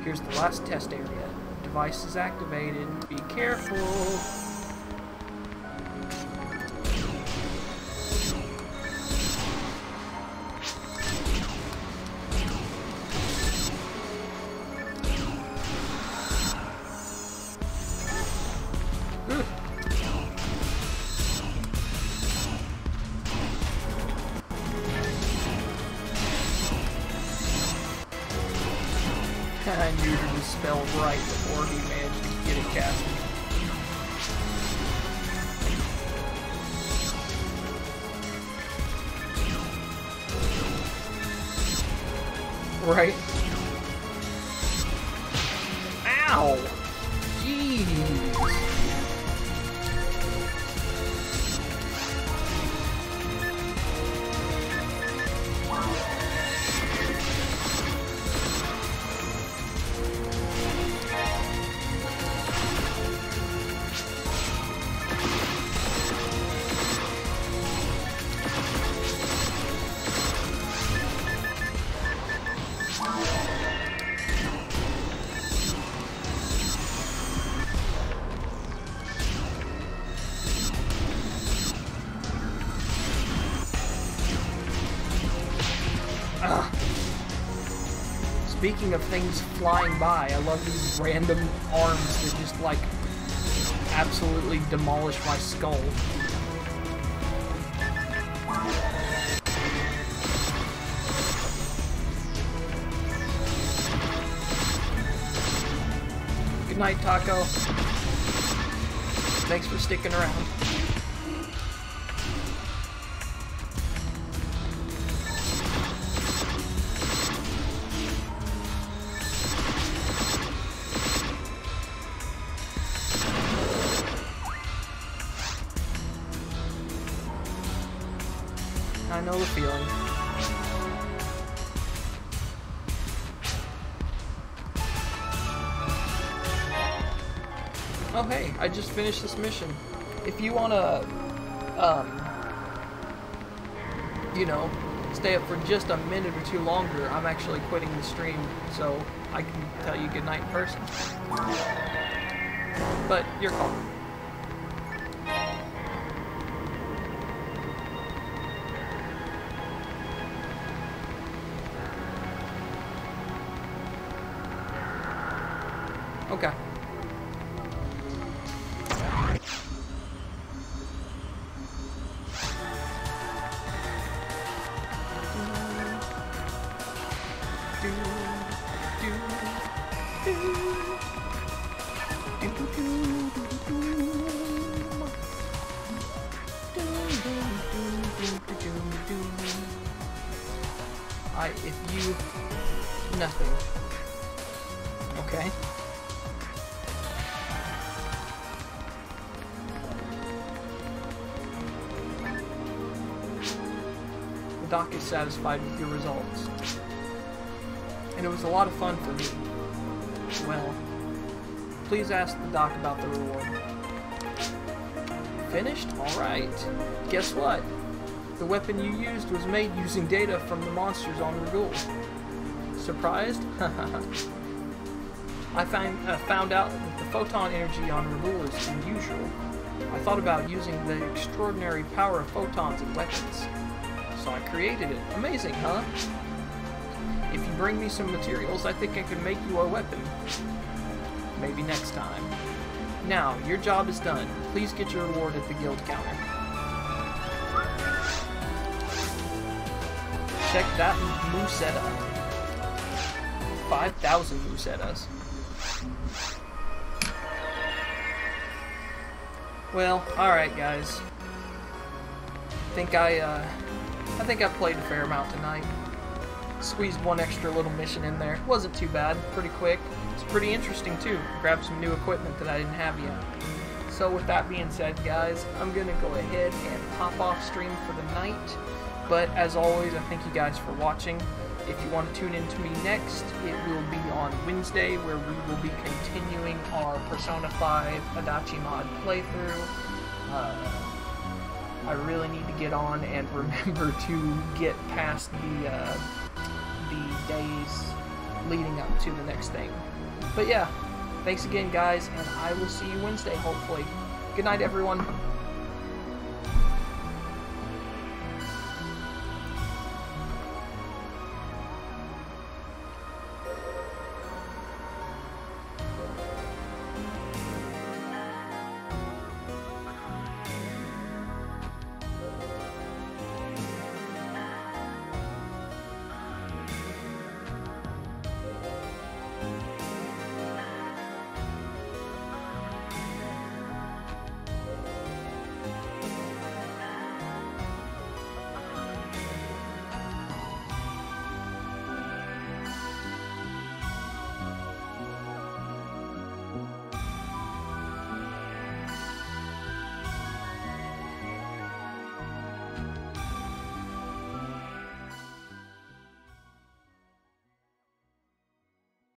Here's the last test area. Device is activated. Be careful. I knew to dispel right before he managed to get it casted. Right? Ow! Jeez! Speaking of things flying by, I love these random arms that just, like, absolutely demolish my skull. Good night, Taco. Thanks for sticking around. I know the feeling. Oh hey, I just finished this mission. If you wanna, you know, stay up for just a minute or two longer, I'm actually quitting the stream, so I can tell you goodnight in person. But your call. Okay. If you... nothing. Okay. The doc is satisfied with your results. And it was a lot of fun for me. Well, please ask the doc about the reward. Finished? Alright. Guess what? The weapon you used was made using data from the monsters on Ragul. Surprised? I found out that the photon energy on Ragul is unusual. I thought about using the extraordinary power of photons in weapons. So I created it. Amazing, huh? If you bring me some materials, I think I can make you a weapon. Maybe next time. Now, your job is done. Please get your reward at the guild counter. Check that Musetta. 5,000 Musettas. Well, alright guys. I think I played a fair amount tonight. Squeezed one extra little mission in there. Wasn't too bad, pretty quick. It's pretty interesting too. Grabbed some new equipment that I didn't have yet. So with that being said, guys, I'm gonna go ahead and pop off stream for the night. But as always, I thank you guys for watching. If you want to tune in to me next, it will be on Wednesday, where we will be continuing our Persona 5 Adachi mod playthrough. I really need to get on and remember to get past the days leading up to the next thing. But yeah, thanks again, guys, and I will see you Wednesday, hopefully. Good night, everyone.